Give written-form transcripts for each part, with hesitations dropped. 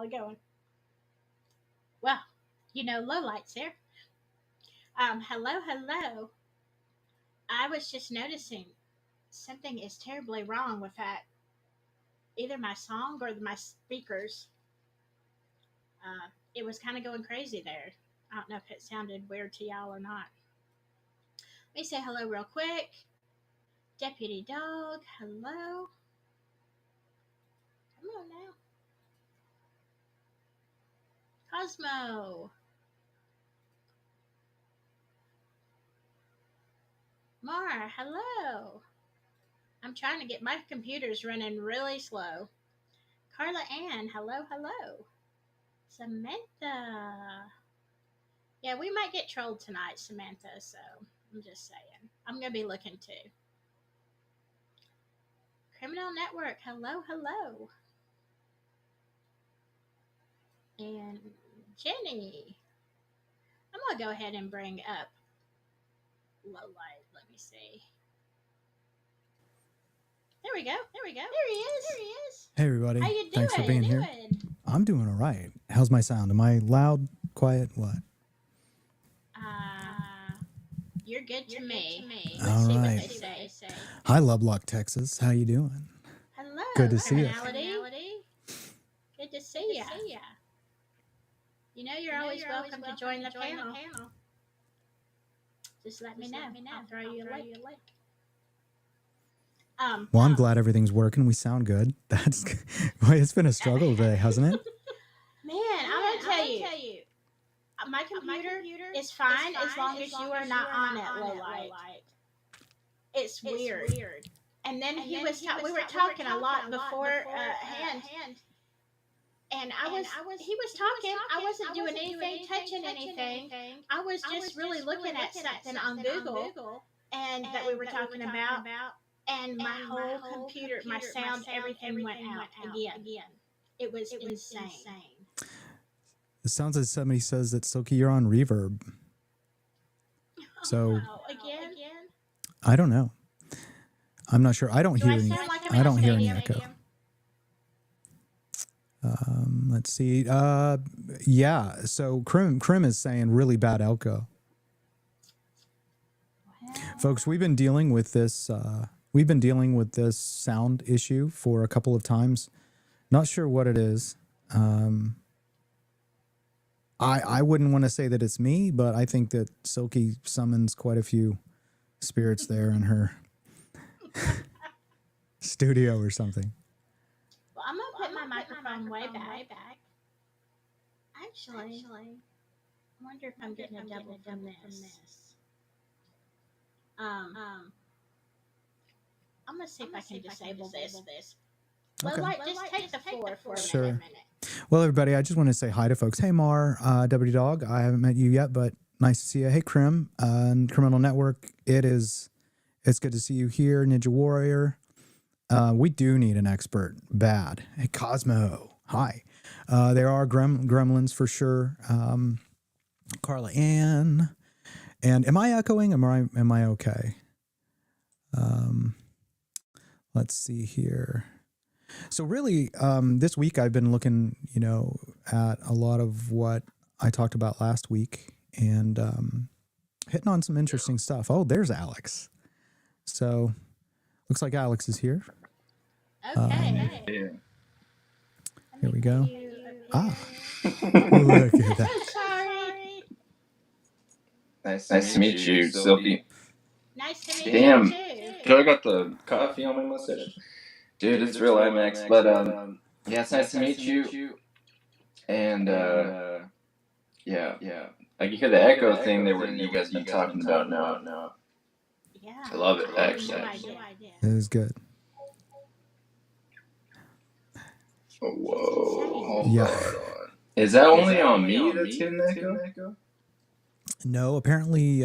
while ago. Well, low lights there. Hello, hello. I was just noticing something is terribly wrong with that. Either my song or my speakers. It was kind of going crazy there. I don't know if it sounded weird to y'all or not. Let me say hello real quick. Deputy Dog, hello. Come on now. Cosmo. Mar, hello. I'm trying to get my computer's running really slow. Carla Ann, hello, hello. Samantha. Yeah, we might get trolled tonight, Samantha, so I'm just saying. I'm going to be looking too. Criminal Network, hello, hello. And Jenny. I'm going to go ahead and bring up Lowlight. Let me see. There we go. There he is. Hey, everybody. How you doing? Thanks for being here. I'm doing all right. How's my sound? Am I loud, quiet, what? You're good to me. All Let's right. see what they say. Hi, Lovelock, Texas. How you doing? Hello. Good to see you. Good to see you. You're always welcome to join the panel. Just let me know. I'll throw you a link. Well, I'm glad everything's working. We sound good. It's been a struggle today, hasn't it? Man, I'm gonna tell you. My computer is fine as long as you are not on it, low light. It's weird. And then we were talking a lot beforehand. And he was talking. I wasn't doing anything, touching anything. I was just really looking at something on Google, and that we were talking about. And my whole computer, my sound, everything went out again. It was insane. It sounds like somebody says that, Silky, you're on reverb. So again? I don't know. I'm not sure. I don't hear any. I don't hear any echo. Let's see. Yeah. So Krim is saying really bad echo. Folks, we've been dealing with this. We've been dealing with this sound issue for a couple of times. Not sure what it is. I wouldn't want to say that it's me, but I think that Silky summons quite a few spirits there in her studio or something. Well, I'm gonna put my microphone way back. Actually, I wonder if I'm getting a double from this. I'm gonna see if I can disable this. Okay. Well, just take the floor for a minute. Well, everybody, I just want to say hi to folks. Hey, Mar, W Dog. I haven't met you yet, but nice to see you. Hey, Krim, Criminal Network. It's good to see you here. Ninja Warrior. We do need an expert. Bad. Hey, Cosmo. Hi. There are gremlins for sure. Carla Ann. And am I echoing? Am I okay? Let's see here. So really, this week I've been looking, at a lot of what I talked about last week and hitting on some interesting stuff. Oh, there's Alex. So looks like Alex is here. Okay. Here we go. Look at that. Sorry. Nice to meet you, Silky. Nice to meet Damn. you too. Do I got the coffee on my mustache? Dude, it's real IMAX. But yeah, it's nice to meet you. And yeah. Like you hear the echo thing that you guys been talking about now. Yeah. I love it, actually. No idea. It is good. Oh, whoa. Yeah. Hold on. Is that only on me that's getting echo? No, apparently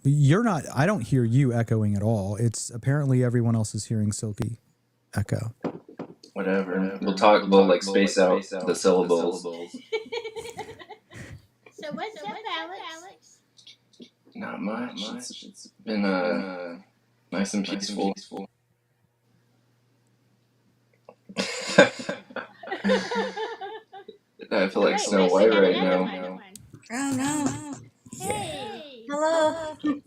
you're not. I don't hear you echoing at all. It's apparently everyone else is hearing Silky echo. Whatever. We'll like space out the syllables. So what's up, Alex? Not much. It's been nice and peaceful. I feel like Snow White right now. Oh no. Hey. Hello. Hello.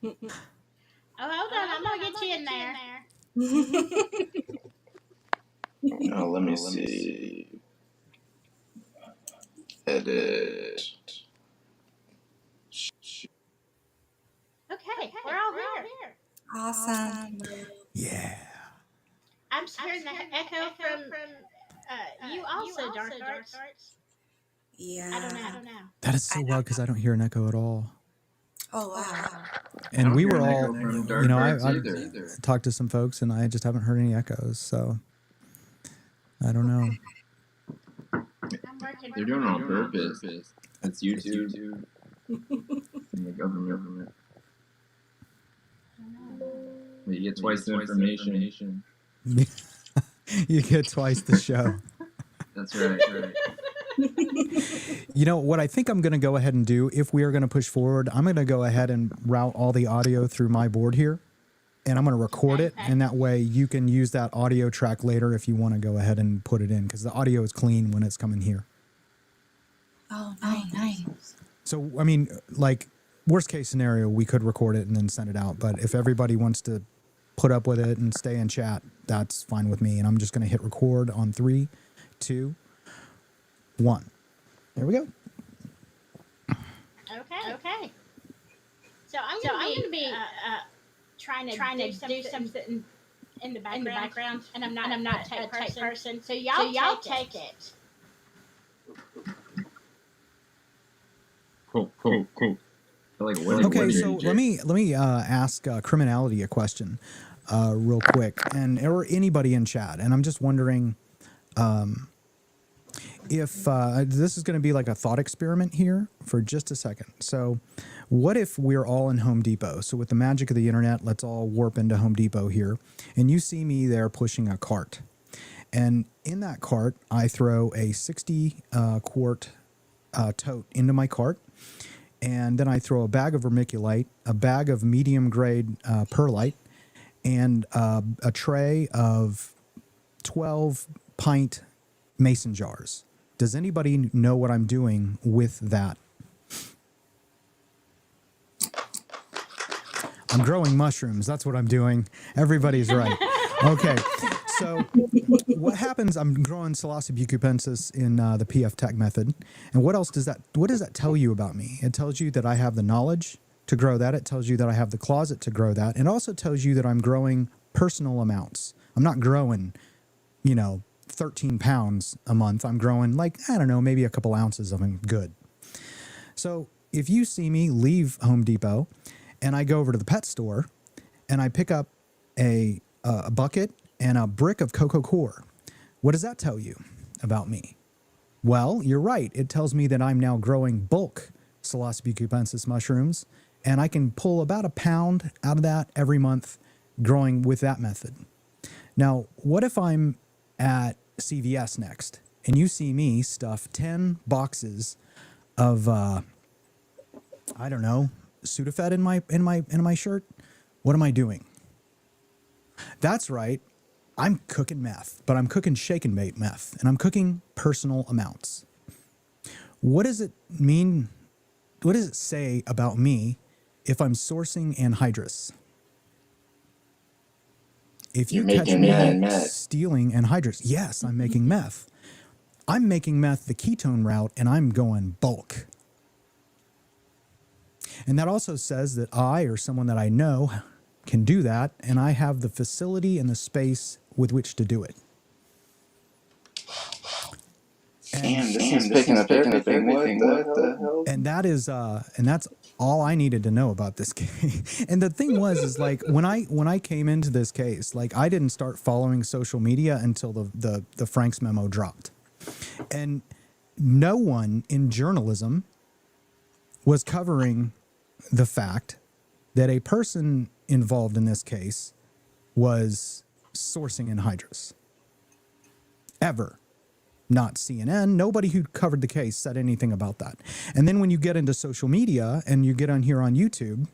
Oh, hold on. I'm gonna get you in there. Oh, let me see. Edit. Okay, we're all here. Awesome. Yeah. I'm hearing the echo from you also, Dark Arts. Yeah. I don't know. That is so wild because I don't hear an echo at all. Oh wow. And we were all, from you know, Dark I Arts either. talked to some folks and I just haven't heard any echoes. So I don't know. I'm working. They're doing it on purpose. It's YouTube and the government. You get twice the information. You get twice the show. That's right. You know, what I think I'm going to go ahead and do, if we are going to push forward, I'm going to go ahead and route all the audio through my board here. And I'm going to record it. And that way you can use that audio track later if you want to go ahead and put it in. Because the audio is clean when it's coming here. Oh, nice. So, I mean, like, worst case scenario, we could record it and then send it out. But if everybody wants to put up with it and stay and chat, that's fine with me. And I'm just going to hit record on 3, 2, 1. There we go. Okay. So I'm gonna be trying to do something in the background, and I'm not a type person. So y'all take it. Cool. Okay, so let me ask Criminality a question real quick, or anybody in chat, and I'm just wondering if this is going to be like a thought experiment here for just a second. So what if we're all in Home Depot? So with the magic of the internet, let's all warp into Home Depot here, and you see me there pushing a cart, and in that cart I throw a 60 quart tote into my cart. And then I throw a bag of vermiculite, a bag of medium grade perlite, and a tray of 12 pint mason jars. Does anybody know what I'm doing with that? I'm growing mushrooms. That's what I'm doing. Everybody's right. Okay. So what happens, I'm growing Psilocybe bucupensis in the PF Tech method. And what does that tell you about me? It tells you that I have the knowledge to grow that. It tells you that I have the closet to grow that. It also tells you that I'm growing personal amounts. I'm not growing, 13 pounds a month. I'm growing maybe a couple ounces of them good. So if you see me leave Home Depot and I go over to the pet store and I pick up a bucket and a brick of Coco Core, what does that tell you about me? Well, you're right. It tells me that I'm now growing bulk Psilocybe bucupensis mushrooms, and I can pull about a pound out of that every month growing with that method. Now, what if I'm at CVS next and you see me stuff 10 boxes of, Sudafed in my shirt? What am I doing? That's right. I'm cooking meth, but I'm cooking shake and bake meth, and I'm cooking personal amounts. What does it mean? What does it say about me if I'm sourcing anhydrous? If you catch me stealing anhydrous, yes, I'm making meth. I'm making meth the ketone route, and I'm going bulk. And that also says that I or someone that I know can do that, and I have the facility and the space with which to do it. Damn, this is picking up everything. What the hell? And that is, and that's all I needed to know about this case. And the thing is like when I came into this case, like I didn't start following social media until the Franks memo dropped, and no one in journalism was covering the fact that a person involved in this case was sourcing anhydrous. Ever. Not CNN. Nobody who covered the case said anything about that. And then when you get into social media and you get on here on YouTube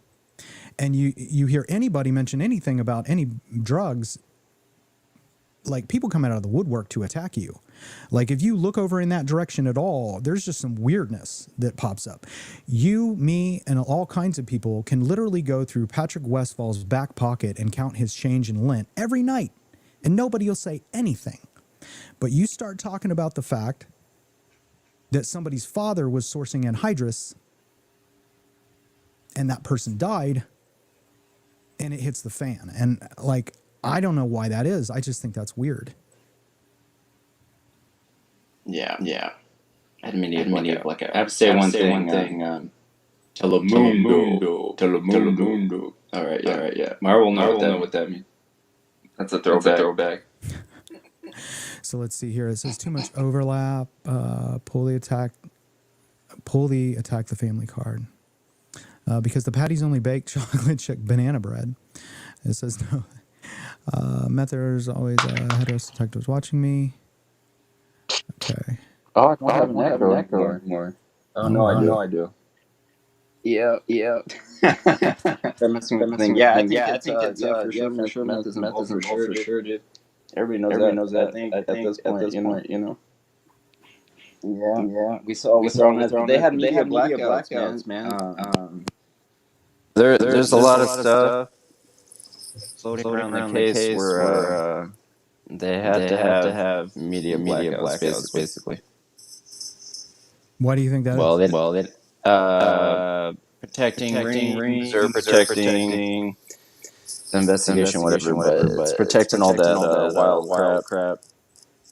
and you hear anybody mention anything about any drugs, like people come out of the woodwork to attack you. Like if you look over in that direction at all, there's just some weirdness that pops up. You, me, and all kinds of people can literally go through Patrick Westfall's back pocket and count his change in lint every night, and nobody will say anything. But you start talking about the fact that somebody's father was sourcing anhydrous and that person died, and it hits the fan. And like, I don't know why that is. I just think that's weird. Yeah. I didn't mean to black out. I have to say one thing. Telemundo. All right, yeah. Mara will know what that means. That's a throwback. So let's see here. It says too much overlap. Pull the attack the family card. Because the patties only bake chocolate chip banana bread. It says no. Method's always heteros detectives watching me. Okay. Oh, I don't have an echo anymore. Oh, no, I do. Yeah. That must be the thing. Yeah, I think it's for sure. Method's for sure, dude. Everybody knows that. I think at this point, you know. Yeah. We saw they had media blackouts, man. There's a lot of stuff floating around the case where they had to have media blackouts, basically. Why do you think that is? Protecting rings or protecting the investigation, whatever, but it's protecting all that wild crap.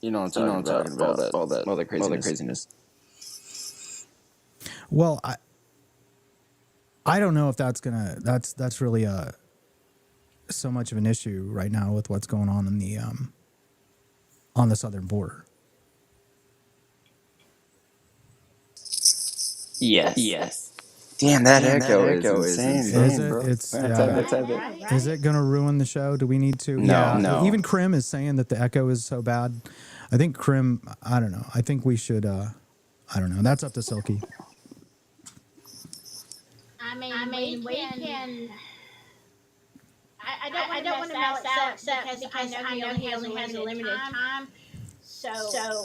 You know what I'm talking about, all that craziness. Well, I don't know if that's really so much of an issue right now with what's going on in the on the southern border. Yes. Damn, that echo is insane, bro. Is it going to ruin the show? Do we need to? No. Even Krim is saying that the echo is so bad. I think Krim, I don't know. I think we should, I don't know. That's up to Silky. I mean, we can. I don't want to mess Alex up because I know he only has a limited time. So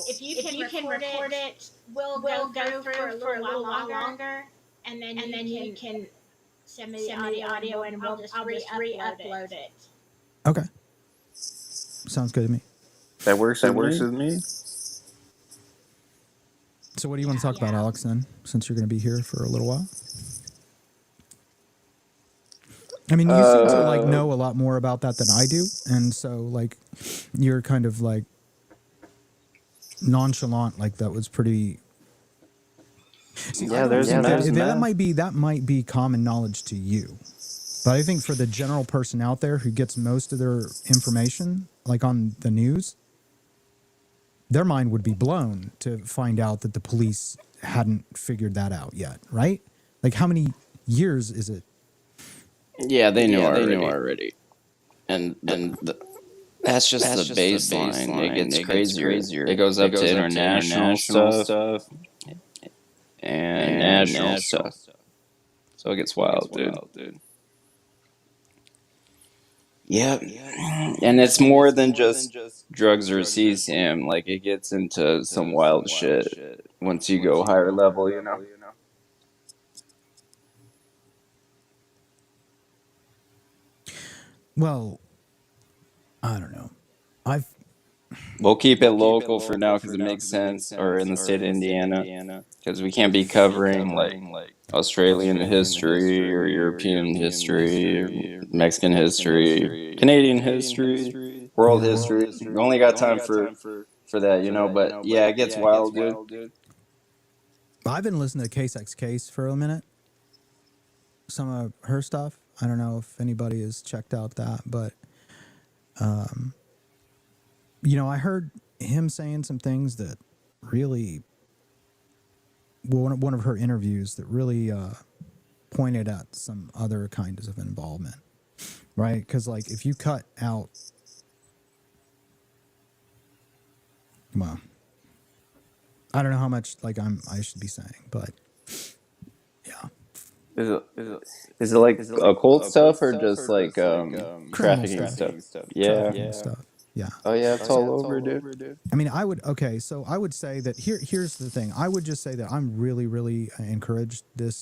if you can record it, we'll go through for a little longer, and then you can send me the audio and we'll just re-upload it. Okay. Sounds good to me. That works with me. So what do you want to talk about, Alex, then, since you're going to be here for a little while? I mean, you seem to like know a lot more about that than I do, and so like you're kind of like nonchalant. Like that was pretty. See, that might be common knowledge to you, but I think for the general person out there who gets most of their information like on the news, their mind would be blown to find out that the police hadn't figured that out yet, right? Like how many years is it? Yeah, they knew already. And that's just the baseline. It gets crazier. It goes up to international stuff and national stuff. So it gets wild, dude. Yeah. And it's more than just drugs or CSAM. Like it gets into some wild shit once you go higher level, you know. Well, I don't know. We'll keep it local for now because it makes sense, or in the state of Indiana, because we can't be covering like Australian history or European history, or Mexican history, Canadian history, world history. We only got time for that, you know. But yeah, it gets wild, dude. I've been listening to Case X Case for a minute. Some of her stuff. I don't know if anybody has checked out that, but, you know, I heard him saying some things that really, one of her interviews that really pointed at some other kinds of involvement, right? Because, like, if you cut out, well, I don't know how much, like, I should be saying, but, yeah. Is it like occult stuff or just like trafficking stuff? Yeah. Stuff. Yeah. Oh yeah, it's all over, dude. I mean, I would so I would say that here's the thing. I would just say that I'm really, really encouraged that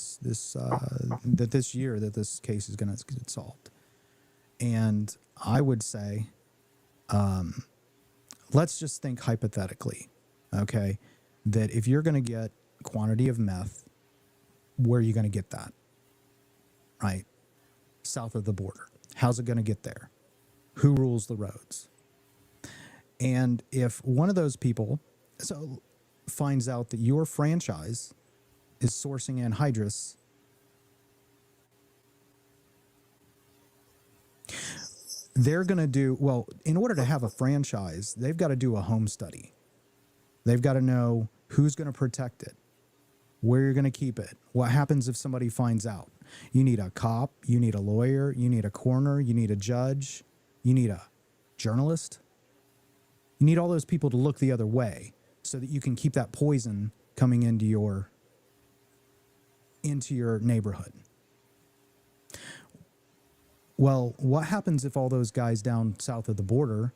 this year that this case is going to get solved. And I would say, let's just think hypothetically, okay, that if you're going to get quantity of meth, where are you going to get that? Right? South of the border. How's it going to get there? Who rules the roads? And if one of those people finds out that your franchise is sourcing anhydrous, they're going to in order to have a franchise, they've got to do a home study. They've got to know who's going to protect it, where you're going to keep it, what happens if somebody finds out. You need a cop, you need a lawyer, you need a coroner, you need a judge, you need a journalist. You need all those people to look the other way so that you can keep that poison coming into your neighborhood. Well, what happens if all those guys down south of the border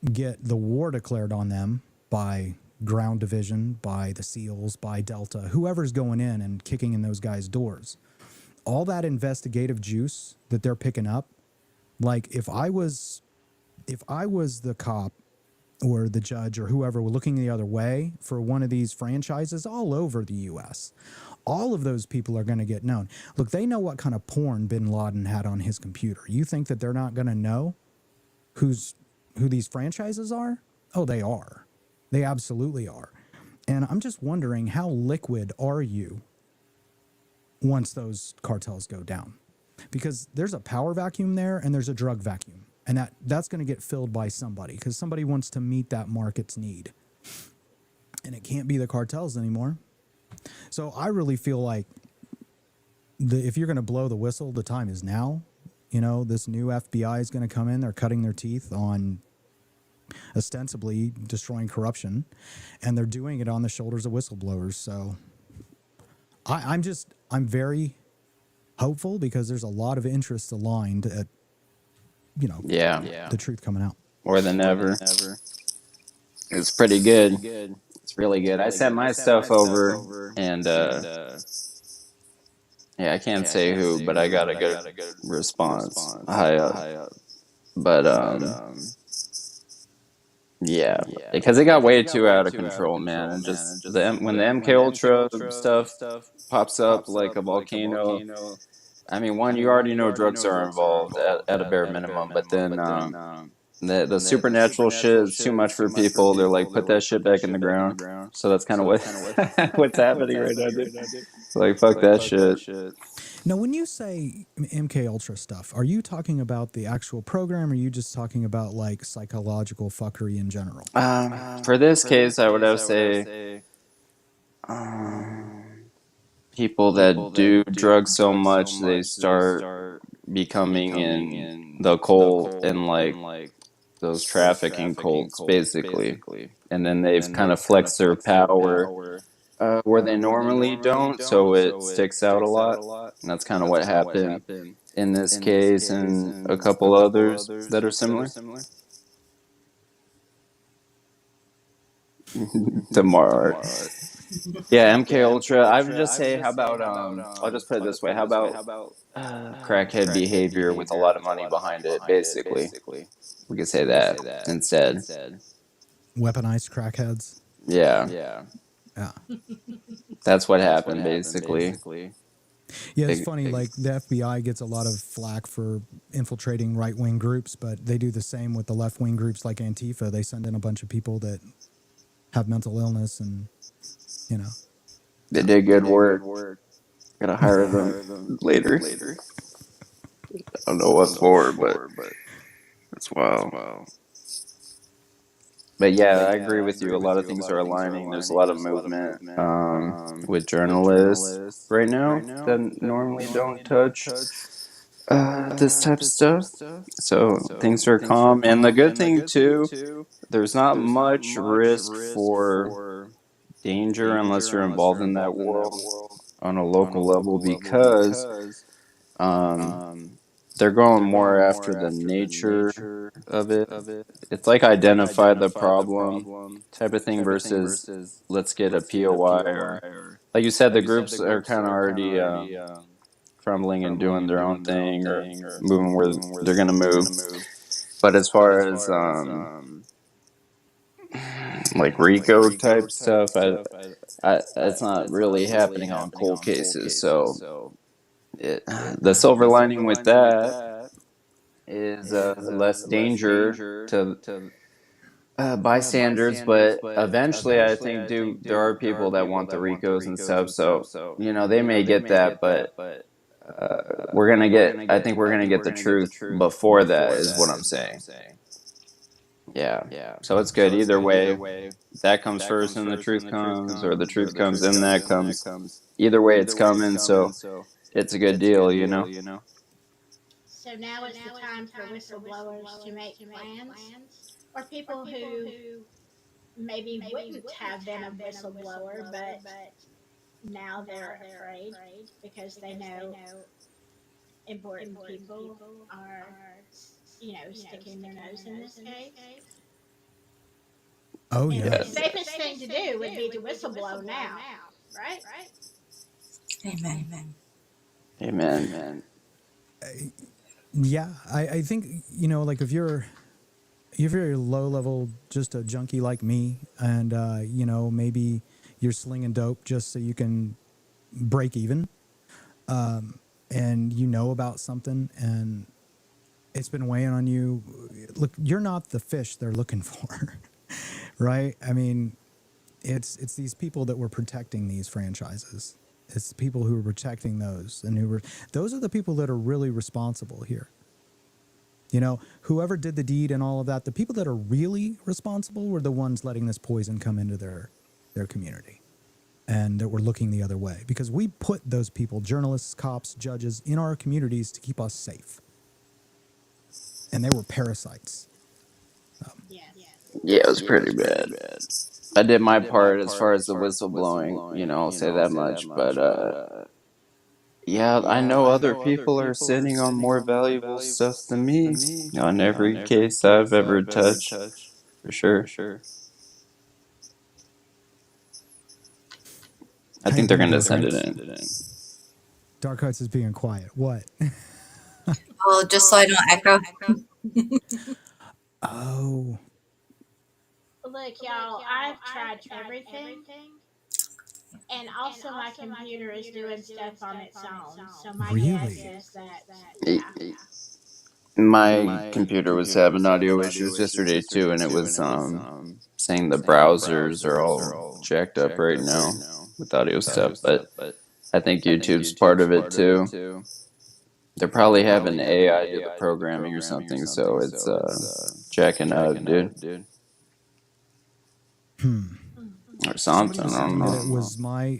get the war declared on them by ground division, by the SEALs, by Delta, whoever's going in and kicking in those guys' doors? All that investigative juice that they're picking up, like if I was the cop or the judge or whoever were looking the other way for one of these franchises all over the U.S., all of those people are going to get known. Look, they know what kind of porn bin Laden had on his computer. You think that they're not going to know who these franchises are? Oh, they are. They absolutely are. And I'm just wondering, how liquid are you once those cartels go down? Because there's a power vacuum there and there's a drug vacuum. And that's going to get filled by somebody because somebody wants to meet that market's need. And it can't be the cartels anymore. So I really feel like if you're going to blow the whistle, the time is now. You know, this new FBI is going to come in. They're cutting their teeth on ostensibly destroying corruption. And they're doing it on the shoulders of whistleblowers. So I'm very hopeful because there's a lot of interest aligned at, the truth coming out. More than ever. It's pretty good. It's really good. I sent my stuff over, and I can't say who, but I got a good response high up. But because it got way too out of control, man. And just when the MK Ultra stuff pops up like a volcano. I mean, one, you already know drugs are involved at a bare minimum, but then the supernatural shit is too much for people. They're like, put that shit back in the ground. So that's kind of what's happening right now, dude. It's like, fuck that shit. Now, when you say MK Ultra stuff, are you talking about the actual program, or are you just talking about like psychological fuckery in general? For this case, I would have to say people that do drugs so much they start becoming in the cult and like those trafficking cults, basically. And then they've kind of flexed their power where they normally don't, so it sticks out a lot. And that's kind of what happened in this case and a couple others that are similar. Tomorrow. Yeah, MK Ultra. I would just say, how about I'll just put it this way: how about crackhead behavior with a lot of money behind it? Basically, we could say that instead. Weaponized crackheads. Yeah. That's what happened, basically. Yeah, it's funny. Like the FBI gets a lot of flack for infiltrating right-wing groups, but they do the same with the left-wing groups like Antifa. They send in a bunch of people that have mental illness and. They did good work. Gotta hire them later. I don't know what for, but it's wild. But yeah, I agree with you. A lot of things are aligning. There's a lot of movement with journalists right now that normally don't touch this type of stuff. So things are calm. And the good thing, too, there's not much risk for danger unless you're involved in that world on a local level because they're going more after the nature of it. It's like identify the problem type of thing versus let's get a POI, or like you said, the groups are kind of already crumbling and doing their own thing or moving where they're gonna move. But as far as like Rico type stuff, it's not really happening on cold cases. So the silver lining with that is less danger to bystanders, but eventually I think there are people that want the Ricos and stuff. So they may get that, but I think we're gonna get the truth before that, is what I'm saying. Yeah. So it's good either way. That comes first and the truth comes, or the truth comes and that comes. Either way it's coming, so it's a good deal, So now is the time for whistleblowers to make plans, or people who maybe wouldn't have been a whistleblower, but now they're afraid because they know important people are, sticking their nose in this case. Oh And yeah. the safest thing to do would be to whistleblow now, right? Amen. Amen. Yeah, I think like if you're low level, just a junkie like me, and maybe you're slinging dope just so you can break even, and about something and it's been weighing on you. Look, you're not the fish they're looking for, right? I mean, it's these people that were protecting these franchises. It's the people who were protecting those, and those are the people that are really responsible here. Whoever did the deed and all of that, the people that are really responsible were the ones letting this poison come into their community, and that were looking the other way, because we put those people, journalists, cops, judges, in our communities to keep us safe, and they were parasites. Yeah, it was pretty bad. I did my part as far as the whistleblowing, I'll say that much. But yeah, I know other people are sitting on more valuable stuff than me on every case I've ever touched, for sure. I think they're going to send it in. Dark Arts is being quiet. What? Oh, just so I don't echo. Oh. Look, y'all, I've tried everything, and also my computer is doing stuff on its own. So my guess is that, My computer was having audio issues yesterday too, and it was saying the browsers are all jacked up right now with audio stuff. But I think YouTube's part of it too. They're probably having AI do the programming or something, so it's jacking up, dude. Or something. I don't know. It was my.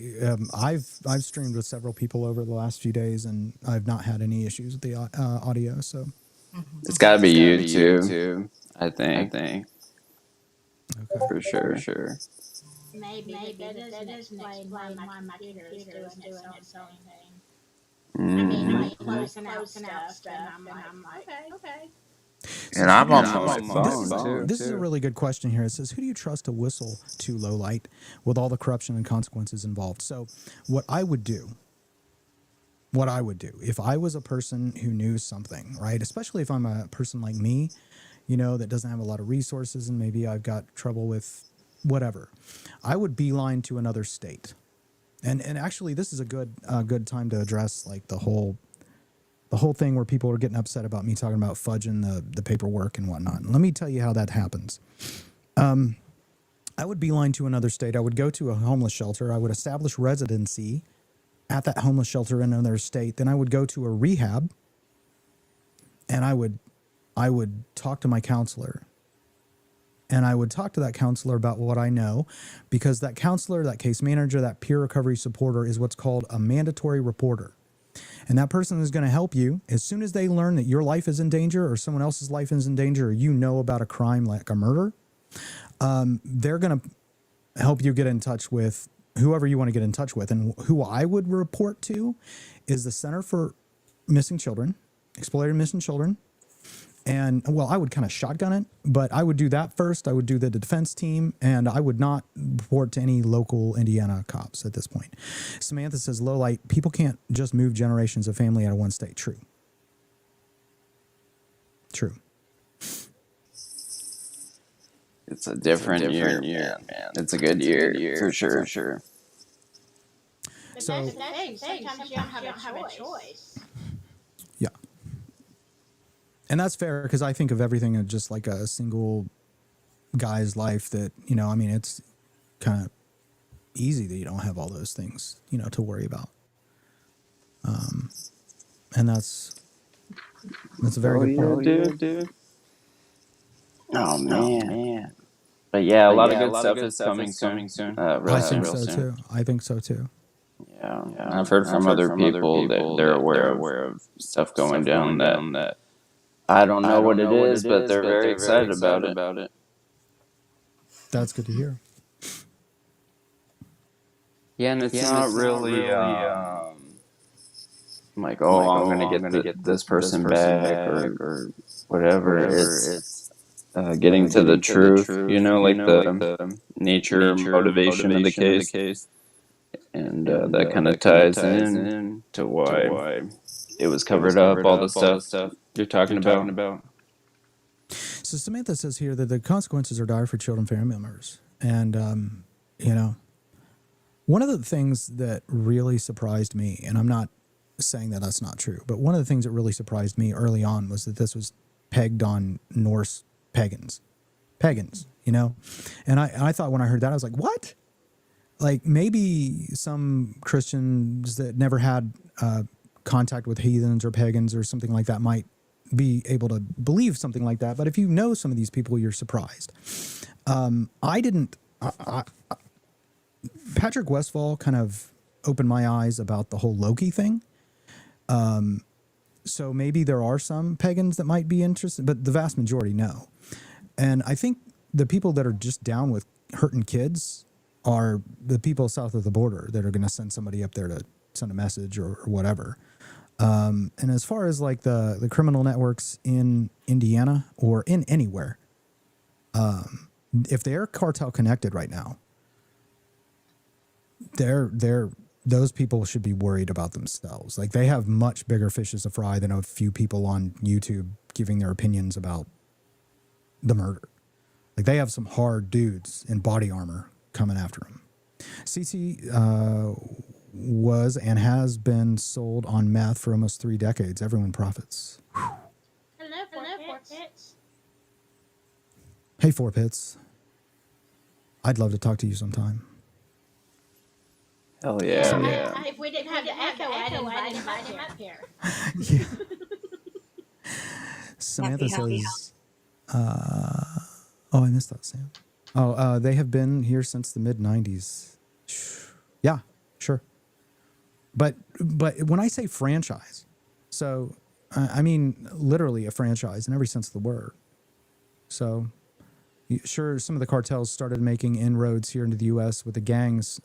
I've streamed with several people over the last few days, and I've not had any issues with the audio. So it's got to be you too. I think. Okay. For sure. maybe that doesn't explain why my computer is doing its own thing. I Mm. mean, I'm closing out stuff, and I'm like, okay. And I'm on my phone too. This is a really good question here. It says, who do you trust to whistle to low light with all the corruption and consequences involved? So what I would do if I was a person who knew something, right? Especially if I'm a person like me, that doesn't have a lot of resources, and maybe I've got trouble with whatever, I would beeline to another state. And actually, this is a good time to address like the whole thing where people are getting upset about me talking about fudging the paperwork and whatnot. And let me tell you how that happens. I would beeline to another state. I would go to a homeless shelter. I would establish residency at that homeless shelter in another state. Then I would go to a rehab, and I would talk to my counselor. And I would talk to that counselor about what I know, because that counselor, that case manager, that peer recovery supporter is what's called a mandatory reporter. And that person is going to help you as soon as they learn that your life is in danger, or someone else's life is in danger, or about a crime like a murder. They're going to help you get in touch with whoever you want to get in touch with. And who I would report to is the Center for Missing Children, exploited missing children. And, well, I would kind of shotgun it, but I would do that first. I would do the defense team, and I would not report to any local Indiana cops at this point. Samantha says, low light, people can't just move generations of family out of one state. True. True. It's a different year, man. It's a good year, for sure. But So- that's the thing. Sometimes you don't have a choice. Yeah. And that's fair, because I think of everything as just like a single guy's life that, you know, I mean, it's kind of easy that you don't have all those things, you know, to worry about. And that's a very good point. dude. Oh, man. But yeah, a lot of good stuff is coming soon. I think so too. I think so too. Yeah. I've heard from other people that they're aware of stuff going down that I don't know what it is, but they're very excited about it. That's good to hear. Yeah, and it's not really like, oh, I'm gonna get this person back or whatever. It's getting to the truth, you know, like the nature, motivation of the case, and that kind of ties in to why it was covered up, all the stuff you're talking about. So Samantha says here that the consequences are dire for children, family members. And, you know, one of the things that really surprised me, and I'm not saying that that's not true, but one of the things that really surprised me early on was that this was pegged on Norse pagans, you know? And I thought when I heard that, I was like, what? Like maybe some Christians that never had contact with heathens or pagans or something like that might be able to believe something like that. But if you know some of these people, you're surprised. Patrick Westphal kind of opened my eyes about the whole Loki thing. So maybe there are some pagans that might be interested, but the vast majority no. And I think the people that are just down with hurting kids are the people south of the border that are going to send somebody up there to send a message or whatever. And as far as like the criminal networks in Indiana or in anywhere, if they're cartel connected right now, those people should be worried about themselves. Like they have much bigger fishes to fry than a few people on YouTube giving their opinions about the murder. Like they have some hard dudes in body armor coming after them. CC was and has been sold on meth for almost 3 decades. Everyone profits. Hello, Four Pits. Hey, Four Pits. I'd love to talk to you sometime. Hell yeah. If we didn't have the echo, I'd invite him up here. Yeah. Samantha Happy. says, oh, I missed that, Sam. Oh, they have been here since the mid-90s. Yeah, sure. But when I say franchise, so I mean literally a franchise in every sense of the word. So sure, some of the cartels started making inroads here into the U.S. with the gangs,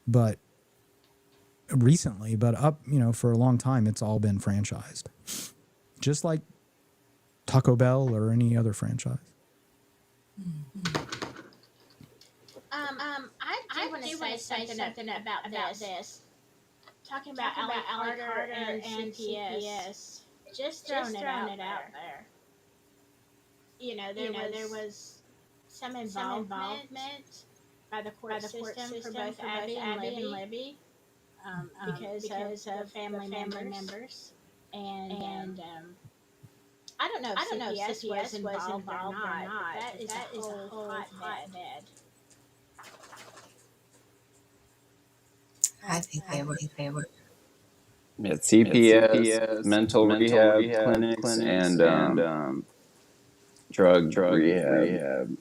but recently, but up, you know, for a long time, it's all been franchised, just like Taco Bell or any other franchise. I want to say something about this. Talking about Alan Carter and CPS. Just throwing it out there. You know, there was some involvement by the court system for both Abby and Libby, because of family members. And I don't know if CPS was involved or not. That is a whole hotbed. I think they were. Yeah, CPS, mental rehab clinics, and drug rehab.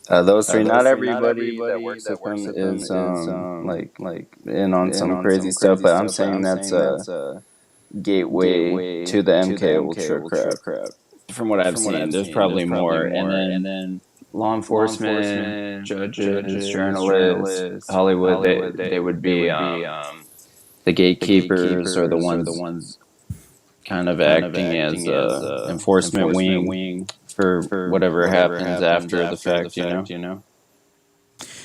Those three, not everybody that works with them is like in on some crazy stuff, but I'm saying that's a gateway to the MK Ultra crap. From what I've seen, there's probably more, and then law enforcement, judges, journalists, Hollywood, they would be the gatekeepers or the ones kind of acting as a enforcement wing for whatever happens after the fact, you know?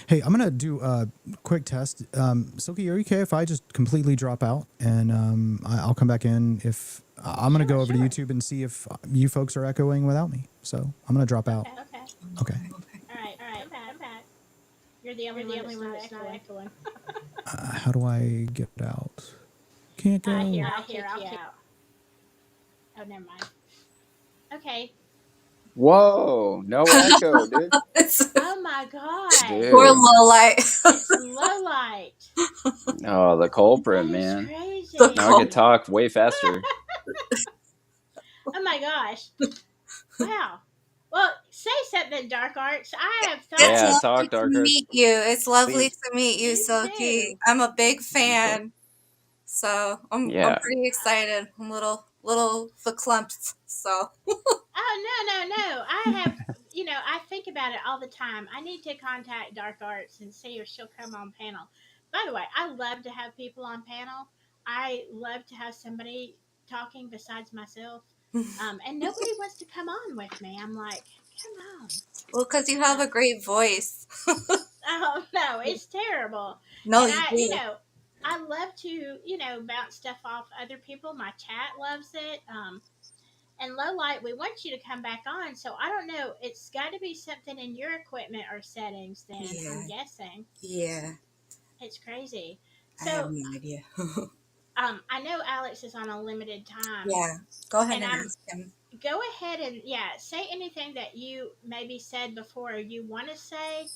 Hey, I'm gonna do a quick test. Silky, are you okay if I just completely drop out and I'll come back in? If I'm gonna go over to YouTube and see if you folks are echoing without me. So I'm gonna drop out. Okay. Okay. All right. I'm back. You're the only one that's not echoing. How do I get out? Can't go. Here, I'll kick you out. Oh, never mind. Okay. Whoa, no echo, dude. Oh my god. Dude. Poor low light. It's low light. Oh, the culprit, That is man. crazy. Now I can talk way faster. Oh my gosh. Wow. Well, say something, Dark Arts. I have thought. Yeah, It's talk, lovely Dark to Arts. meet you. It's lovely Please. to meet you, You Silky. too. I'm a big fan. So I'm Yeah. pretty excited. I'm little verklempt. So Oh no. I have I think about it all the time. I need to contact Dark Arts and see if she'll come on panel. By the way, I love to have people on panel. I love to have somebody talking besides myself. And nobody wants to come on with me. I'm like, come on. well, because you have a great voice. Oh no, it's terrible. No, And you do. I love to, bounce stuff off other people. My chat loves it. And low light, we want you to come back on. So I don't know. It's got to be something in your equipment or settings. Then Yeah. I'm guessing Yeah. it's crazy. I have So no idea. I know Alex is on a limited time. Yeah. Go ahead And and I'm ask him. go ahead and say anything that you maybe said before or you want to say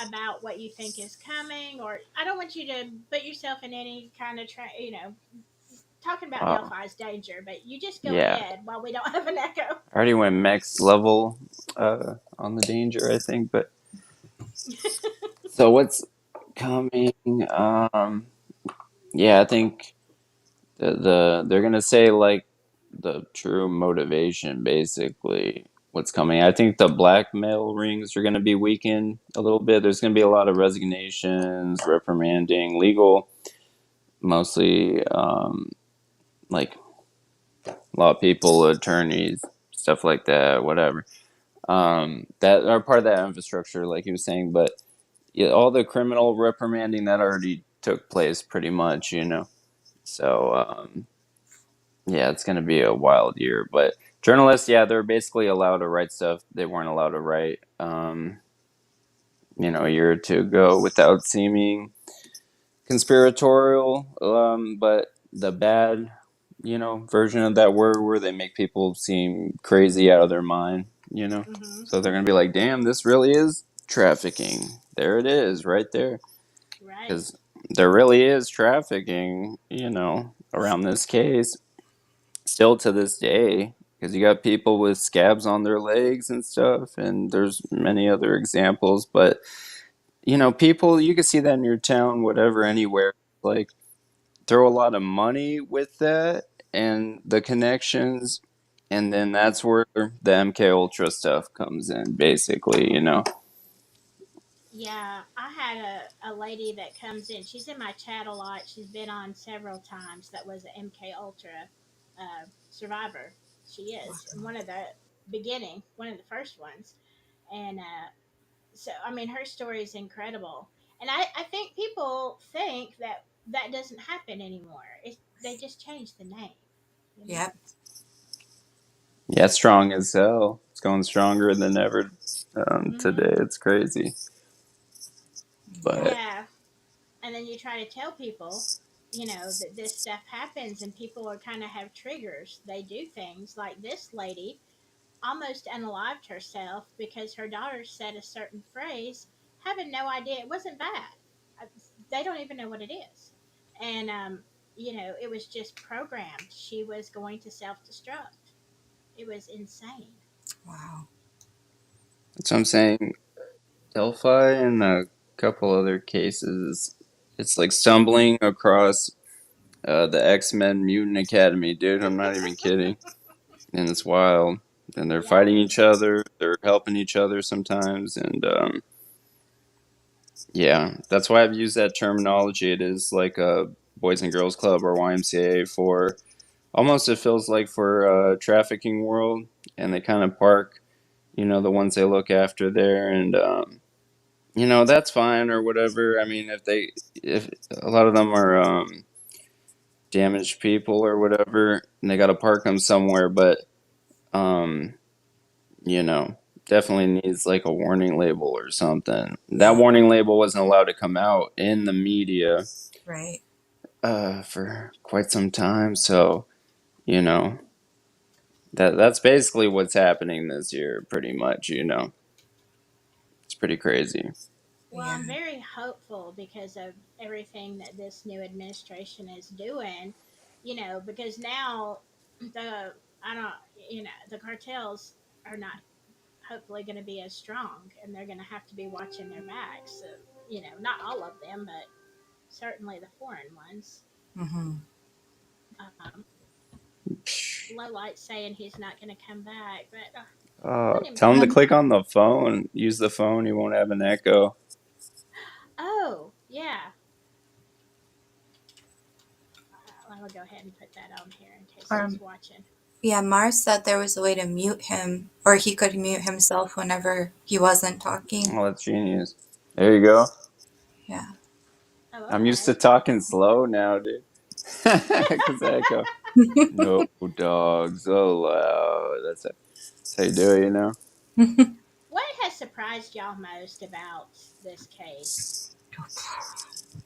about what you think is coming. Or I don't want you to put yourself in any kind of talking about Oh, Delphi's danger, but you just go yeah. ahead while we don't have an echo. I already went max level on the danger, I think. But so what's coming? Yeah, I think they're gonna say like the true motivation, basically. What's coming? I think the blackmail rings are gonna be weakened a little bit. There's gonna be a lot of resignations, reprimanding, legal, mostly like a lot of people, attorneys, stuff like that, whatever. That are part of that infrastructure, like he was saying. But yeah, all the criminal reprimanding that already took place, pretty much, So yeah, it's gonna be a wild year. But journalists, yeah, they're basically allowed to write stuff they weren't allowed to write, a year or two ago without seeming conspiratorial. But the bad, version of that word where they make people seem crazy out of their mind. Mm-hmm. So they're gonna be like, "Damn, this really is trafficking." There it is, right there, Right. because there really is trafficking, around this case, still to this day. Because you got people with scabs on their legs and stuff, and there's many other examples. But people, you can see that in your town, whatever, anywhere. Like, throw a lot of money with that and the connections, and then that's where the MK Ultra stuff comes in, basically. Yeah, I had a lady that comes in. She's in my chat a lot. She's been on several times. That was an MK Ultra survivor. She is one of the one of the first ones. And so, I mean, her story is incredible. And I think people think that that doesn't happen anymore. They just changed the name. Yep. Yeah, it's strong as hell. It's going stronger than ever today. It's crazy. But Yeah. And then you try to tell people, that this stuff happens and people are kind of have triggers. They do things like this lady almost unalived herself because her daughter said a certain phrase, having no idea it wasn't bad. Uh, They don't even know what it is. And, it was just programmed. She was going to self destruct. It was insane. Wow. that's what I'm saying. Delphi and a couple other cases, it's like stumbling across the X-Men Mutant Academy, dude. I'm not even kidding. And it's wild. And they're Yeah. fighting each other. They're helping each other sometimes. And yeah, that's why I've used that terminology. It is like a Boys and Girls Club or YMCA for almost it feels like for trafficking world, and they kind of park, the ones they look after there, and that's fine or whatever. I mean, if a lot of them are damaged people or whatever, and they got to park them somewhere, but um, definitely needs like a warning label or something. That warning label wasn't allowed to come out in the media, Right. for quite some time, so you know that's basically what's happening this year, pretty much. It's pretty crazy. Well, Yeah. I'm very hopeful because of everything that this new administration is doing, because now the I don't the cartels are not hopefully going to be as strong, and they're going to have to be watching their backs. So, not all of them, but certainly the foreign ones. Mm-hmm. Um, Low light saying he's not going to come back, but let him Tell them to come click back. on the phone. Use the phone. You won't have an echo. Oh, yeah. I will go ahead and put that on here in case he's watching. Yeah, Mars said there was a way to mute him, or he could mute himself whenever he wasn't talking. Oh, that's genius. There you go. Yeah. Oh, I'm used okay. to talking slow now, dude. Because echo. No dogs allowed. That's how you do it. What has surprised y'all most about this case?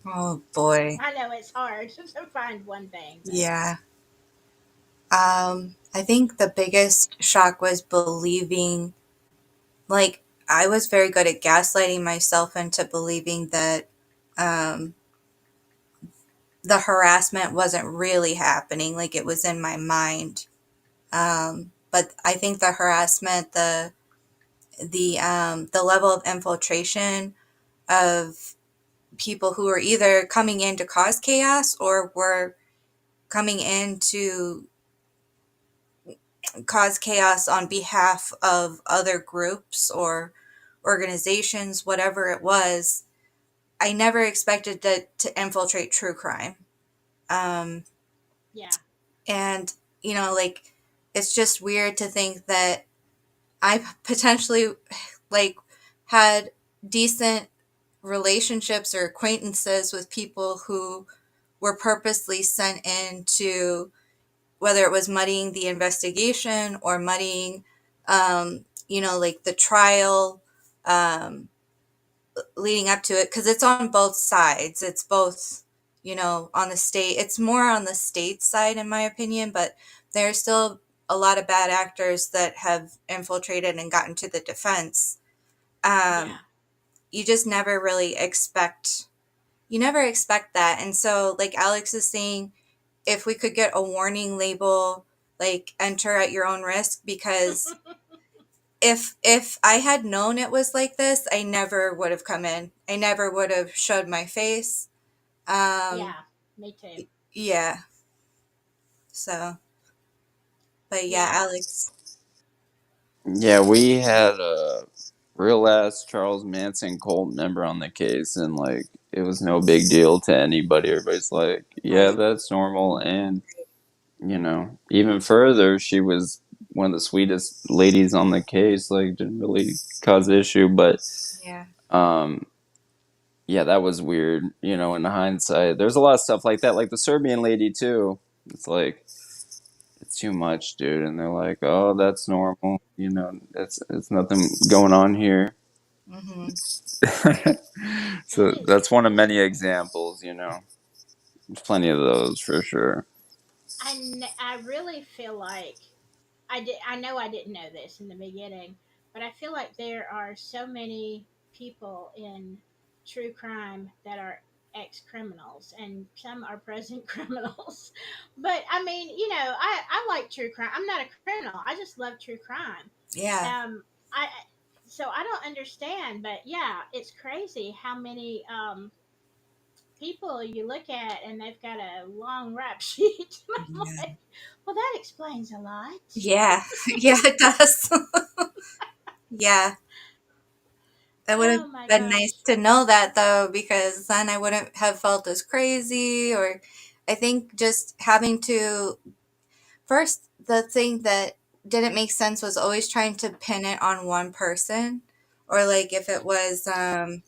Oh boy. I know it's hard to find one thing, but Yeah. I think the biggest shock was believing, like, I was very good at gaslighting myself into believing that um, the harassment wasn't really happening, like it was in my mind. But I think the harassment, the level of infiltration of people who were either coming in to cause chaos or were coming in to cause chaos on behalf of other groups or organizations, whatever it was. I never expected that to infiltrate true crime. Um, yeah. and, like, it's just weird to think that I potentially, like, had decent relationships or acquaintances with people who were purposely sent in to, whether it was muddying the investigation or muddying, like the trial, um, leading up to it, because it's on both sides. It's both, on the state. It's more on the state side, in my opinion, but there's still a lot of bad actors that have infiltrated and gotten to the defense. Yeah. You just never really expect. You never expect that, and so, like Alex is saying, if we could get a warning label, like enter at your own risk, because if I had known it was like this, I never would have come in. I never would have showed my face. Yeah. Me too. Yeah. So, but yeah, Yeah. Alex. Yeah, we had a real ass Charles Manson cult member on the case, and like it was no big deal to anybody. Everybody's like, "Yeah, Right. that's normal." And even further, she was one of the sweetest ladies on the case. Like, didn't really cause issue, but Yeah. um, yeah, that was weird. In hindsight, there's a lot of stuff like that, like the Serbian lady too. It's like it's too much, dude. And they're like, "Oh, that's normal. It's nothing going on here." Mm-hmm. So It is that's one of crazy. many examples. There's plenty of those for sure. I really feel like I know I didn't know this in the beginning, but I feel like there are so many people in true crime that are ex criminals and some are present criminals. But I mean, I like true crime. I'm not a criminal. I just love true crime. Yeah. I so I don't understand, but yeah, it's crazy how many people you look at and they've got a long rap sheet. And I'm Yeah. like, well, that explains a lot. Yeah. Yeah, it does. Yeah. That would have Oh my been nice gosh. to know that, though, because then I wouldn't have felt as crazy. Or I think just having to first, the thing that didn't make sense was always trying to pin it on one person, or like if it was, a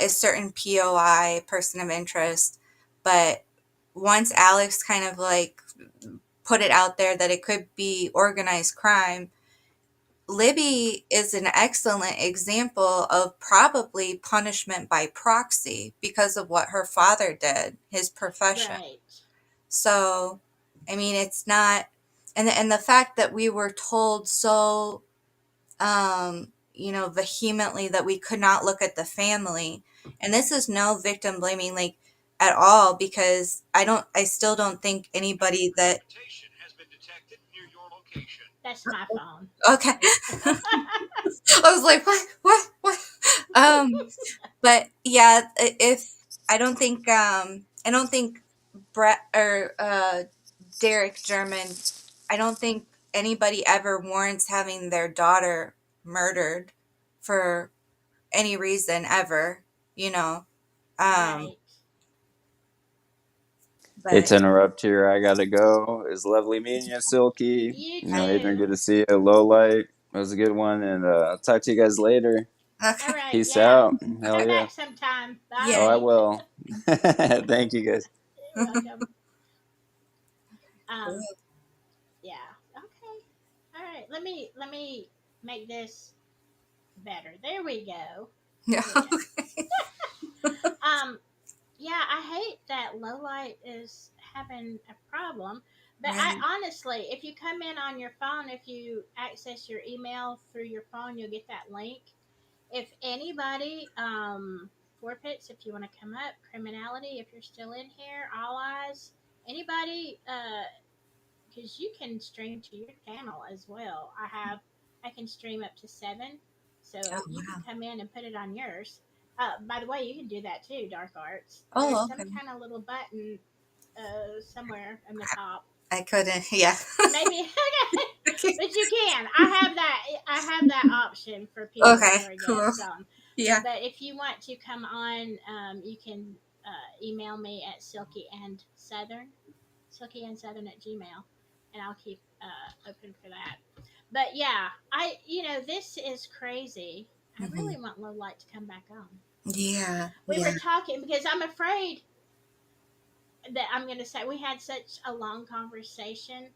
certain POI, person of interest. But once Alex kind of like put it out there that it could be organized crime, Libby is an excellent example of probably punishment by proxy because of what her father did, his profession. Right. So, I mean, it's not, and the fact that we were told so, vehemently that we could not look at the family, and this is no victim blaming, like, at all, because I still don't think anybody that. That's my phone. Okay. I was like, what? But yeah, if I don't think Brett or Derek German, I don't think anybody ever warrants having their daughter murdered for any reason ever, you know. Right. Hate But to interrupt here. I gotta go. It's lovely meeting you, Silky. You Adrian, too. good to see you. Low light. It was a good one, and I'll talk to you guys later. All okay, right. Peace Yeah. out. Hell Come yeah. back sometime. yeah. Oh, I Bye. will. Thank you, guys. You're welcome. Yeah. Okay. All right. Let me make this better. There we go. Yeah. Um. Yeah, I hate that Lowlight is having a problem. But I Right. honestly, if you come in on your phone, if you access your email through your phone, you'll get that link. If anybody, forfeits, if you want to come up, criminality, if you're still in here, all eyes, anybody, because you can stream to your channel as well. I can stream up to 7, so Oh you can wow. come in and put it on yours. By the way, you can do that too, Dark Arts. There's Oh, some okay. kind of little button somewhere in the top. I couldn't. Yeah. Maybe, but you can. I have that option for people Okay. who are Cool. guests on. Yeah. But if you want to come on, you can email me at silkyand southern at gmail, and I'll keep open for that. But yeah, this is crazy. I Hmm. really want Low Light to come back on. Yeah. We were Yeah. talking because I'm afraid that I'm going to say we had such a long conversation,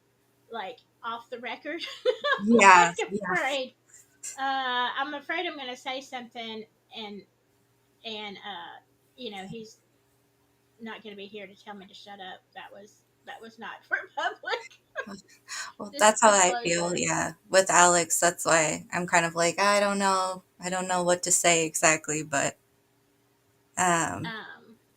like off the record. Yeah. like Yeah. afraid. I'm afraid I'm going to say something, and he's not going to be here to tell me to shut up. That was not for public Well, that's how I feel. disclosure. Yeah. With Alex, that's why I'm kind of like, I don't know. I don't know what to say exactly, but um,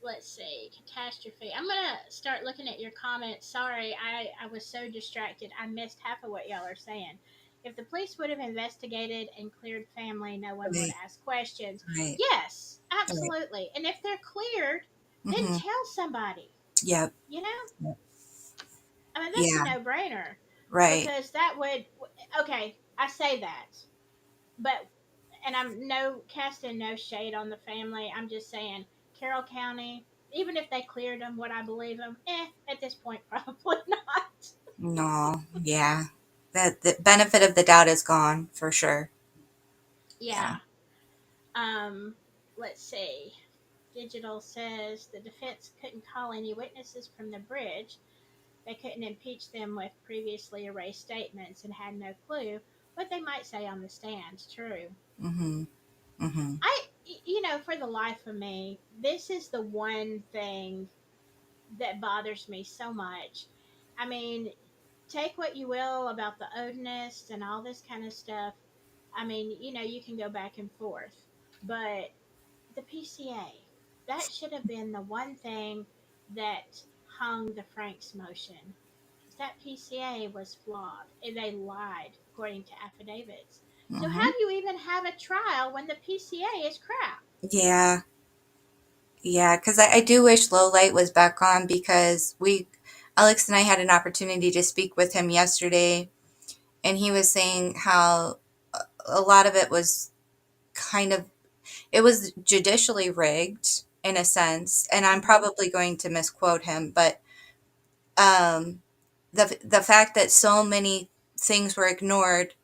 Let's see, catastrophe. I'm gonna start looking at your comments. Sorry, I was so distracted. I missed half of what y'all are saying. If the police would have investigated and cleared family, no one would right. ask questions. Right. Yes, Right. absolutely. And if they're cleared, then Mm-hmm. tell somebody. Yep. You know, Yep. I mean that's a Yeah. no-brainer Right. because that would. Okay, I say that, but and I'm no casting no shade on the family. I'm just saying Carroll County, even if they cleared them, would I believe them? At this point, probably not. No. Yeah. That the benefit of the doubt is gone for sure. Yeah. Yeah. Let's see. Digital says the defense couldn't call any witnesses from the bridge. They couldn't impeach them with previously erased statements and had no clue what they might say on the stand. True. Mm-hmm. Mm-hmm. For the life of me, this is the one thing that bothers me so much. I mean, take what you will about the Odinists and all this kind of stuff. I mean, you can go back and forth. But the PCA, that should have been the one thing that hung the Franks motion. That PCA was flawed. And they lied, according to affidavits. So how Mm-hmm. do you even have a trial when the PCA is crap? Yeah. Yeah. Because I do wish Low Light was back on because Alex and I had an opportunity to speak with him yesterday, and he was saying how a lot of it was kind of it was judicially rigged in a sense, and I'm probably going to misquote him, but um, the fact that so many things were ignored,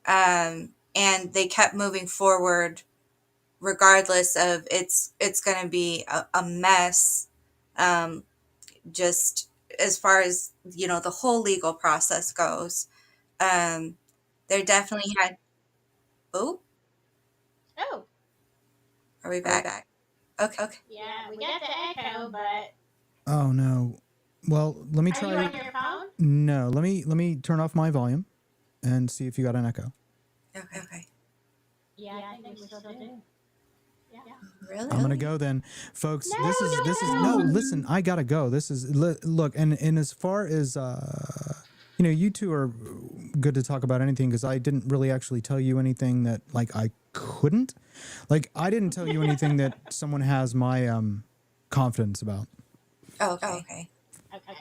and they kept moving forward regardless of it's going to be a mess, just as far as the whole legal process goes. There definitely had. Oh, Oh, are we back? Okay. yeah, we got the echo, but Oh no. Well, let me are you try. on your phone? No, let me turn off my volume and see if you got an echo. Okay. Yeah, I think we still do. Yeah. Really? I'm gonna go then, folks. No, This is no. no. Listen, I gotta go. This is look, and as far as you two are good to talk about anything because I didn't really actually tell you anything that like I couldn't. Like I didn't tell you anything that someone has my confidence about. Oh, okay. Okay.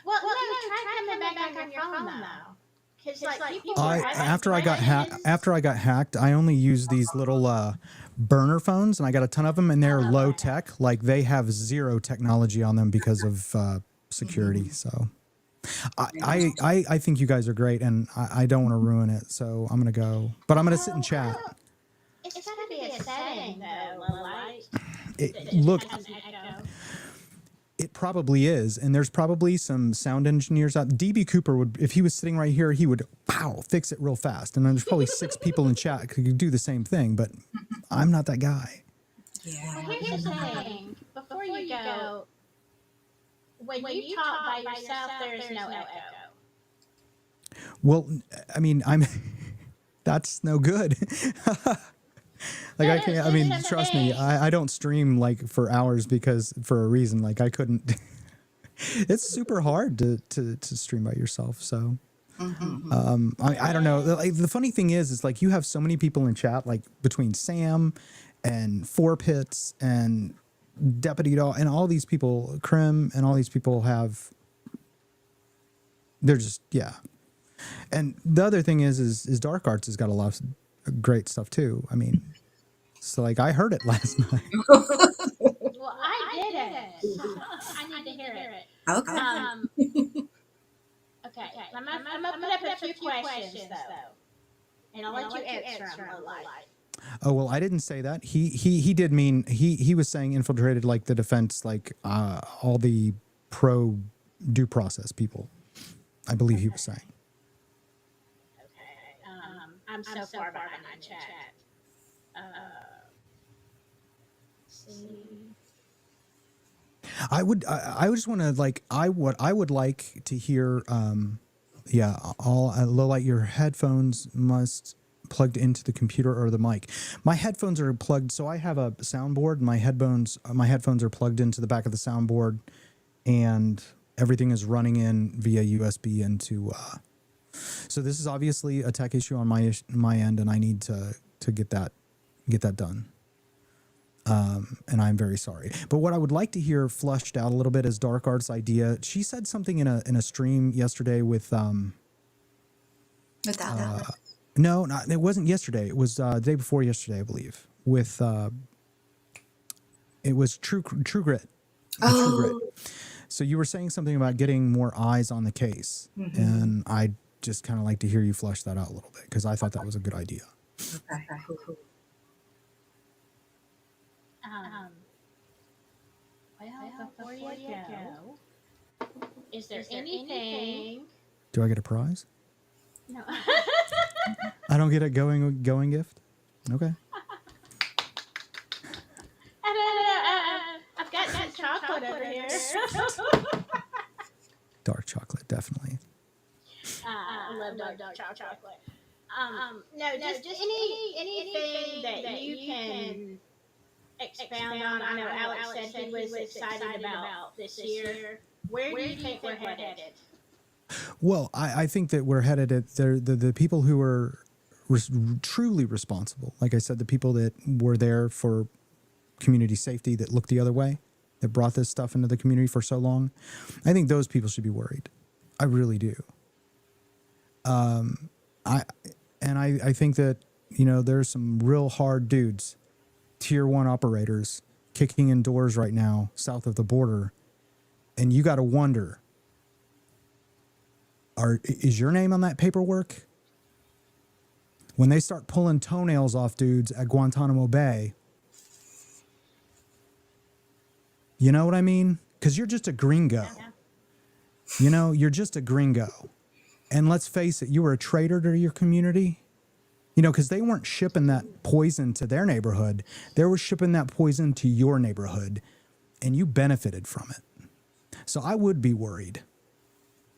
Well, no, try coming back on your phone though. Because like people After I got hacked, I only use these little burner phones, and I got a ton of them, and they're low tech. Like they have zero technology on them because of security. So I think you guys are great, and I don't want to ruin it. So I'm gonna go, but I'm gonna sit and chat. It's gotta be a setting though, low light. Look, Has an echo. it probably is, and there's probably some sound engineers out. DB Cooper would, if he was sitting right here, he would fix it real fast. And then there's probably 6 people in chat who could do the same thing, but I'm not that guy. Yeah. Well, here's the thing. Before you go, when you talk by yourself, there is no echo. Well, I mean, that's no good. Like I can't. I mean, trust me. I don't stream like for hours because for a reason. Like I couldn't. It's super hard to stream by yourself. So, I don't know. Like, the funny thing is like you have so many people in chat. Like between Sam and Four Pits and Deputy Dog and all these people, Krim and all these people have. They're just And the other thing is Dark Arts has got a lot of great stuff too. I mean. So, like, I heard it last night. Well, I did it. I need to hear it. Okay. Okay. I'm gonna put up a few questions though, and I'll let you answer them. Low light. Oh well, I didn't say that. He did mean he was saying infiltrated like the defense, like all the pro due process people. I believe he was saying. Okay. I'm so far behind my chat. I just want to like I would like to hear all low light. Your headphones must plugged into the computer or the mic. My headphones are plugged, so I have a soundboard. My headphones are plugged into the back of the soundboard, and everything is running in via USB into. So this is obviously a tech issue on my end, and I need to get that done. And I'm very sorry. But what I would like to hear flushed out a little bit is Dark Arts' idea. She said something in a stream yesterday with no, it wasn't yesterday. It was the day before yesterday, I believe. With it was True Grit. True Grit. So you were saying something about getting more eyes on the case, and I just kind of like to hear you flush that out a little bit because I thought that was a good idea. Okay. Well, before you go, is there anything? Do I get a prize? No. I don't get a going gift. Okay. I've got some chocolate over here. Dark chocolate, definitely. I love dark chocolate. No, just anything that you can expound on. I know Alex said he was excited about this year. Where do you think we're headed? Well, I think that we're headed at the people who are truly responsible. Like I said, the people that were there for community safety, that looked the other way, that brought this stuff into the community for so long. I think those people should be worried. I really do. I think that, there's some real hard dudes, tier 1 operators kicking in doors right now south of the border. And you got to wonder, is your name on that paperwork? When they start pulling toenails off dudes at Guantanamo Bay, you know what I mean? Because you're just a gringo. You know, you're just a gringo. And let's face it, you were a traitor to your community. You know, because they weren't shipping that poison to their neighborhood. They were shipping that poison to your neighborhood, and you benefited from it. So I would be worried.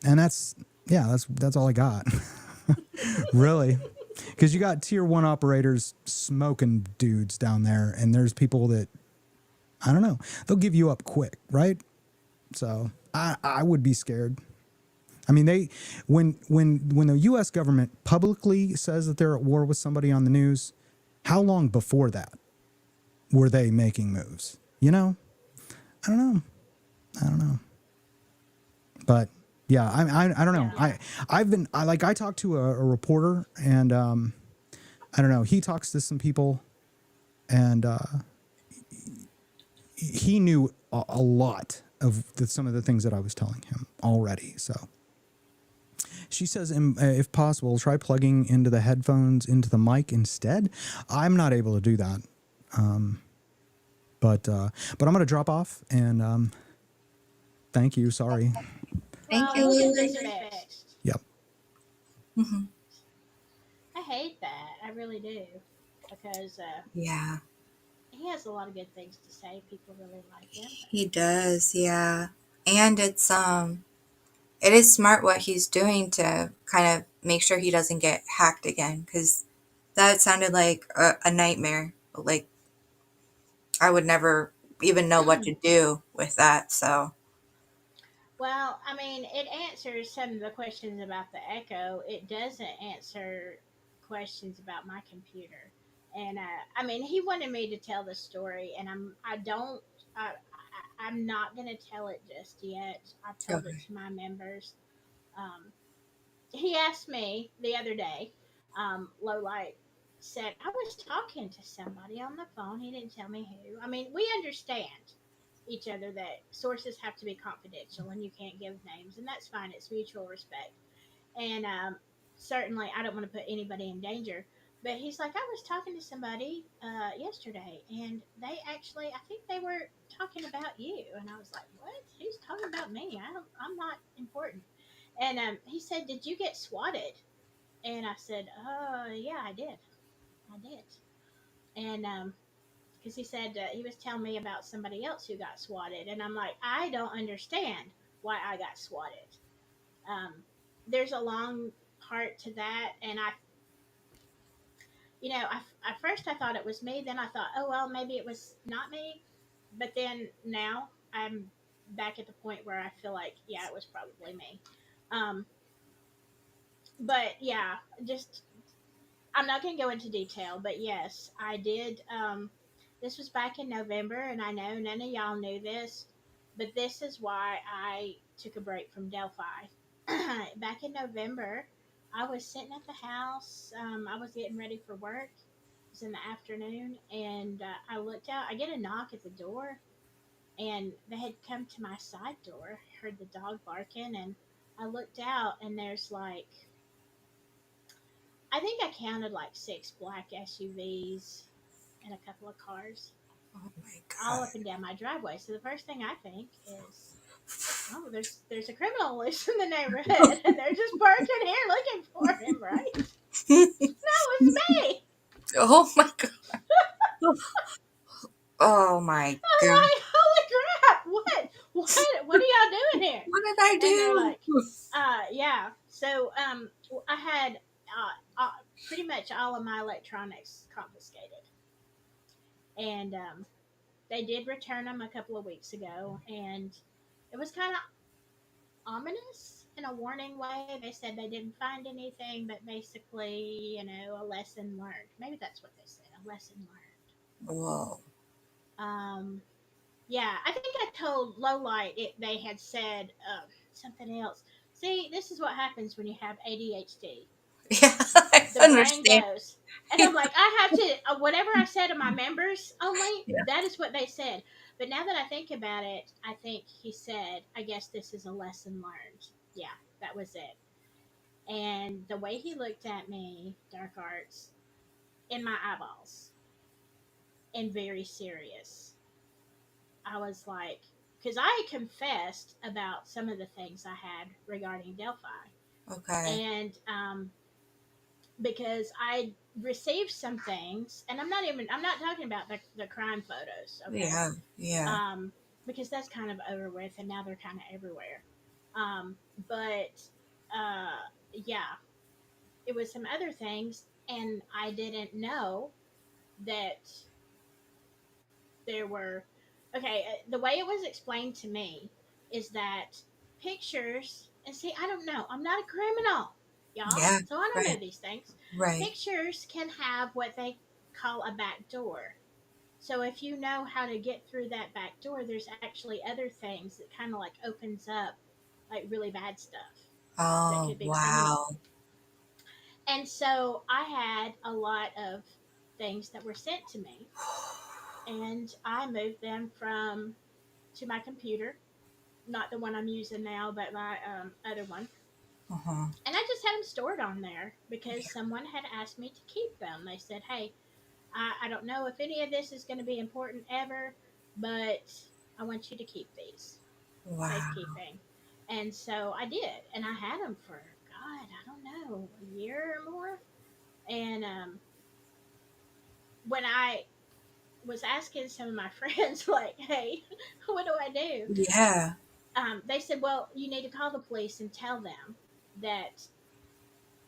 And that's all I got. Really. Because you got tier 1 operators smoking dudes down there, and there's people that, I don't know, they'll give you up quick, right? So I would be scared. I mean, when the U.S. government publicly says that they're at war with somebody on the news, how long before that were they making moves? You know? I don't know. But yeah, I don't know. I talked to a reporter, and I don't know. He talks to some people, and he knew a lot of some of the things that I was telling him already. So she says, if possible, try plugging into the headphones into the mic instead. I'm not able to do that. But I'm going to drop off, and thank you. Sorry. Thank you, Lily. Yep. Mm-hmm. I hate that. I really do. Because Yeah, he has a lot of good things to say. People really like him. he does. Yeah, and it is smart what he's doing to kind of make sure he doesn't get hacked again, because that sounded like a nightmare. Like, I would never even know what to do with that. So, Well, I mean, it answers some of the questions about the Echo. It doesn't answer questions about my computer. And I mean, he wanted me to tell the story, and I'm not gonna tell it just yet. I've told it okay. to my members. Um, he asked me the other day. Lowlight said I was talking to somebody on the phone. He didn't tell me who. I mean, we understand each other that sources have to be confidential and you can't give names, and that's fine. It's mutual respect, and certainly I don't want to put anybody in danger. But he's like, I was talking to somebody yesterday, and they actually, I think they were talking about you, and I was like, what? Who's talking about me? I'm not important. And he said, did you get swatted? And I said, yeah, I did. I did. And because he said he was telling me about somebody else who got swatted, and I'm like, I don't understand why I got swatted. Um, there's a long part to that, and at first I thought it was me. Then I thought, oh well, maybe it was not me. But then now I'm back at the point where I feel like, yeah, it was probably me. Um, but yeah, just I'm not going to go into detail, but yes, I did. This was back in November, and I know none of y'all knew this, but this is why I took a break from Delphi. Back in November, I was sitting at the house. I was getting ready for work. It was in the afternoon, and I looked out. I get a knock at the door, and they had come to my side door. I heard the dog barking, and I looked out, and there's like I think I counted like 6 black SUVs and a couple of cars Oh my all God. up and down my driveway. So the first thing I think is, oh, there's a criminal loose in the neighborhood, and they're just parked in here looking for him, right? No, it's me. Oh my God. Oh my I'm God. like, holy crap! What are y'all doing here? What did I And they're do? like, yeah. So I had pretty much all of my electronics confiscated, and they did return them a couple of weeks ago, and it was kind of ominous in a warning way. They said they didn't find anything, but basically, a lesson learned. Maybe that's what they said, a lesson learned. Whoa. Yeah, I think I told Lowlight they had said something else. See, this is what happens when you have ADHD. Yeah, I The brain understand. goes. And I'm like, I have to, whatever I said to my members only, Yeah. that is what they said. But now that I think about it, I think he said, I guess this is a lesson learned. Yeah, that was it. And the way he looked at me, Dark Arts, in my eyeballs, and very serious, I was like, because I confessed about some of the things I had regarding Delphi. Okay. And because I received some things, and I'm not talking about the crime photos, okay? Yeah. Yeah. Um, because that's kind of over with, and now they're kind of everywhere. But yeah, it was some other things, and I didn't know that there were. Okay, the way it was explained to me is that pictures, and see, I don't know, I'm not a criminal, y'all, Yeah. so I don't know Right. these things. Right. Pictures can have what they call a back door. So if you know how to get through that back door, there's actually other things that kind of like opens up like really bad stuff that Oh, could be criminal. wow. And so I had a lot of things that were sent to me, and I moved them from to my computer, not the one I'm using now, but my other one. Uh-huh. And I just had them stored on there because someone had asked me to keep them. They said, "Hey, I don't know if any of this is going to be important ever, but I want you to keep these Wow. safekeeping." And so I did, and I had them for God, I don't know, a year or more. And when I was asking some of my friends, like, "Hey, what do I do?" Yeah. They said, "Well, you need to call the police and tell them that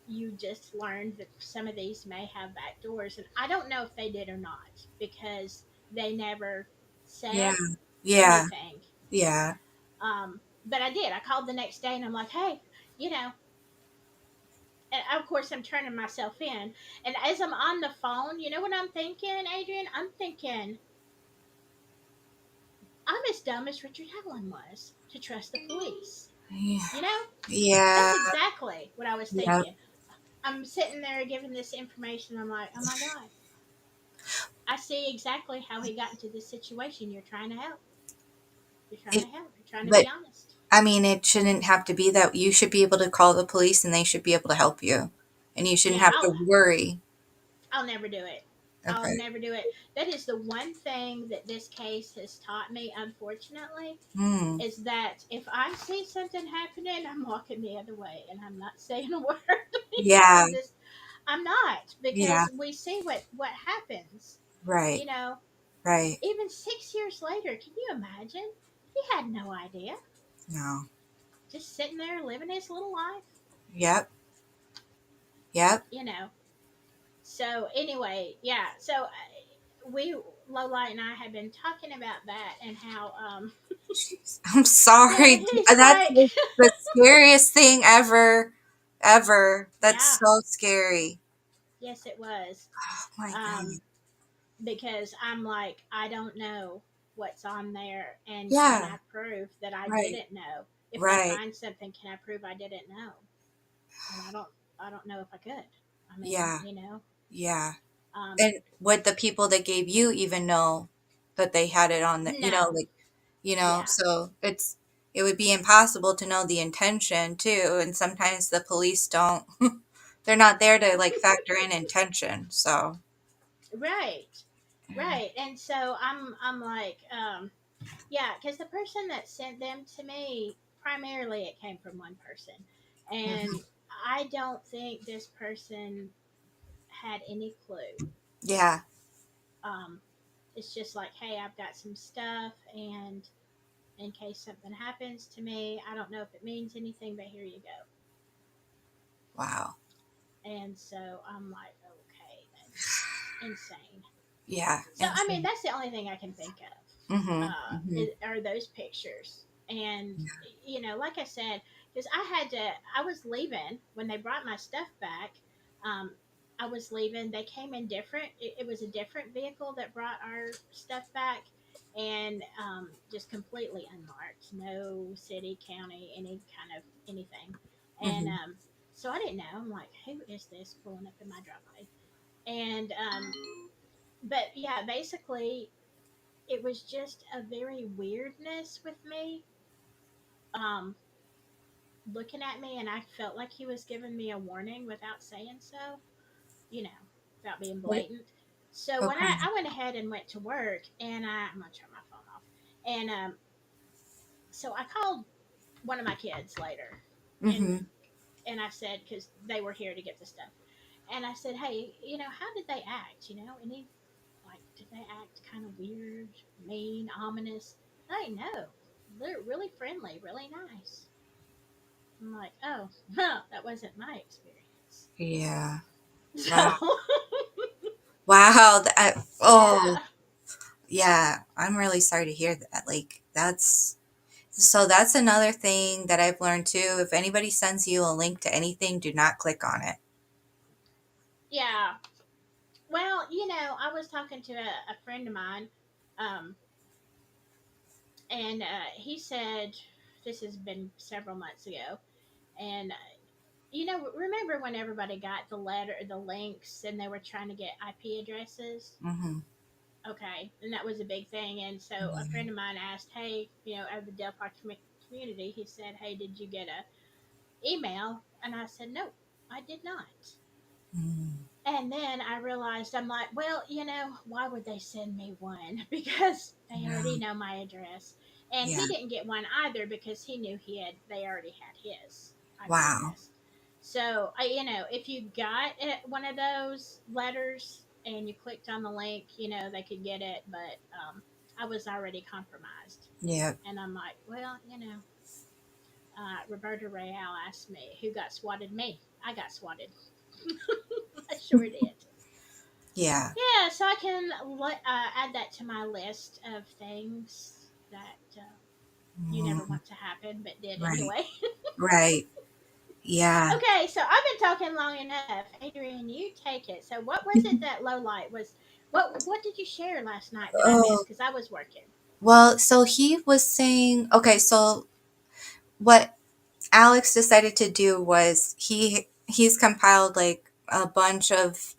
you just learned that some of these may have back doors." And I don't know if they did or not because they never Yeah. said Yeah. anything. Yeah. But I did. I called the next day and I'm like, "Hey, you know," and of course I'm turning myself in. And as I'm on the phone, you know what I'm thinking, Adrian? I'm thinking, I'm as dumb as Richard Helen was to trust the police. Yeah. You know? Yeah. That's exactly what I was Yep. thinking. I'm sitting there giving this information. I'm like, oh my God. I see exactly how he got into this situation. You're trying to help. You're trying to It, help. You're trying to but be honest. I mean, it shouldn't have to be that. You should be able to call the police and they should be able to help you. And you shouldn't Yeah, have to worry. I'll never do it. I'll Okay. never do it. That is the one thing that this case has taught me, unfortunately, Hmm. is that if I see something happening, I'm walking the other way and I'm not saying a word. Yeah. I'm not, Yeah. because we see what happens. Right. You know, Right. even 6 years later, can you imagine? He had no idea. No. Just sitting there living his little life, Yep. Yep. you know. So anyway, yeah. So we Lola and I had been talking about that and how Jeez. I'm sorry. he's That's like, the scariest thing ever. Ever. That's yeah, so scary. yes, it was. Oh my God. Um, because I'm like, I don't know what's on there, and can Yeah. I prove that I Right. didn't know? If they Right. find something, can I prove I didn't know? And I don't know if I could. I mean, Yeah. you know, Yeah. um, And would the people that gave you even know that they had it on the, no, like, yeah, so it would be impossible to know the intention too. And sometimes the police don't, they're not there to like factor in intention. So, right, yeah. right. And so I'm like, yeah, because the person that sent them to me, primarily it came from one person, and Mhm. I don't think this person had any clue. Yeah. Um, it's just like, hey, I've got some stuff, and in case something happens to me, I don't know if it means anything, but here you go. Wow. And so I'm like, okay, that's insane. Yeah. So And I mean, that's the only thing I can think of. mm-hmm. Mm-hmm. Are those pictures? And you know, like I said, because I was leaving when they brought my stuff back. Um, I was leaving. They came in different. It was a different vehicle that brought our stuff back, and just completely unmarked. No city, county, any kind of anything. And Mm-hmm. so I didn't know. I'm like, who is this pulling up in my driveway? And but yeah, basically, it was just a very weirdness with me. Um, looking at me, and I felt like he was giving me a warning without saying so, you know, without being blatant. So when Okay. I went ahead and went to work, and I'm gonna turn my phone off, and so I called one of my kids later, and Mm-hmm. I said, because they were here to get the stuff, and I said, hey, how did they act? Any, like, did they act kind of weird, mean, ominous? I know, they're really friendly, really nice. I'm like, oh, well, that wasn't my experience. Yeah. So, Wow. Wow. Oh, yeah, yeah. I'm really sorry to hear that. Like, that's another thing that I've learned too. If anybody sends you a link to anything, do not click on it. yeah. Well, I was talking to a friend of mine, um, and he said, this has been several months ago, and remember when everybody got the links, and they were trying to get IP addresses? Mm-hmm. Okay, and that was a big thing. And so a friend of mine asked, hey, of the Delphi community, he said, hey, did you get a email? And I said, no, I did not. Mm-hmm. And then I realized, I'm like, well, why would they send me one? Because they Yeah. already know my address. And Yeah. he didn't get one either, because he knew they already had his IP Wow. address. So, if you got one of those letters and you clicked on the link, they could get it. But I was already compromised. Yeah. And I'm like, well, Roberta Real asked me who got swatted. Me. I got swatted. I sure did. Yeah. Yeah, so I can add that to my list of things that you never Mm, want to happen, but did right. anyway. Right. Yeah. Okay, so I've been talking long enough. Adrian, you take it. So what was it that low light was? What did you share last night that I missed? Oh, Because I was working. well, so he was saying, okay, so what Alex decided to do was he's compiled like a bunch of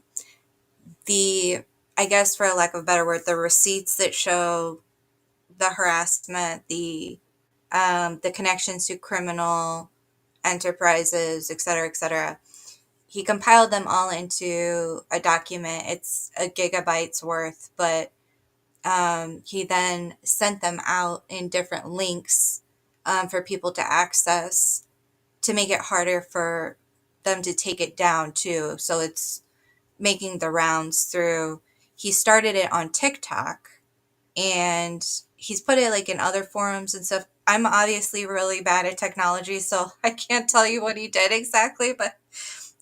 the, I guess for lack of a better word, the receipts that show the harassment, the connections to criminal enterprises, et cetera, et cetera. He compiled them all into a document. It's a gigabyte's worth, but he then sent them out in different links for people to access to make it harder for them to take it down too. So it's making the rounds through. He started it on TikTok, and he's put it like in other forums and stuff. I'm obviously really bad at technology, so I can't tell you what he did exactly, but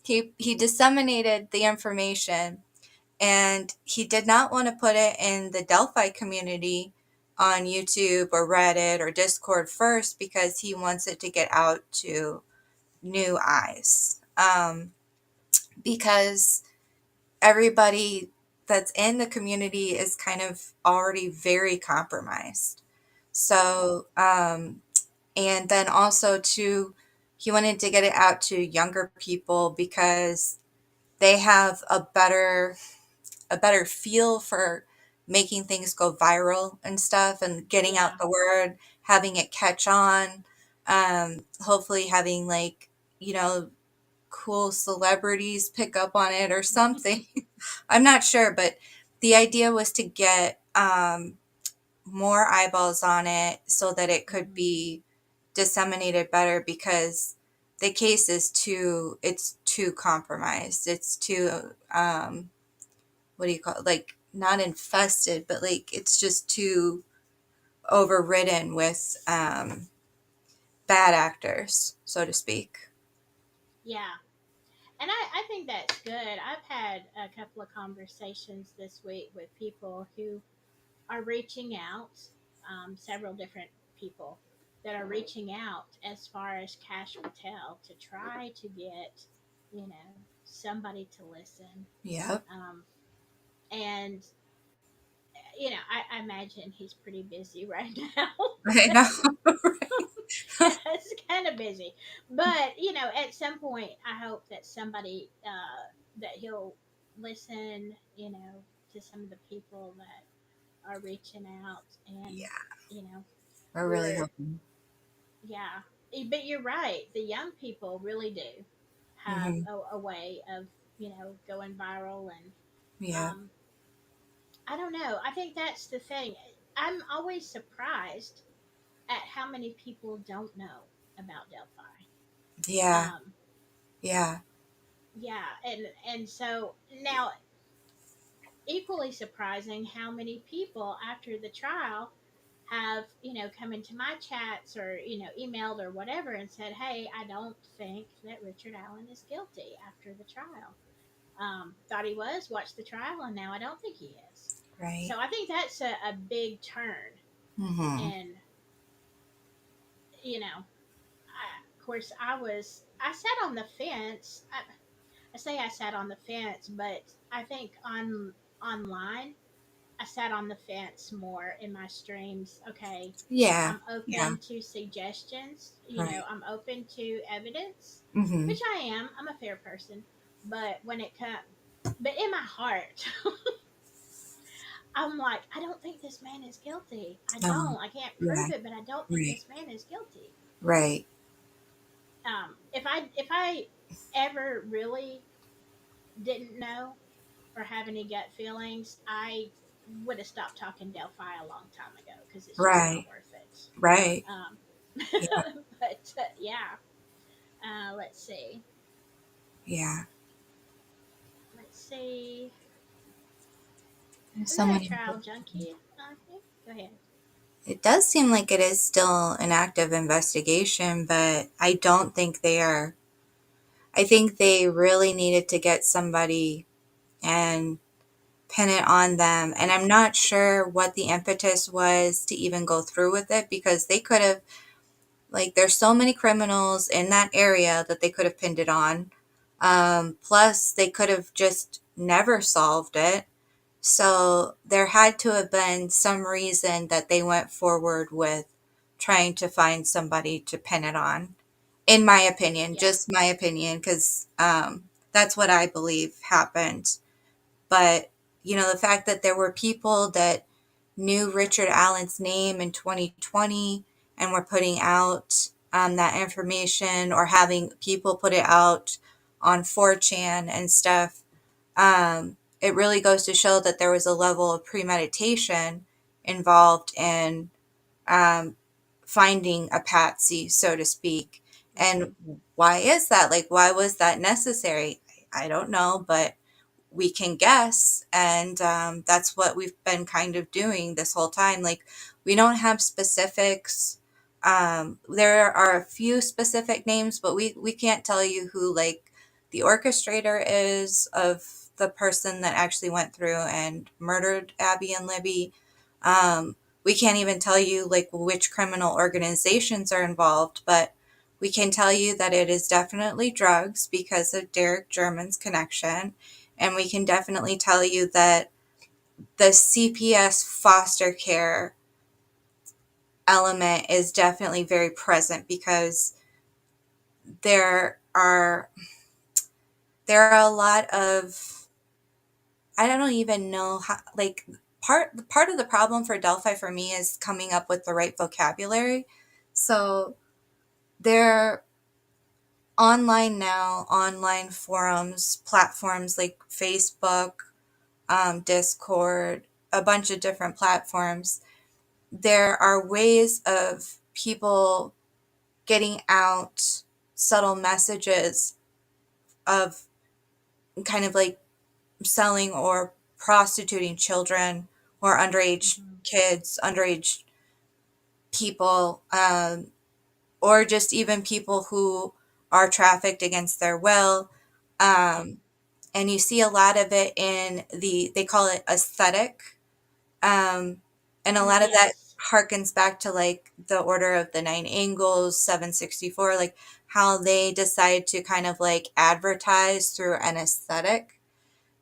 he disseminated the information, and he did not want to put it in the Delphi community on YouTube or Reddit or Discord first because he wants it to get out to new eyes. Because everybody that's in the community is kind of already very compromised. So, and then also to, he wanted to get it out to younger people because they have a better feel for making things go viral and stuff and getting Yeah. out the word, having it catch on, hopefully having like, you know, cool celebrities pick up on it or something. I'm not sure, but the idea was to get more eyeballs on it so that it could Mhm. be disseminated better because the case is it's too compromised. It's too what do you call it? Like not infested, but like it's just too overridden with bad actors, so to speak. Yeah. And I think that's good. I've had a couple of conversations this week with people who are reaching out, several different people that are reaching out as far as Cash Patel to try to get, somebody to listen. Yep. Um, and, I imagine he's pretty busy right now. I know. It's kind of busy. But, at some point, I hope that somebody, that he'll listen, to some of the people that are reaching out. And, Yeah, you know, we're really we're, hoping. yeah, but you're right. The young people really do have Hmm. a way of, going viral. And Yeah. um, I don't know. I think that's the thing. I'm always surprised at how many people don't know about Delphi. Yeah. Um, Yeah. yeah, and so now, equally surprising how many people after the trial have, come into my chats, or, emailed or whatever, and said, hey, I don't think that Richard Allen is guilty after the trial. Thought he was, watched the trial, and now I don't think he is. Right. So I think that's a big turn. Hmm. And, of course, I sat on the fence. I say I sat on the fence, but I think online, I sat on the fence more in my streams. Okay, Yeah. I'm Yeah. open to suggestions. Right. I'm open to evidence, Hmm. which I am. I'm a fair person, but but in my heart, I'm like, I don't think this man is guilty. I Um, don't. I can't yeah. prove it, but I don't think Right. this man is guilty. Right. If I ever really didn't know or have any gut feelings, I would have stopped talking Delphi a long time ago, because it's just not Right. worth it. Right. Um, Yeah. but yeah, let's see. Yeah. Let's see. There's Go so ahead, many. trial junkie. Go ahead. It does seem like it is still an active investigation, but I don't think they are. I think they really needed to get somebody and pin it on them. And I'm not sure what the impetus was to even go through with it, because they could have, like, there's so many criminals in that area that they could have pinned it on. Plus, they could have just never solved it. So there had to have been some reason that they went forward with trying to find somebody to pin it on. In my opinion, Yeah. just my opinion, because that's what I believe happened. But, the fact that there were people that knew Richard Allen's name in 2020 and were putting out that information, or having people put it out on 4chan and stuff, it really goes to show that there was a level of premeditation involved in um, finding a patsy, so to speak. Mm-hmm. And why is that? Like, why was that necessary? I don't know, but we can guess. And that's what we've been kind of doing this whole time. Like, we don't have specifics. There are a few specific names, but we can't tell you who, like, the orchestrator is of the person that actually went through and murdered Abby and Libby. We can't even tell you, like, which criminal organizations are involved, but we can tell you that it is definitely drugs because of Derek German's connection. And we can definitely tell you that the CPS foster care element is definitely very present, because there are a lot of, I don't even know how, like, part of the problem for Delphi for me is coming up with the right vocabulary. So there online forums, platforms like Facebook, Discord, a bunch of different platforms. There are ways of people getting out subtle messages of kind of like selling or prostituting children, or underage Mm-hmm. kids, underage people, or just even people who are trafficked against their will. Um, and you see a lot of it in they call it aesthetic. And a lot of that Yes. harkens back to, like, the Order of the Nine Angles, 764, like how they decide to kind of like advertise through an aesthetic.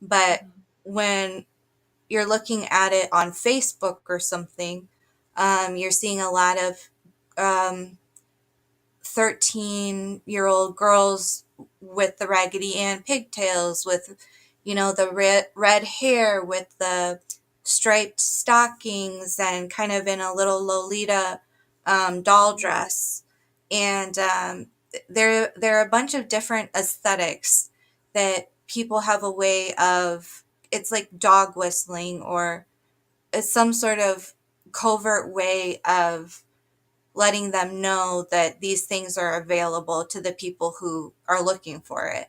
But Mm-hmm. when you're looking at it on Facebook or something, you're seeing a lot of um, 13-year-old girls with the Raggedy Ann pigtails, with, the red hair, with the striped stockings, and kind of in a little Lolita doll dress. And there are a bunch of different aesthetics that people have a way of. It's like dog whistling, or it's some sort of covert way of letting them know that these things are available to the people who are looking for it.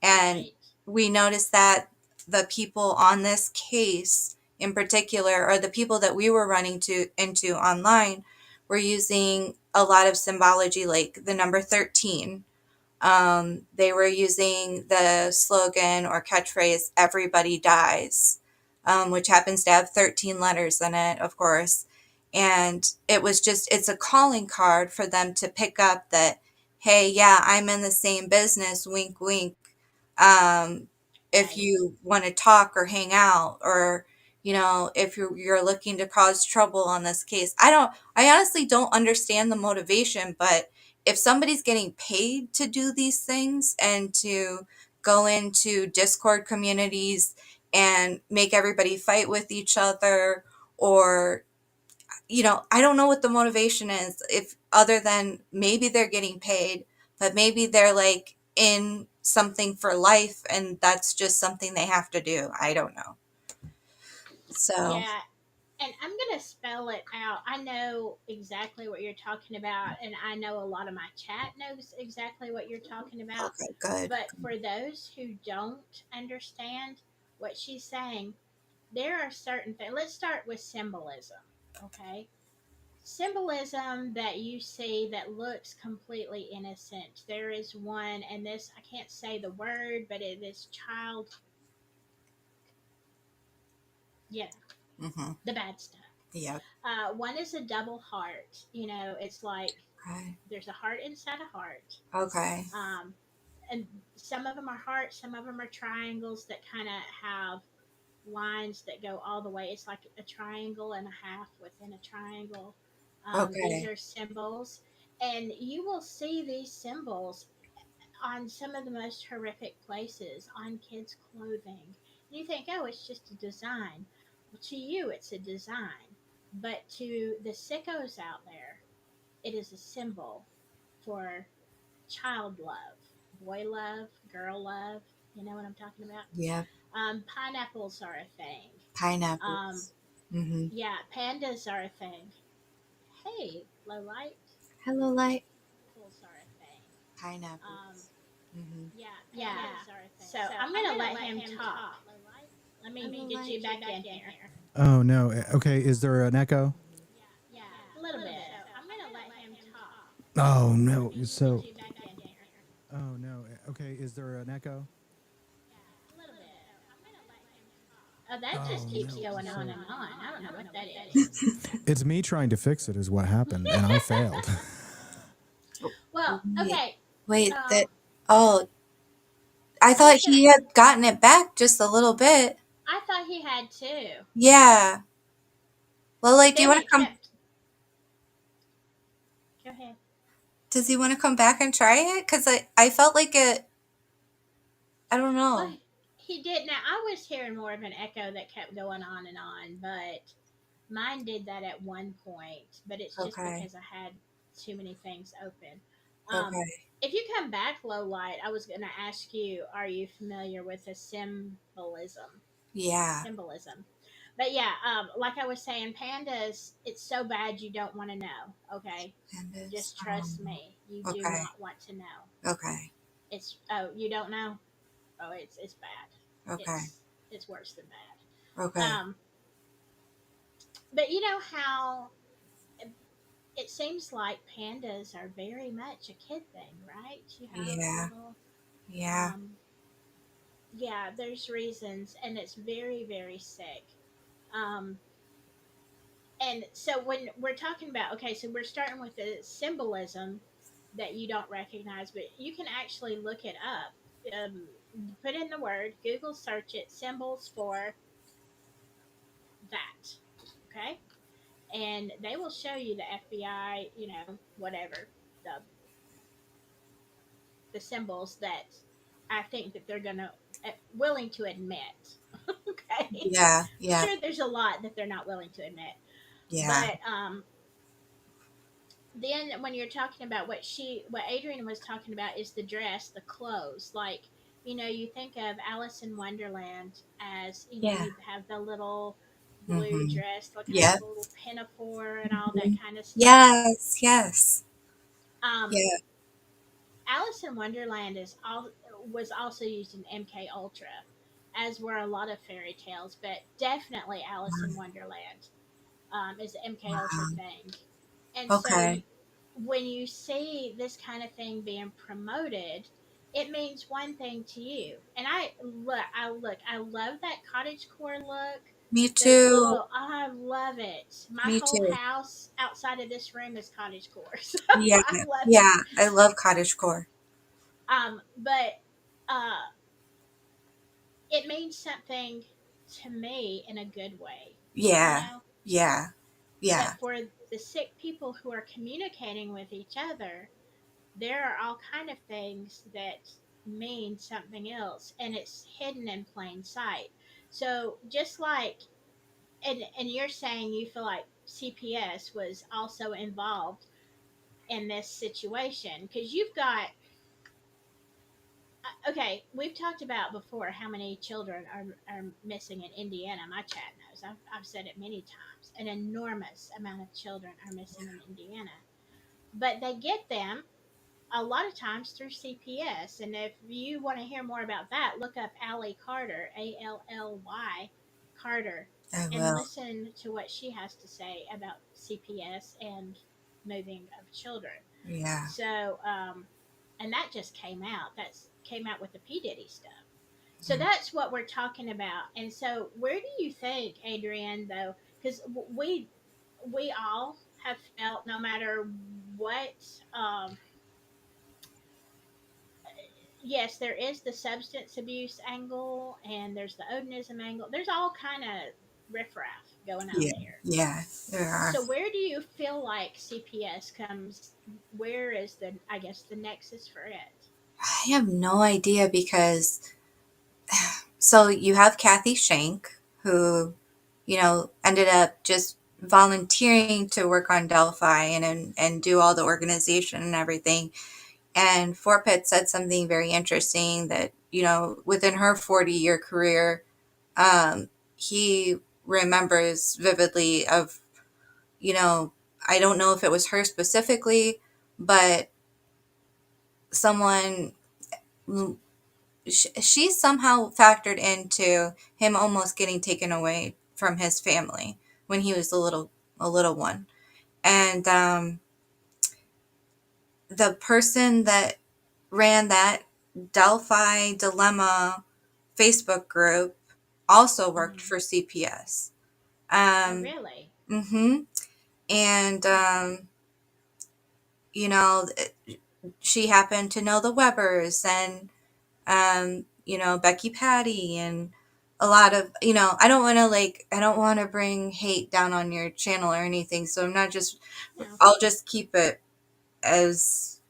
And Right. we noticed that the people on this case in particular, or the people that we were running into online, were using a lot of symbology, like the number 13. They were using the slogan or catchphrase, "Everybody dies," which happens to have 13 letters in it, of course. And it's a calling card for them to pick up that, hey, yeah, I'm in the same business, wink, wink. If Right. you want to talk or hang out, or, if you're looking to cause trouble on this case. I honestly don't understand the motivation, but if somebody's getting paid to do these things and to go into Discord communities and make everybody fight with each other, or, I don't know what the motivation is, if other than maybe they're getting paid, but maybe they're like in something for life and that's just something they have to do. I don't know. So, Yeah. And I'm going to spell it out. I know exactly what you're talking about, and I know a lot of my chat knows exactly what you're talking about. okay, good. But for those who don't understand what she's saying, there are certain things. Let's start with symbolism, okay? Symbolism that you see that looks completely innocent. There is one, and this, I can't say the word, but it is child, yeah, Mm-hmm. the bad stuff. Yep. One is a double heart. It's like Okay. there's a heart inside a heart. Okay. Um, and some of them are hearts, some of them are triangles that kind of have lines that go all the way. It's like a triangle and a half within a triangle. These Okay. are symbols, and you will see these symbols on some of the most horrific places on kids' clothing. And you think, oh, it's just a design. Well, to you, it's a design. But to the sickos out there, it is a symbol for child love, boy love, girl love. You know what I'm talking about? Yep. Pineapples are a thing. Um, Pineapples. Mm-hmm. yeah, pandas are a thing. Hey, low light. Hello, light. Apples are a thing. Pineapples. Mm-hmm. Yeah, pandas are a thing. So I'm gonna let him talk. Let me Hello, get you light. back in here. Oh no. Okay, is there an echo? Yeah, a little bit. So I'm gonna let him talk. Oh no. So. Get you back in here. Oh no. Okay, is there an echo? A little bit. I'm gonna let him talk. Oh, that just Oh keeps no. going on So and on. I don't know what that is. it's me trying to fix it is what happened, and I failed. Well, Wait. okay. Wait. Um, That. Oh, I I thought was gonna. he had gotten it back just a little bit. I thought he had too, Yeah. Well, but like, do you then want to it come? kept. Go ahead. Does he want to come back and try it? Because I felt like it. I don't know. Well, he did. Now I was hearing more of an echo that kept going on and on, but mine did that at one point. But it's just Okay. because I had too many things open. Um, Okay. if you come back low light, I was going to ask you: are you familiar with the symbolism? Yeah. Symbolism. But yeah, like I was saying, pandas. It's so bad you don't want to know. Okay, Pandas. just trust me. You do Okay. not want to know. Okay. It's you don't know. Oh, it's bad. Okay. It's worse than bad. Okay. But you know how it seems like pandas are very much a kid thing, right? You have Yeah. little, Yeah. um, yeah. There's reasons, and it's very very sick. Um, and so when we're talking about, okay, so we're starting with the symbolism that you don't recognize, but you can actually look it up. Um, put in the word, Google search it, symbols for that. Okay, and they will show you the FBI, whatever the symbols that I think that they're gonna willing to admit. Okay, Yeah. I'm Yeah. sure there's a lot that they're not willing to admit, Yeah. but then when you're talking about what Adrienne was talking about is the dress, the clothes. Like, you think of Alice in Wonderland as, Yeah. you have the little blue Mm-hmm. dress that has Yep. the little pinafore and all that Mhm. kind of stuff. Yes. Yes. Um, Yeah. Alice in Wonderland was also used in MK Ultra, as were a lot of fairy tales, but definitely Alice in Wonderland is the MK Ultra Wow. thing. And so Okay. when you see this kind of thing being promoted, it means one thing to you. And I love that cottagecore look. Me Those too. little, I love it. My Me whole too. house outside of this room is cottagecore, so Yeah. I love it. Yeah. I love cottagecore. But uh, it means something to me in a good way, you Yeah. know. Yeah. But Yeah. for the sick people who are communicating with each other, there are all kind of things that mean something else, and it's hidden in plain sight. So just like, and you're saying you feel like CPS was also involved in this situation because you've got okay, we've talked about before how many children are missing in Indiana. My chat knows. I've said it many times. An enormous amount of children are missing in Indiana. But they get them a lot of times through CPS. And if you want to hear more about that, look up Allie Carter, Allly Carter, I and will. listen to what she has to say about CPS and moving of children. Yeah. So, and that just came out. That's came out with the P Diddy stuff. So that's what we're talking about. And so, where do you think, Adrienne, though? Because we all have felt, no matter what. Yes, there is the substance abuse angle, and there's the Odinism angle. There's all kind of riffraff going on Yeah. there. Yeah. There are. So where do you feel like CPS comes? Where is I guess, the nexus for it? I have no idea because so you have Kathy Shank, who, ended up just volunteering to work on Delphi and do all the organization and everything. And Fort Pitt said something very interesting that, within her 40-year career, he remembers vividly of, you know, I don't know if it was her specifically, but someone she somehow factored into him almost getting taken away from his family when he was a little one. And the person that ran that Delphi Dilemma Facebook group also worked Hmm. for CPS. Oh, Um, really? hmm And, you know, she happened to know the Webbers and, Becky Patty and a lot of, I don't want to bring hate down on your channel or anything. So No. I'll just keep it as,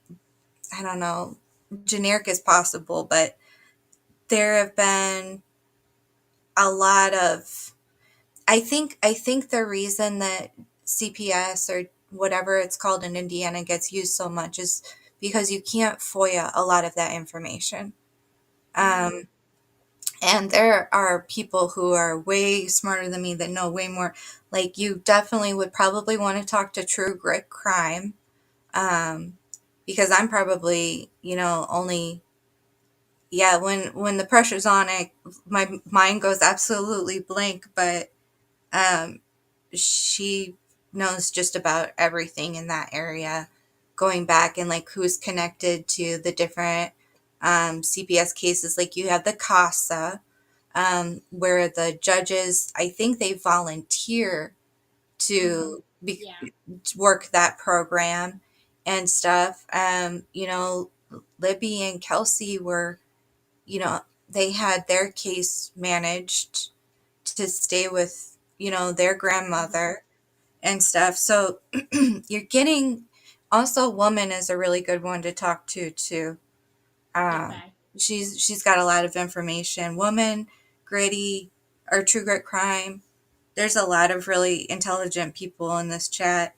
I don't know, generic as possible. But there have been a lot of, I think the reason that CPS or whatever it's called in Indiana gets used so much is because you can't FOIA a lot of that information. Mm. Um, And there are people who are way smarter than me that know way more. Like, you definitely would probably want to talk to True Grit Crime, um, because I'm probably, only, yeah, when the pressure's on, my mind goes absolutely blank. But um, she knows just about everything in that area, going back and like who's connected to the different CPS cases. Like, you have the CASA, where the judges, I think they volunteer Hmm. to Yeah. to work that program and stuff. Libby and Kelsey were, you know, they had their case managed to stay with, their Hmm. grandmother and stuff. So you're getting, also, woman is a really good one to talk to too. Um, Okay. she's got a lot of information. Woman, Gritty, or True Grit Crime. There's a lot of really intelligent people in this chat.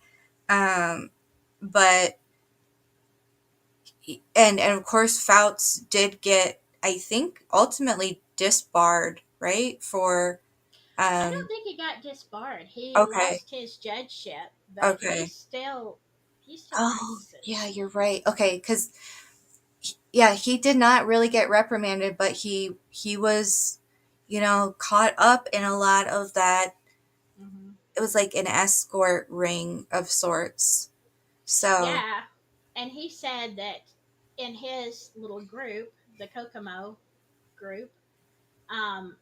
Um, but and of course Fouts did get, I think, ultimately disbarred, right? For I don't think he got disbarred. He okay, lost his judgeship, but okay. he's still Oh, yeah, practices. you're right. Okay, because yeah, he did not really get reprimanded, but he was, caught up in a lot of that. Hmm. It was like an escort ring of sorts. So, Yeah, and he said that in his little group, the Kokomo group, um,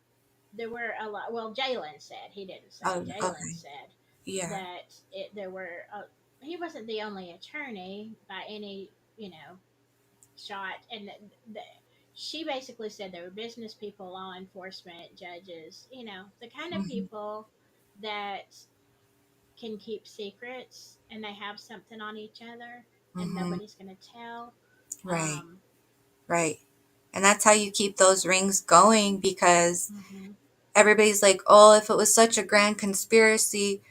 there were a lot. Well, Jalen said, he didn't say. oh, Jalen okay, said yeah, that there were. He wasn't the only attorney by any shot, and the, she basically said there were business people, law enforcement, judges. The kind of hmm people that can keep secrets and they have something on each other and hmm nobody's going to tell. right, Um, right, and that's how you keep those rings going because mhm. everybody's like, oh, if it was such a grand conspiracy,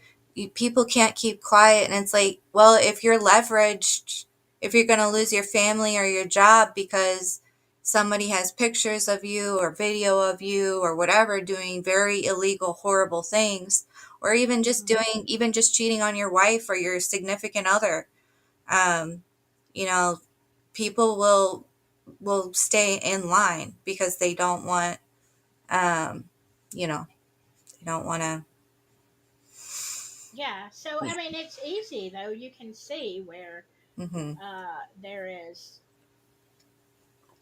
people can't keep quiet. And it's like, well, if you're leveraged, if you're going to lose your family or your job because somebody has pictures of you or video of you or whatever doing very illegal, horrible things, or Mhm. even just cheating on your wife or your significant other, um, you know, people will stay in line because they don't want, um, you know, they don't want to. Yeah. So Yeah. I mean, it's easy though. You can see where hmm there is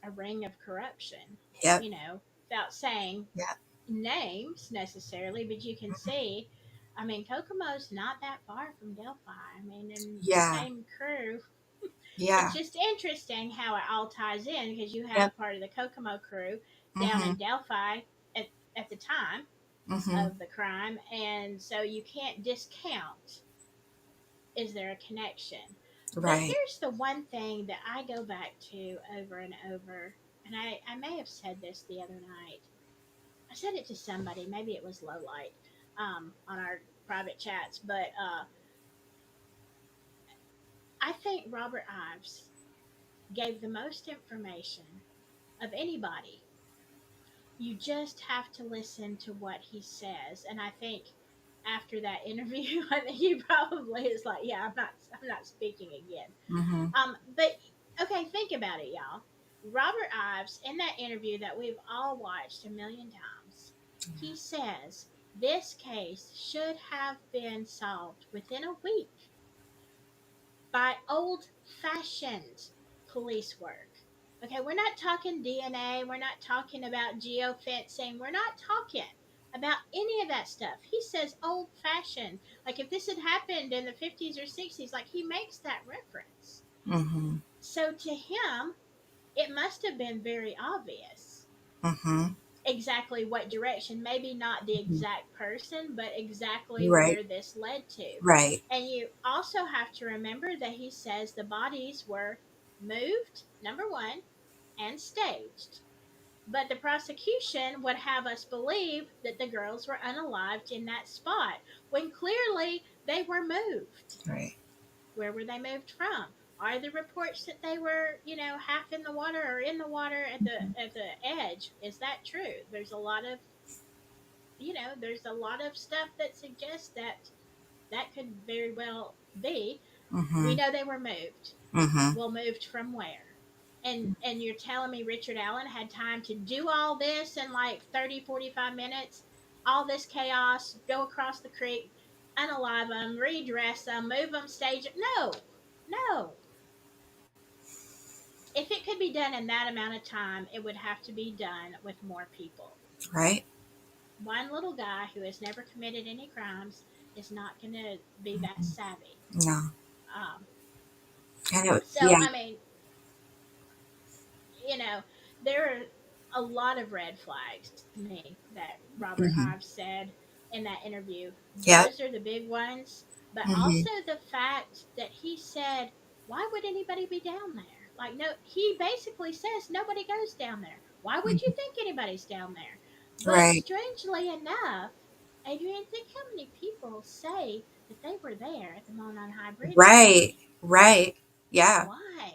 a ring of corruption. Yep. Without saying Yep. names necessarily, but you can see. I mean, Kokomo's not that far from Delphi. I mean, in the Yeah. same crew. It's Yeah. just interesting how it all ties in because you Yep. have part of the Kokomo crew down hmm in Delphi at, at the time hmm of the crime, and so you can't discount, is there a connection? But Right. here's the one thing that I go back to over and over, and I may have said this the other night. I said it to somebody, maybe it was Lowlight, on our private chats, but I think Robert Ives gave the most information of anybody. You just have to listen to what he says, and I think after that interview, I think he probably is like, yeah, I'm not speaking again. hmm But okay, think about it, y'all. Robert Ives, in that interview that we've all watched a million times, he says this case should have been solved within a week by old fashioned police work. Okay, we're not talking DNA, we're not talking about geofencing, we're not talking about any of that stuff. He says old fashioned. Like if this had happened in the 50s or 60s, like he makes that reference. hmm So to him, it must have been very obvious hmm exactly what direction, maybe not the exact person, but exactly Right. where this led to. Right. And you also have to remember that he says the bodies were moved, number one, and staged. But the prosecution would have us believe that the girls were unalived in that spot when clearly they were moved. Right. Where were they moved from? Are the reports that they were, half in the water or in the water at the edge? Is that true? There's a lot of stuff that suggests that that could very well be. We hmm know they were moved. hmm Well, moved from where? And you're telling me Richard Allen had time to do all this in like 30-45 minutes? All this chaos, go across the creek, unalive them, redress them, move them, stage it? No, no. If it could be done in that amount of time, it would have to be done with more people. Right. One little guy who has never committed any crimes is not going to be that savvy. No. Um, And it, so, yeah. I mean, you know, there are a lot of red flags to me that Robert hmm Ives said in that interview. Yep. Those are the big ones, but hmm also the fact that he said, "Why would anybody be down there?" Like, no, he basically says nobody goes down there. Why would you think anybody's down there? But Right. strangely enough, Adrienne, think how many people say that they were there at the Monon High Bridge Right. bombing. Right. Yeah. Why?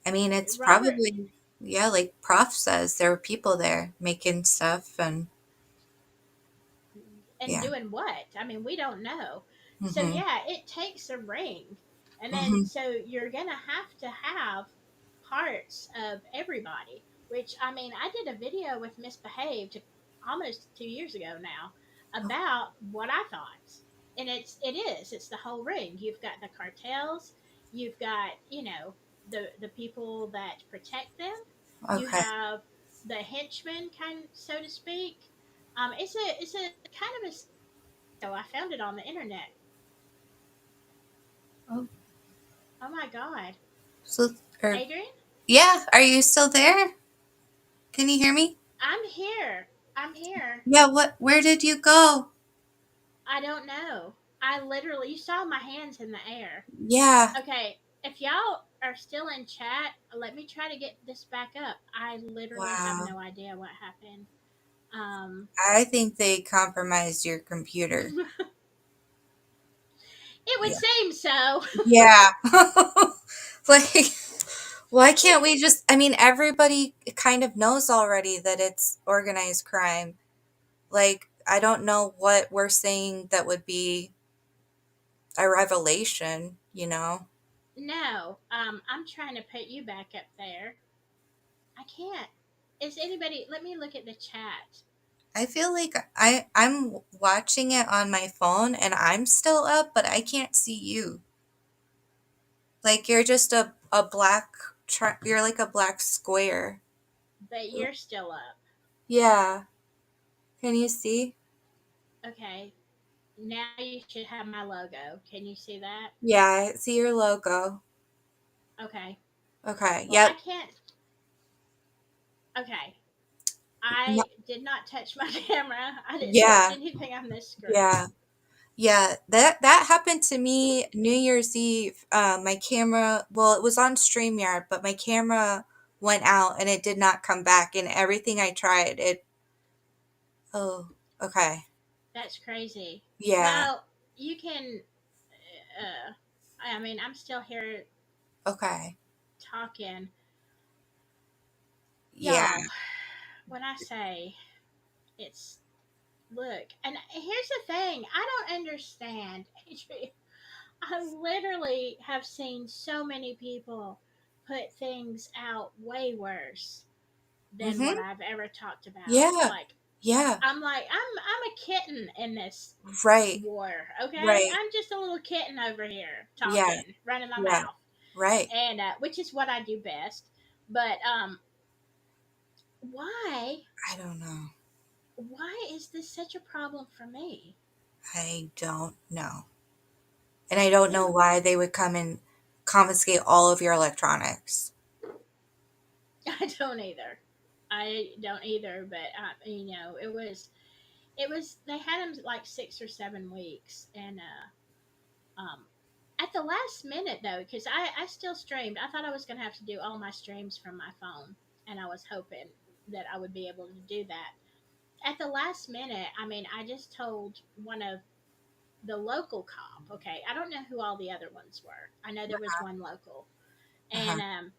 I mean, it's Robert probably, yeah, like Prof says, there were people there making stuff and, and yeah. doing what? I mean, we don't know. So Mm-hmm. yeah, it takes a ring. And then Mm-hmm. so you're going to have parts of everybody, which I mean, I did a video with Misbehaved almost 2 years ago now about what I thought. And it's the whole ring. You've got the cartels, you've got, the people that protect them. You Okay. have the henchmen, kind so to speak. It's a kind of a so I found it on the internet. Oh, Oh my god, so, or, Adrian, yeah, are you still there? Can you hear me? I'm here. I'm here. Yeah, where did you go? I don't know. I literally, you saw my hands in the air. Yeah. Okay, if y'all are still in chat, let me try to get this back up. I literally have Wow. no idea what happened. Um, I think they compromised your computer. it would Yeah. seem so. Yeah. Like, why can't we just, I mean, everybody kind of knows already that it's organized crime. Like, I don't know what we're saying that would be a revelation, you know? No, I'm trying to put you back up there. I can't. Is anybody? Let me look at the chat. I feel like I'm watching it on my phone and I'm still up, but I can't see you. Like you're just a black you're like a black square. But you're still up. Yeah. Can you see? Okay. Now you should have my logo. Can you see that? Yeah, I see your logo. Okay. Okay. Well, I Yep. can't. Okay. No- I did not touch my camera. I didn't touch Yeah. anything on this screen. Yeah. Yeah, that happened to me New Year's Eve. My camera, well, it was on StreamYard, but my camera went out and it did not come back. And everything I tried, it. Oh, okay. That's crazy. Yeah. Well, you can. I mean, I'm still here Okay. talking. Yeah. Y'all, when I say it's. Look, and here's the thing I don't understand, Adrian. I literally have seen so many people put things out way worse than what Mm-hmm. I've ever talked about. Yeah. Like Yeah. I'm a kitten in this Right. war, okay? Right. I'm just a little kitten over here Yeah. talking, running my Yeah. mouth, Right. and which is what I do best. But why I don't know. why is this such a problem for me? I don't know. And I don't It, know why they would come and confiscate all of your electronics. I don't either. I don't either, but it was they had them like 6 or 7 weeks, and at the last minute though, because I still streamed. I thought I was gonna have to do all my streams from my phone, and I was hoping that I would be able to do that. At the last minute, I mean, I just told one of the local cop. Okay, I don't know who all the other ones were. I know there was one local, Uh-huh. and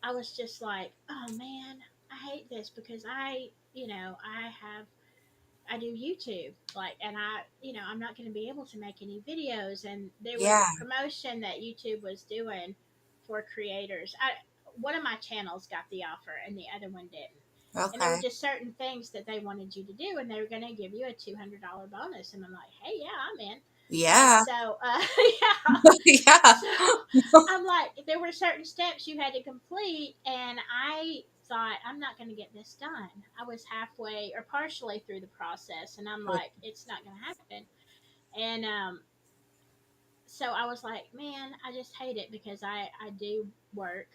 I was just like, oh man, I hate this because I do YouTube, like, and I'm not going to be able to make any videos. And there was Yeah. a promotion that YouTube was doing for creators. One of my channels got the offer, and the other one didn't. And there were Okay. just certain things that they wanted you to do, and they were going to give you a $200 bonus. And I'm like, hey, yeah, I'm in. And Yeah. so, yeah. Yeah. So I'm like, there were certain steps you had to complete, and I thought, I'm not going to get this done. I was halfway or partially through the process, and I'm like, it's not going to happen. And so I was like, man, I just hate it because I do work,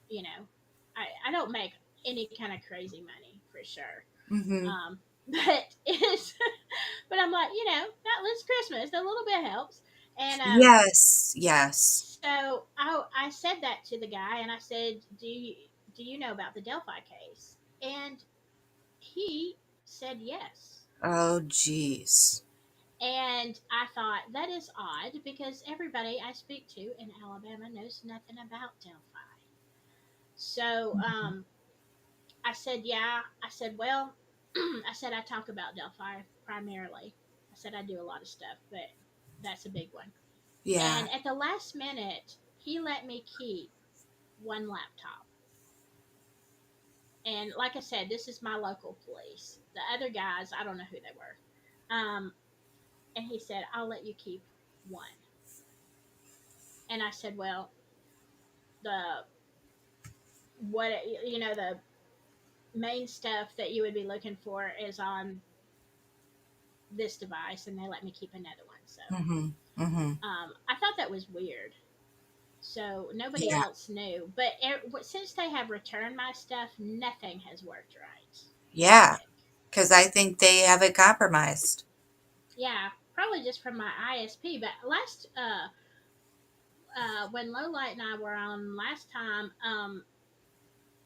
you know, I don't make any kind of crazy money for sure. Mm-hmm. But it's, but I'm like, that last Christmas, a little bit helps. And Yes. Yes. so I said that to the guy, and I said, do you know about the Delphi case? And he said yes. Oh, jeez. And I thought that is odd because everybody I speak to in Alabama knows nothing about Delphi. So I said, yeah. I said, well, I said, I talk about Delphi primarily. I said, I do a lot of stuff, but that's a big one. Yeah. And at the last minute, he let me keep one laptop. And like I said, this is my local police. The other guys, I don't know who they were. And he said, I'll let you keep one. And I said, well, the what the main stuff that you would be looking for is on this device, and they let me keep another one. So Mm-hmm. Mm-hmm. I thought that was weird. So nobody Yeah. else knew, but since they have returned my stuff, nothing has worked right. Yeah. Nothing. Because I think they have it compromised. Yeah, probably just from my ISP. But last when Lowlight and I were on last time,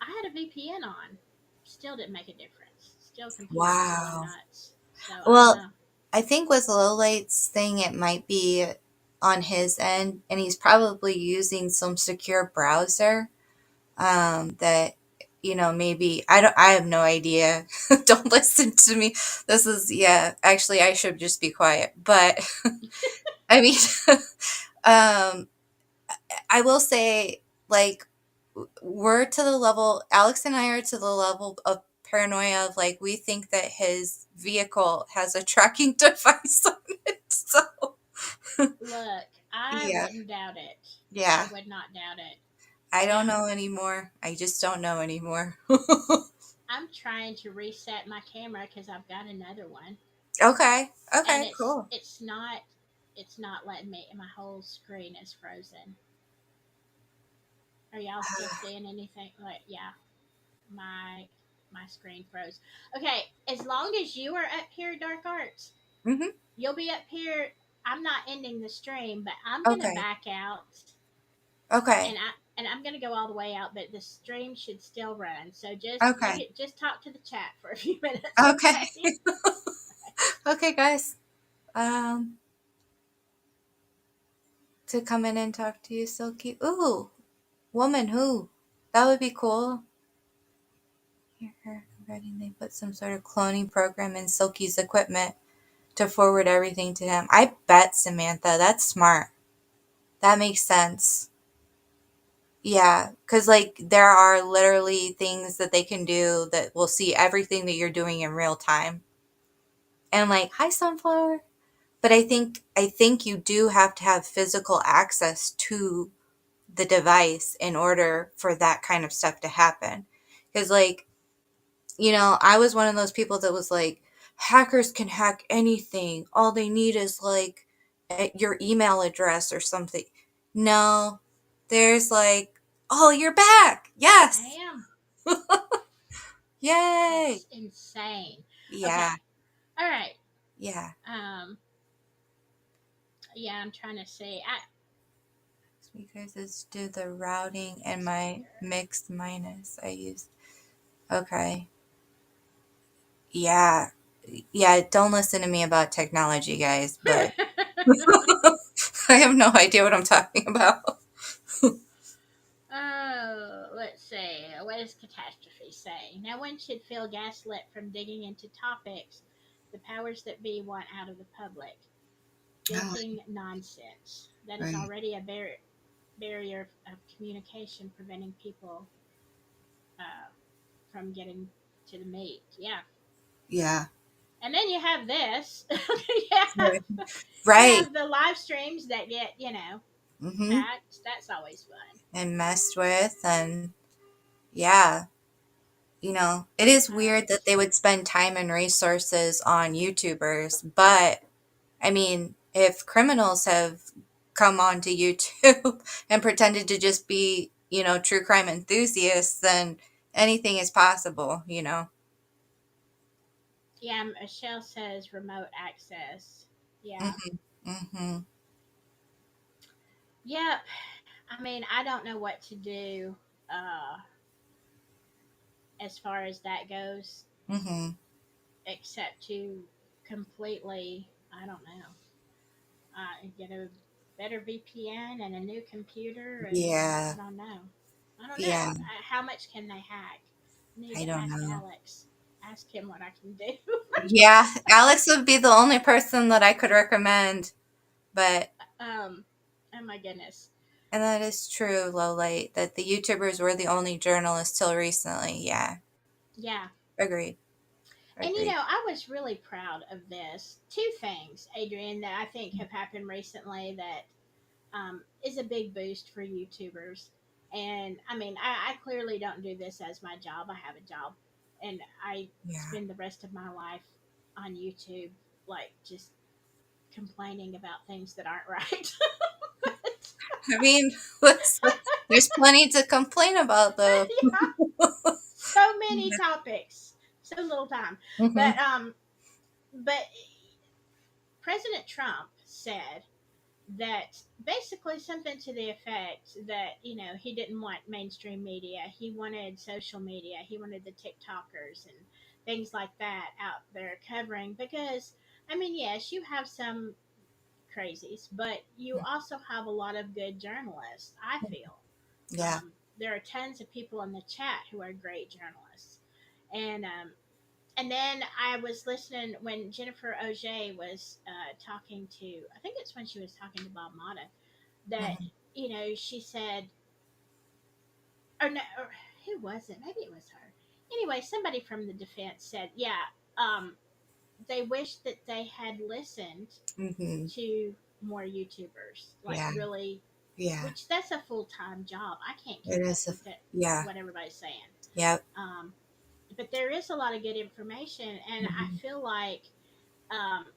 I had a VPN on. Still didn't make a difference. Still computers were going Wow. nuts. So I don't Well, know. I think with Lowlight's thing, it might be on his end, and he's probably using some secure browser that maybe I have no idea. Don't listen to me. This is, yeah, actually I should just be quiet, but I mean um I will say, like, we're to the level, Alex and I are to the level of paranoia of, like, we think that his vehicle has a tracking device on it. So Look, I yeah, wouldn't doubt it. I yeah. would not doubt it. I And don't know anymore. I just don't know anymore. I'm trying to reset my camera because I've got another one, Okay. and Okay. it's Cool. it's not it's not letting me. My whole screen is frozen. Are y'all still seeing anything? Like, yeah, my my screen froze. Okay, as long as you are up here, Dark Arts, Hmm. you'll be up here. I'm not ending the stream, but I'm gonna Okay. back out, Okay. and I'm gonna go all the way out, but the stream should still run. So Okay. just talk to the chat for a few minutes, Okay. okay? Okay, guys. To come in and talk to you, Silky. Ooh, woman who? That would be cool. Here, ready. They put some sort of cloning program in Silky's equipment to forward everything to him. I bet, Samantha, that's smart. That makes sense. Yeah, because, like, there are literally things that they can do that will see everything that you're doing in real time. And, like, hi, Sunflower. But I think you do have to have physical access to the device in order for that kind of stuff to happen. Because, like, I was one of those people that was like, hackers can hack anything. All they need is, like, your email address or something. No, there's like, oh, you're back. I Yes. am. Yay. That's insane. Yeah. Okay. All right. Yeah. Um. Yeah, I'm trying to see. Because it's do the routing and Let's see my here. mixed minus I used. Okay. Yeah. Yeah, don't listen to me about technology, guys, but I have no idea what I'm talking about. Oh, let's see. What does catastrophe say? No one should feel gaslit from digging into topics the powers that be want out of the public. Oh, Venting nonsense. That is right. already a barrier of communication preventing people uh, from getting to the meat. Yeah. Yeah. And then you have this. Yeah. Right. You Right. have the live streams that get, Mm-hmm. hacked. That's always fun. And messed with, and yeah, it is All right. weird that they would spend time and resources on YouTubers, but I mean, if criminals have come onto YouTube and pretended to just be, true crime enthusiasts, then anything is possible. Yeah, Michelle says remote access. Yeah. Mm-hmm. Mm-hmm. Yep. I mean, I don't know what to do uh, as far as that goes, Mm-hmm. except to completely I don't know. Get a better VPN and a new computer, and Yeah. I don't know. I don't know. Yeah. How much can they hack? I need I to don't ask know. Alex. Ask him what I can do. Yeah. Alex would be the only person that I could recommend. But, Oh my goodness. and that is true, Lowlight, that the YouTubers were the only journalists till recently. Yeah. Yeah. Agreed. And Agreed. I was really proud of this. Two things, Adrienne, that I think have happened recently that is a big boost for YouTubers. And I mean, I clearly don't do this as my job. I have a job, and I Yeah. spend the rest of my life on YouTube, like just complaining about things that aren't right. I mean, there's plenty to complain about, though. Yeah, so many topics, so little time. Mm-hmm. But President Trump said that basically something to the effect that he didn't want mainstream media, he wanted social media, he wanted the TikTokers and things like that out there covering, because I mean, yes, you have some crazies, but you also have a lot of good journalists, I feel. Yeah. There are tons of people in the chat who are great journalists. And then I was listening when Jennifer Auger was talking to, I think it's when she was talking to Bob Motta, that Mhm. she said, or no, or who was it? Maybe it was her. Anyway, somebody from the defense said, yeah, they wish that they had listened Mhm. to more YouTubers, like Yeah. really, Yeah. which that's a full time job. I can't It keep up is with it, yeah. what everybody's saying. Yep. Um, but there is a lot of good information, and I Mhm. feel like um,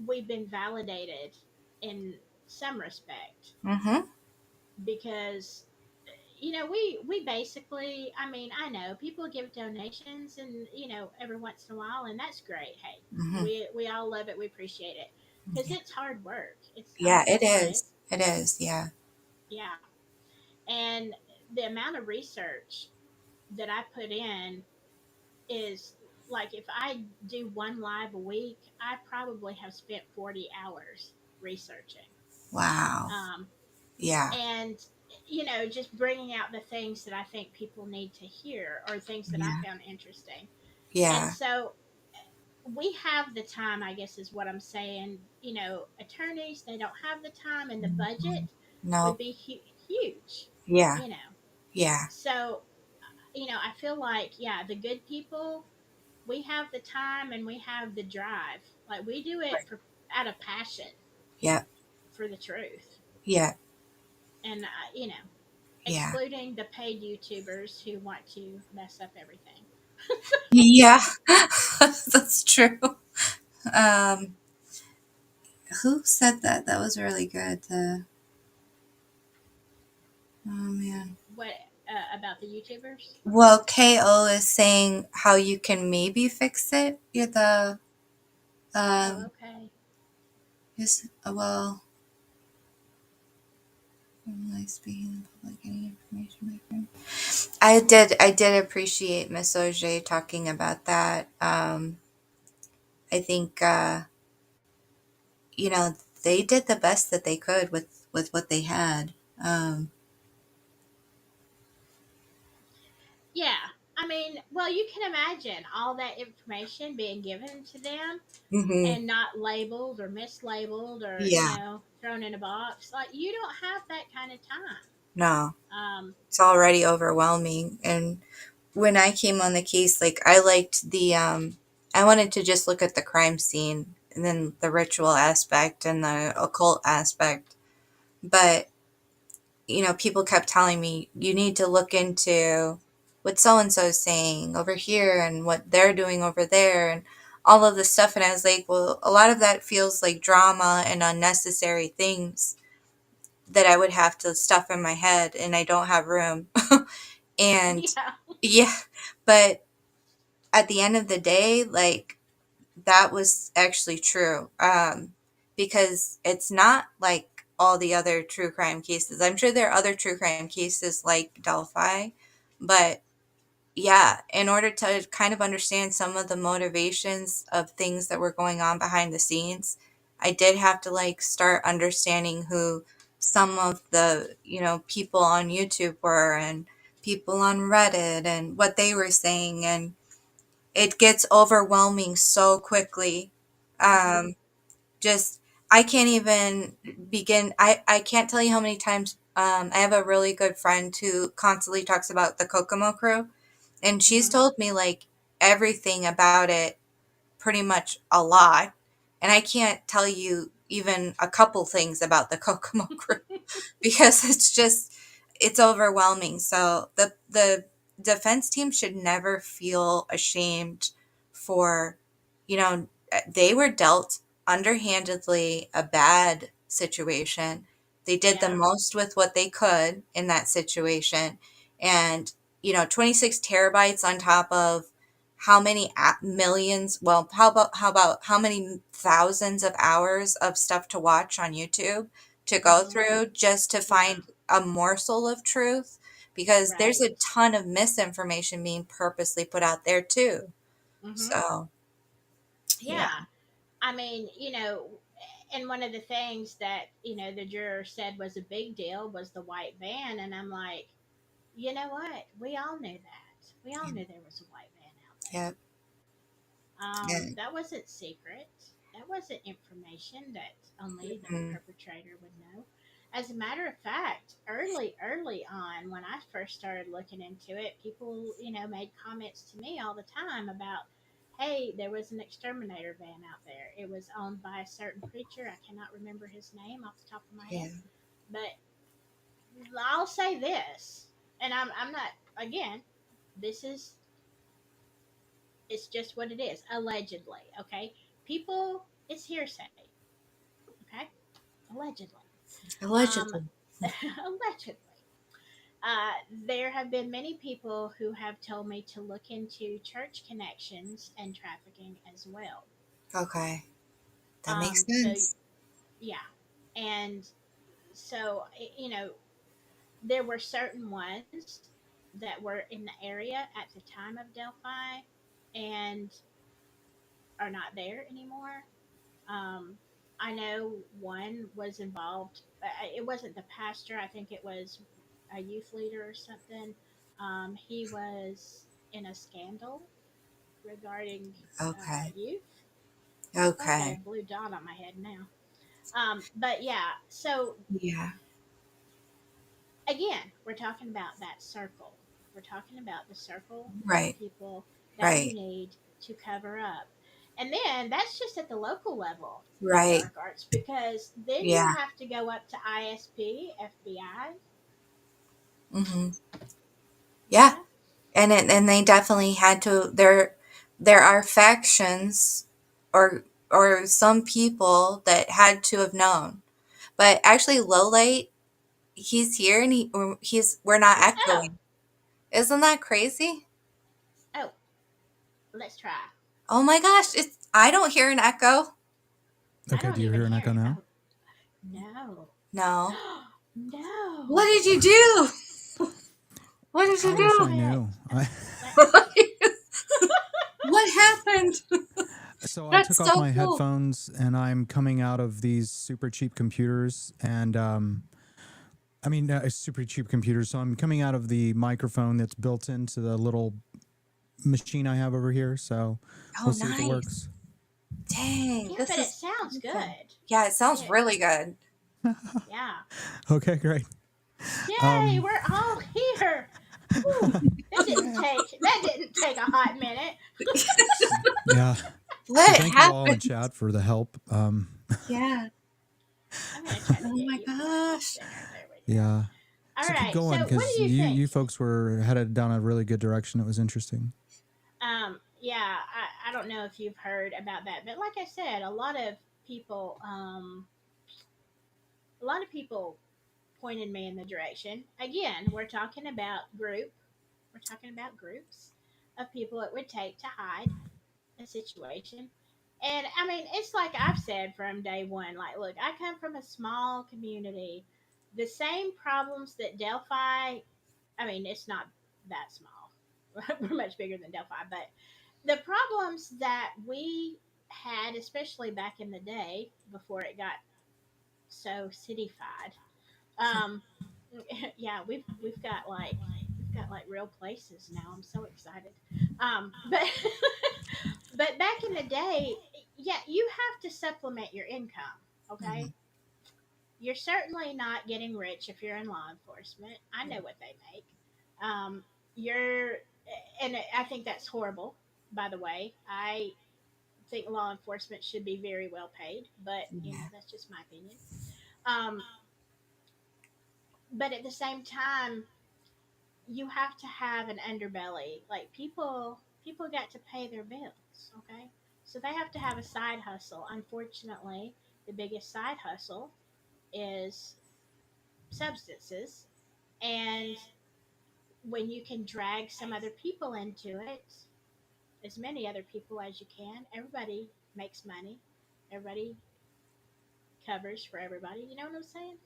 we've been validated in some respect, Mhm. because we basically, I mean, I know people give donations, and every once in a while, and that's great. Hey, Mhm. we all love it, we appreciate it, because Yeah. it's hard work. I'm Yeah, not it gonna lie. is. It is. Yeah. Yeah. And the amount of research that I put in is, like, if I do one live a week, I probably have spent 40 hours researching. Wow. Um, Yeah. and just bringing out the things that I think people need to hear, or things that I Yeah. found interesting. And Yeah. so we have the time, I guess is what I'm saying. Attorneys, they don't have the time, and the budget Mhm. No. would be huge. Yeah. you know Yeah. so I feel like, yeah, the good people, we have the time and we have the drive, like we do it Right. for out of passion Yeah. for the truth. Yeah. And Yeah. excluding the paid YouTubers who want to mess up everything. Yeah. That's true. Um, who said that? That was really good. Oh man. What about the YouTubers? Well, KO is saying how you can maybe fix it. Yeah, the Oh, um okay. is well, like speaking in public, any information my friend. I did appreciate Miss Auger talking about that. I think you know they did the best that they could with what they had. Yeah. I mean, well, you can imagine all that information being given to them Hmm. and not labeled or mislabeled, or Yeah. thrown in a box. Like, you don't have that kind of time. No, um it's already overwhelming. And when I came on the case, like I liked the I wanted to just look at the crime scene and then the ritual aspect and the occult aspect. But people kept telling me you need to look into what so and so's saying over here and what they're doing over there and all of this stuff. And I was like, well, a lot of that feels like drama and unnecessary things that I would have to stuff in my head, and I don't have room. And yeah. yeah, but at the end of the day, like that was actually true. Because it's not like all the other true crime cases. I'm sure there are other true crime cases like Delphi, but yeah, in order to kind of understand some of the motivations of things that were going on behind the scenes, I did have to like start understanding who some of the, people on YouTube were, and people on Reddit, and what they were saying. And it gets overwhelming so quickly. Mm-hmm. Just, I can't even begin. I can't tell you how many times I have a really good friend who constantly talks about the Kokomo crew, and she's Mm-hmm. told me like everything about it, pretty much a lot. And I can't tell you even a couple things about the Kokomo crew because it's overwhelming. So the defense team should never feel ashamed for, they were dealt underhandedly a bad situation. They did the Yeah. most with what they could in that situation. And, 26 terabytes on top of how many millions, well, how about how many thousands of hours of stuff to watch on YouTube to go Mm-hmm. through just to Yeah. find a morsel of truth, because there's a Right. ton of misinformation being purposely put out there too. Mm-hmm. So, yeah. Yeah. I mean, and one of the things that, the juror said was a big deal was the white van. And I'm like, you know what? We all knew that. We all knew there was a white van out there. Yeah. Yeah. That wasn't secret. That wasn't information that only the Mm, perpetrator would know. As a matter of fact, early on, when I first started looking into it, people, made comments to me all the time about, hey, there was an exterminator van out there. It was owned by a certain preacher. I cannot remember his name off the top of my yeah. head. But I'll say this, and I'm not, again, this is, it's just what it is, allegedly, okay? People, it's hearsay, okay? Allegedly. Um, Allegedly. allegedly. There have been many people who have told me to look into church connections and trafficking as well. Okay. That makes So, sense. yeah. And so, there were certain ones that were in the area at the time of Delphi and are not there anymore. Um, I know one was involved. It wasn't the pastor. I think it was a youth leader or something. He was in a scandal regarding Okay. youth. I feel like I got Okay. a blue dot on my head now. But yeah, so Yeah. again, we're talking about that circle. We're talking about the circle of Right. people that you Right. need to cover up. And then that's just at the local level of Right. dark arts, because then you Yeah. have to go up to ISP, FBI. Hmm. Yeah. Yeah. And they definitely had to. There are factions, or some people that had to have known. But actually, Lowlight, he's here, and we're not Oh, echoing. Isn't that crazy? oh, let's try. Oh my gosh, I don't hear an echo. I Okay, don't do you even hear an hear echo it. now? Oh, no. No. What No. did you do? What did I you wish I do? Let, knew. let, What happened? So I That's took off so my cool. headphones and I'm coming out of these super cheap computers and super cheap computers. So I'm coming out of the microphone that's built into the little machine I have over here. So Oh, we'll see if it nice. works. Dang, yeah, this but it is sounds beautiful. good. Yeah, it sounds It, really good. yeah. Okay, great. Yay, Um, we're all here. Whew, that didn't take a hot minute. yeah. So What thank you all in the happened? chat for the help. Yeah. I'm gonna try to Oh get my you a little gosh. thinner. There we go. Yeah. All So keep right. So going what because do you you think? folks were headed down a really good direction. It was interesting. Yeah, I don't know if you've heard about that, but like I said, people a lot of people pointed me in the direction. Again, we're talking about groups of people it would take to hide a situation. And I mean, it's like I've said from day one, like, look, I come from a small community. The same problems that Delphi, I mean, it's not that small. We're much bigger than Delphi, but the problems that we had, especially back in the day before it got so cityfied. Um, yeah, we've got like real places now. I'm so excited. But but back in the day, yeah, you have to supplement your income. Okay, you're certainly not getting rich if you're in law enforcement. I know what they make. You're, and I think that's horrible. By the way, I think law enforcement should be very well paid, but you know Yeah. that's just my opinion. Um, but at the same time, you have to have an underbelly. Like people got to pay their bills, okay? So they have to have a side hustle. Unfortunately, the biggest side hustle is substances. And when you can drag some other people into it, as many other people as you can, everybody makes money. Everybody covers for everybody. You know what I'm saying?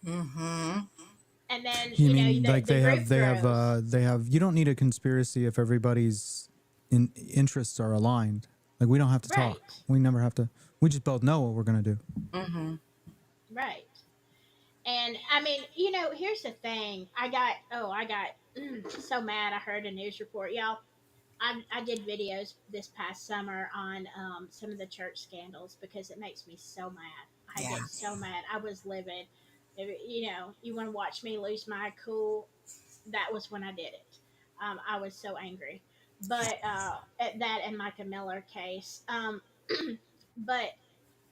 Mm-hmm. And then, You you know, mean like the group grows. they have, you don't need a conspiracy if everybody's interests are aligned. Like we don't have to talk. Right. We never have to. We just both know what we're going to do. Mm-hmm. Right. And I mean, you know, here's the thing. I got so mad. I heard a news report. Y'all, I did videos this past summer on some of the church scandals because it makes me so mad. I Yeah. get so mad. I was livid. You know, you want to watch me lose my cool? That was when I did it. I was so angry. But at that and Micah Miller case. But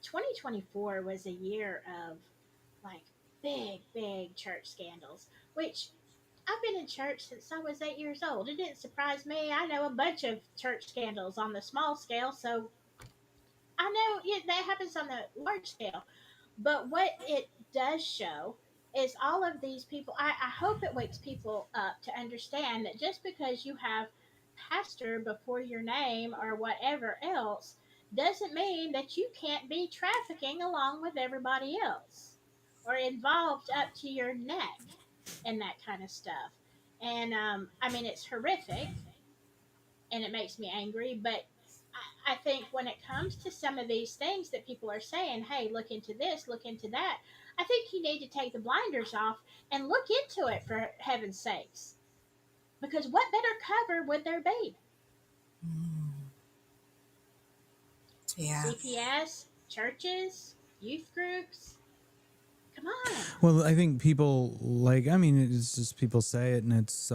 2024 was a year of like big church scandals, which I've been in church since I was 8 years old. It didn't surprise me. I know a bunch of church scandals on the small scale, so I know yeah, that happens on the large scale. But what it does show is all of these people. I hope it wakes people up to understand that just because you have pastor before your name or whatever else doesn't mean that you can't be trafficking along with everybody else or involved up to your neck and that kind of stuff. And I mean, it's horrific and it makes me angry, but I think when it comes to some of these things that people are saying, hey, look into this, look into that, I think you need to take the blinders off and look into it for heaven's sakes. Because what better cover would there be? Yeah. CPS, churches, youth groups. Come on. Well, I think people like, I mean, it's just people say it and it's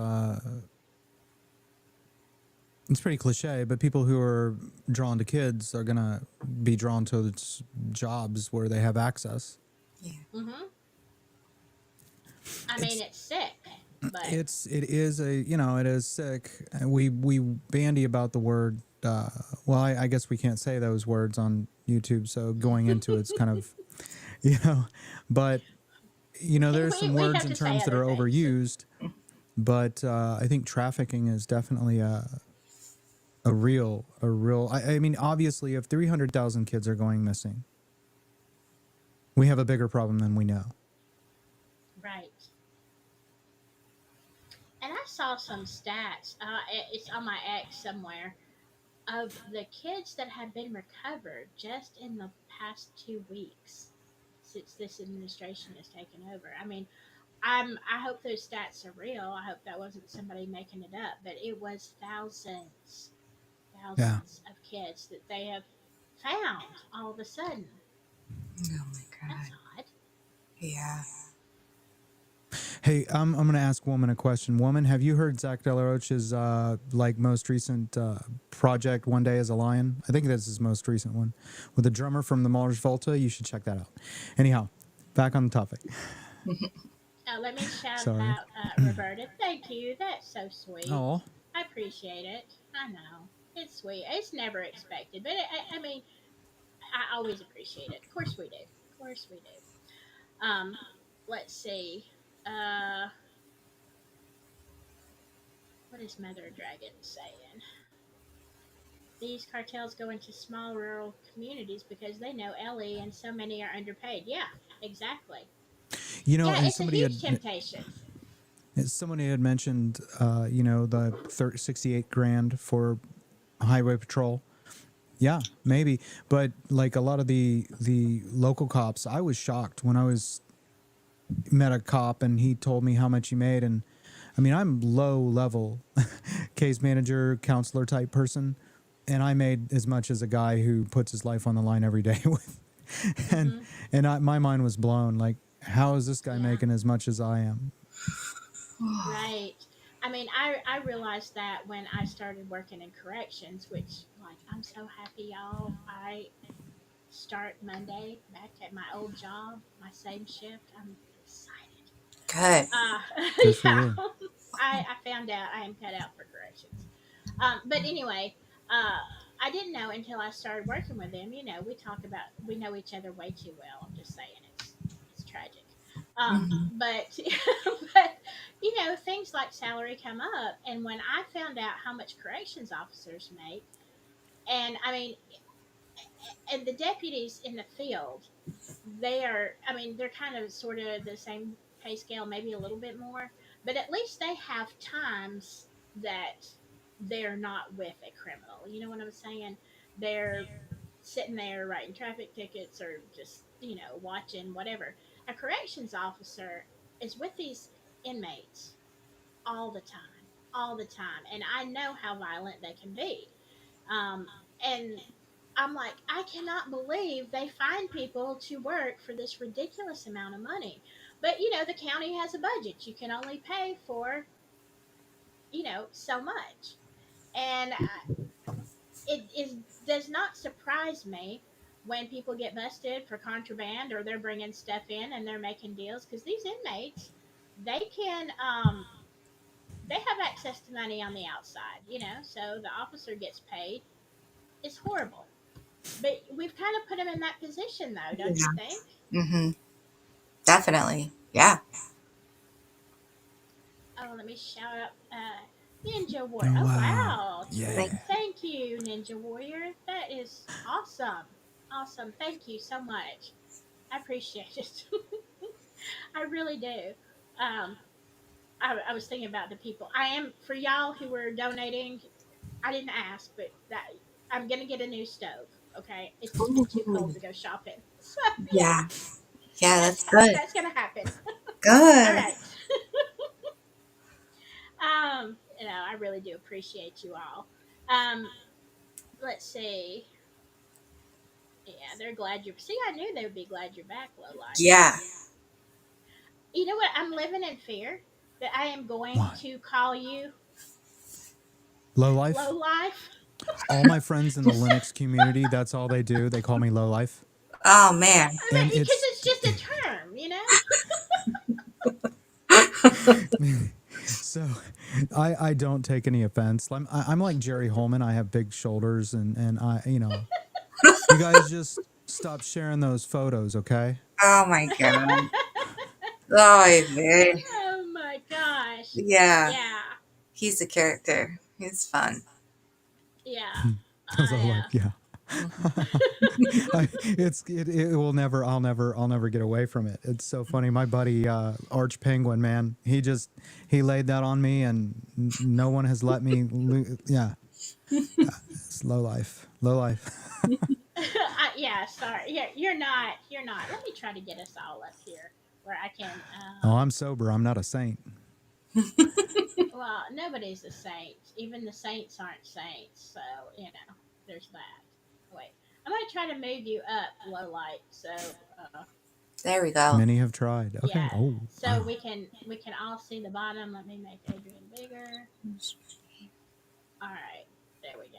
pretty cliche, but people who are drawn to kids are going to be drawn to jobs where they have access. Yeah. Mm-hmm. I mean, it's sick, but It is a, you know, it is sick. We bandy about the word. Well, I guess we can't say those words on YouTube, so going into it's kind of, you know, but you know, there's some we words have and to say terms that other are things. overused, but I think trafficking is definitely a real. I mean, obviously, if 300,000 kids are going missing, we have a bigger problem than we know. Right. And I saw some stats. It's on my X somewhere of the kids that have been recovered just in the past 2 weeks since this administration has taken over. I mean, I hope those stats are real. I hope that wasn't somebody making it up, but it was Yeah. thousands of kids that they have found all of a sudden. Oh my That's God. odd. Yeah. Hey, I'm going to ask Woman a question. Woman, have you heard Zach De La Rocha's like most recent project, One Day as a Lion? I think that's his most recent one with the drummer from the Mars Volta. You should check that out. Anyhow, back on the topic. Let me shout Sorry. out Roberta. Thank you. That's so sweet. Oh, I appreciate it. I know. It's sweet. It's never expected, but I mean, I always appreciate it. Of course we do. Of course we do. Let's see. Uh, what is Mother Dragon saying? These cartels go into small rural communities because they know Ellie and so many are underpaid. Yeah, exactly. you know, Yeah, and it's a huge temptation. somebody had mentioned, you know, the 68 grand for highway patrol. Yeah, maybe. But like a lot of the local cops, I was shocked when I was met a cop and he told me how much he made. And I mean, I'm low level case manager, counselor type person, and I made as much as a guy who puts his life on the line every day with. and Mm-hmm. my mind was blown. Like, how is this guy Yeah. making as much as I am? Right. I mean, I realized that when I started working in corrections, which, like, I'm so happy, y'all. I start Monday back at my old job, my same shift. I'm excited. Good. Good for Yeah. you. I found out I am cut out for corrections. But anyway, I didn't know until I started working with them. You know, we know each other way too well. I'm just saying, it's tragic. Mhm. But but you know, things like salary come up, and when I found out how much corrections officers make, and I mean, and the deputies in the field, I mean, they're kind of sort of the same pay scale, maybe a little bit more, but at least they have times that they're not with a criminal. You know what I'm saying? They're sitting there writing traffic tickets or just, watching whatever. A corrections officer is with these inmates all the time, all the time. And I know how violent they can be. And I'm like, I cannot believe they find people to work for this ridiculous amount of money. But, the county has a budget. You can only pay for, so much. And it does not surprise me when people get busted for contraband or they're bringing stuff in and they're making deals because these inmates, they can, they have access to money on the outside, so the officer gets paid. It's horrible. But we've kind of put them in that position, though, don't you Yeah. think? Mhm. Definitely. Yeah. Oh, let me shout out Ninja Warrior. Oh Oh, wow. wow. Like, Yeah. Thank you, Ninja Warrior. That is awesome. Awesome. Thank you so much. I appreciate it. I really do. Um, I was thinking about the people. I am, for y'all who were donating, I didn't ask, but that I'm going to get a new stove. Okay. It's just been too cold ooh, to go shopping. So, yeah. yeah, Yeah, that's, that's good. that's going to happen. All Good. right. I really do appreciate you all. Um, let's see. Yeah, they're glad you're. See, I knew they would be glad you're back, low life. Yeah. You know what? I'm living in fear that I am going What? to call you Low low life? life. All my friends in the Linux community, that's all they do. They call me low life. Oh man. I And mean, because it's it's just a term. so I don't take any offense. I'm like Jerry Holman. I have big shoulders and I, you guys just stop sharing those photos, okay? Oh my god. Oh man. Oh my gosh. Yeah. Yeah. He's a character. He's fun. Yeah. Low life, I. yeah. It will never. I'll never get away from it. It's so funny. My buddy Arch Penguin, man, he laid that on me, and no one has let me. Yeah, it's low life. Low life. Yeah. Sorry. Yeah. You're not. You're not. Let me try to get us all up here where I can. Oh, I'm sober. I'm not a saint. Well, nobody's a saint. Even the saints aren't saints. So, there's that. Wait, I'm going to try to move you up, low light. So, There we go. Many have tried. Okay. yeah. Oh, So wow. we can all see the bottom. Let me make Adrian bigger. All right. There we go.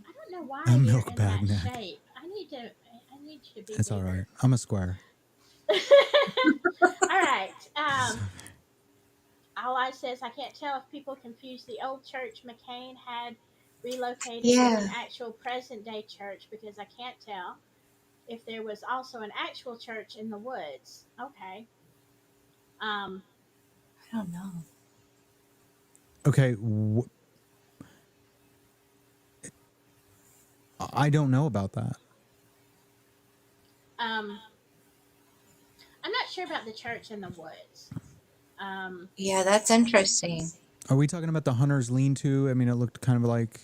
I don't know why A you're milk in bag that neck. shape. I need you to be It's all right. bigger. I'm a square. All right. All I says I can't tell if people confuse the old church McCain had relocated with Yeah. an actual present day church because I can't tell if there was also an actual church in the woods. Okay. Um, I don't know. Okay. I don't know about that. um, I'm not sure about the church in the woods. Yeah, that's interesting. Are we talking about the hunter's lean-to? I mean, it looked kind of like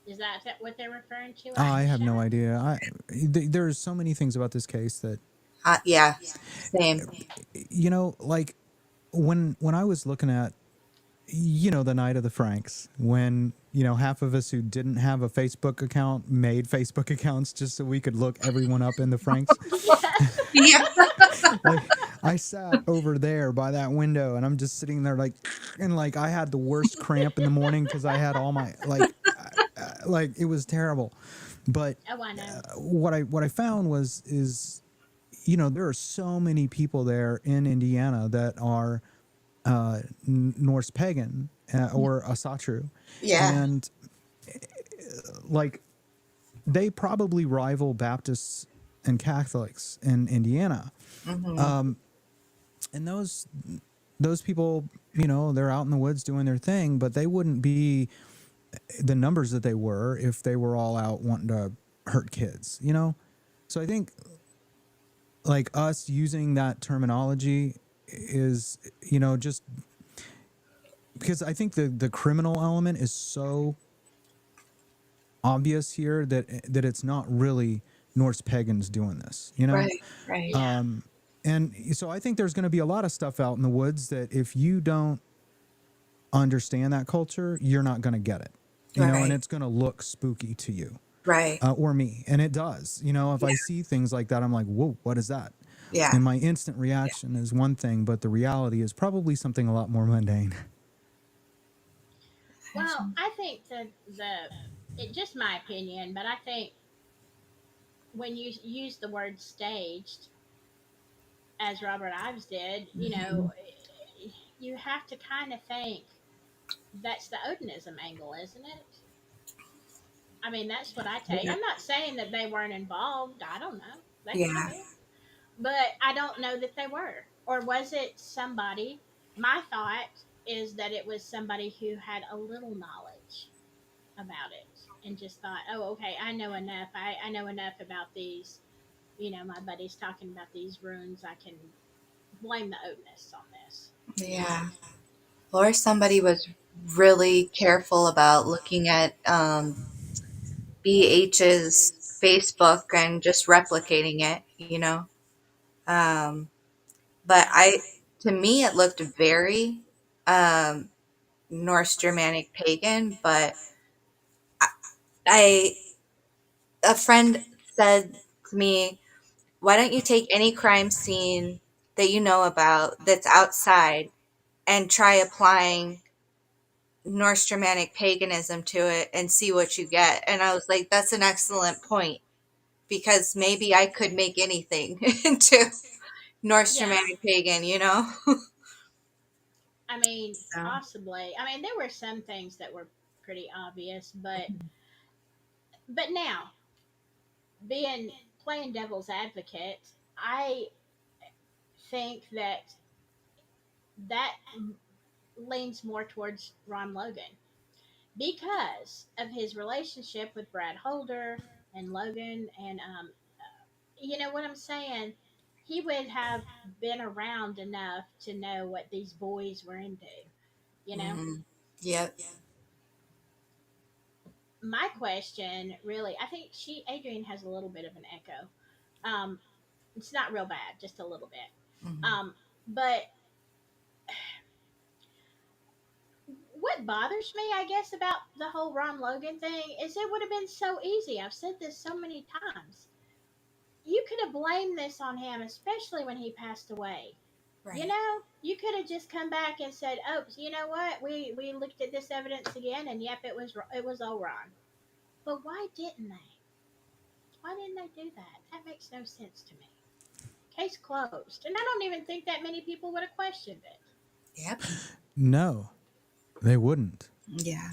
Is that what they're referring to? I have no Sure. idea. There's so many things about this case that, Yeah, same. like when I was looking at, the night of the Franks, when, half of us who didn't have a Facebook account made Facebook accounts just so we could look everyone up in the Franks. Yes. Yeah. Like, I sat over there by that window and I'm just sitting there and I had the worst cramp in the morning because I had all my, it was terrible. But Oh, I know. what I found is, there are so many people there in Indiana that are Norse pagan or Asatru, Yeah. and like they probably rival Baptists and Catholics in Indiana. Hmm. And those people, they're out in the woods doing their thing, but they wouldn't be the numbers that they were if they were all out wanting to hurt kids. So I think like us using that terminology is, just because I think the criminal element is so obvious here that it's not really Norse pagans doing this. Right. Right. Yeah. And so I think there's going to be a lot of stuff out in the woods that if you don't understand that culture, you're not going to get it, and Right. it's going to look spooky to you, Right. or me. And it does, if I see things like that, I'm like, whoa, what is that? Yeah. And my instant reaction is one thing, but the reality is probably something a lot more mundane. Well, I think just my opinion, but I think when you use the word staged, as Robert Ives did, Mhm. you have to kind of think that's the Odinism angle, isn't it? I mean, that's what I take. Yeah. I'm not saying that they weren't involved. I don't know. They could have Yeah. been. But I don't know that they were. Or was it somebody? My thought is that it was somebody who had a little knowledge about it and just thought, oh, okay, I know enough. I know enough about these. My buddy's talking about these runes. I can blame the Odinists on this. Yeah. Or somebody was really careful about looking at BH's Facebook and just replicating it. Um, but Yeah. to me, it looked very um, Norse Germanic pagan. But I, a friend said to me, "Why don't you take any crime scene that you know about that's outside and try applying Norse Germanic paganism to it and see what you get?" And I was like, "That's an excellent point because maybe I could make anything into Norse Yeah. Germanic pagan." I mean, So, possibly. I mean, there were some things that were pretty obvious, but now being playing devil's advocate, I think that leans more towards Ron Logan because of his relationship with Brad Holder and Logan, and you know what I'm saying. He would have been around enough to know what these boys were into. You know, mhm. Yep. my question really, I think Adrian has a little bit of an echo. Um, it's not real bad, just a little bit. Mhm. But what bothers me, I guess, about the whole Ron Logan thing is it would have been so easy. I've said this so many times. You could have blamed this on him, especially when he passed away. Right. You could have just come back and said, "Oh, you know what? We looked at this evidence again, and yep, it was all Ron." But why didn't they? Why didn't they do that? That makes no sense to me. Case closed, and I don't even think that many people would have questioned it. Yep. No, they wouldn't. Yeah.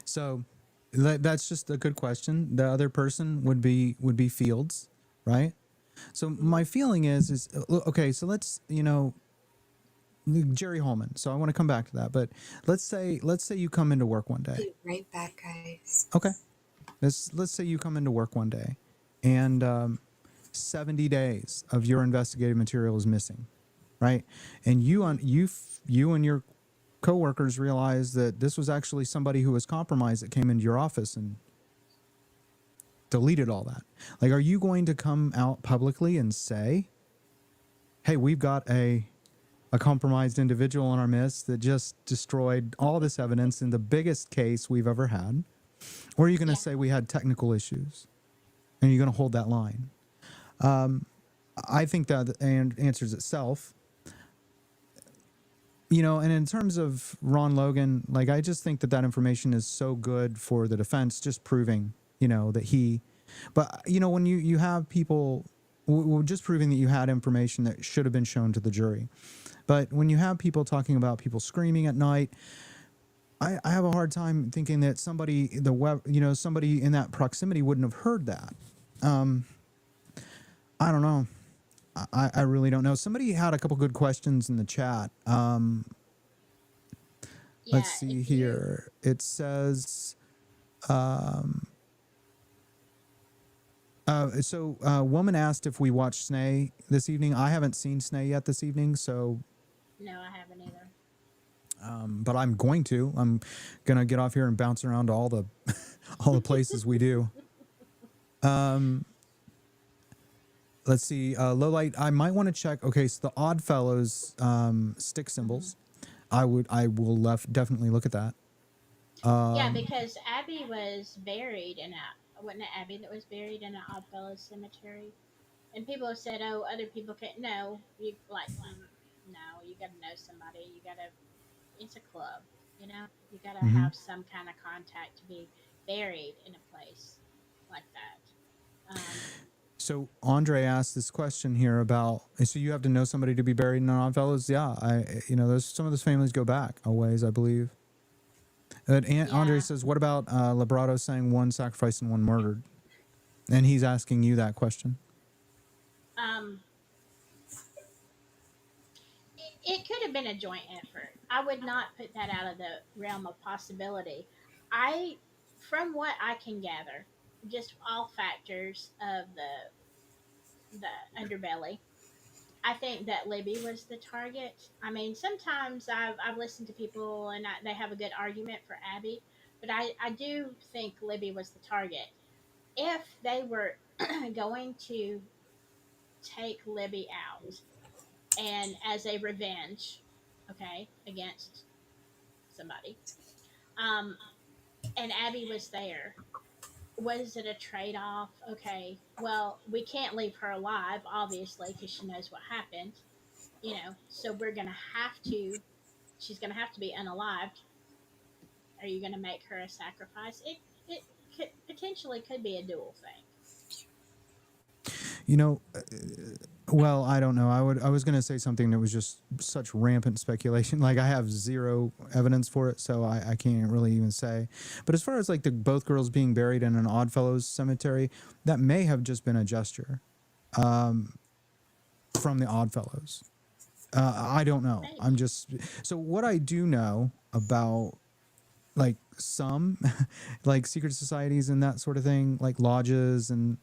So that's just a good question. The other person would be Fields, right? So Mm-hmm. my feeling is okay. So let's Jerry Holman. So I want to come back to that, but let's say you come into work one day. Be right back, guys. Okay, let's say you come into work one day, and 70 days of your investigative material is missing, right? And you and your coworkers realize that this was actually somebody who was compromised that came into your office and deleted all that. Like, are you going to come out publicly and say, hey, we've got a compromised individual in our midst that just destroyed all this evidence in the biggest case we've ever had? Or are you going to say we had technical issues? And you're going to hold that line? I think that answers itself. You know, and in terms of Ron Logan, like, I just think that that information is so good for the defense, just proving, you know, that he, but, you know, when you have people, just proving that you had information that should have been shown to the jury. But when you have people talking about people screaming at night, I have a hard time thinking that somebody in that proximity wouldn't have heard that. I don't know. I really don't know. Somebody had a couple good questions in the chat. Let's see here. It says, woman asked if we watched Snay this evening. I haven't seen Snay yet this evening, so. No, I haven't either. But I'm going to. I'm gonna get off here and bounce around to all the all the places we do. Let's see. Lowlight. I might want to check. Okay, so the Oddfellows stick symbols. I will definitely look at that. Yeah, because Abby was buried in wasn't it Abby that was buried in an Oddfellows cemetery? And people have said, oh, other people can't. No, you no, you got to know somebody. You got to. It's a club, you know. You got to have some kind of contact to be buried in a place like that. So Andre asked this question here about, so you have to know somebody to be buried in an Oddfellows? Yeah, some of those families go back a ways, I believe. Andre says, what about Librato saying one sacrificed and one murdered? And he's asking you that question. It could have been a joint effort. I would not put that out of the realm of possibility. From what I can gather, just all factors of the underbelly, I think that Libby was the target. I mean, sometimes I've listened to people and they have a good argument for Abby, but I do think Libby was the target. If they were going to take Libby out and as a revenge, okay, against somebody, and Abby was there, was it a trade-off? Okay, well, we can't leave her alive, obviously, because she knows what happened, you know, so she's gonna have to be unalived. Are you gonna make her a sacrifice? It could, potentially could be a dual thing. You know, well, I don't know. I was going to say something that was just such rampant speculation. Like, I have zero evidence for it, so I can't really even say. But as far as like both girls being buried in an Oddfellows cemetery, that may have just been a gesture from the Oddfellows. I don't know. So what I do know about like some like secret societies and that sort of thing, like lodges, and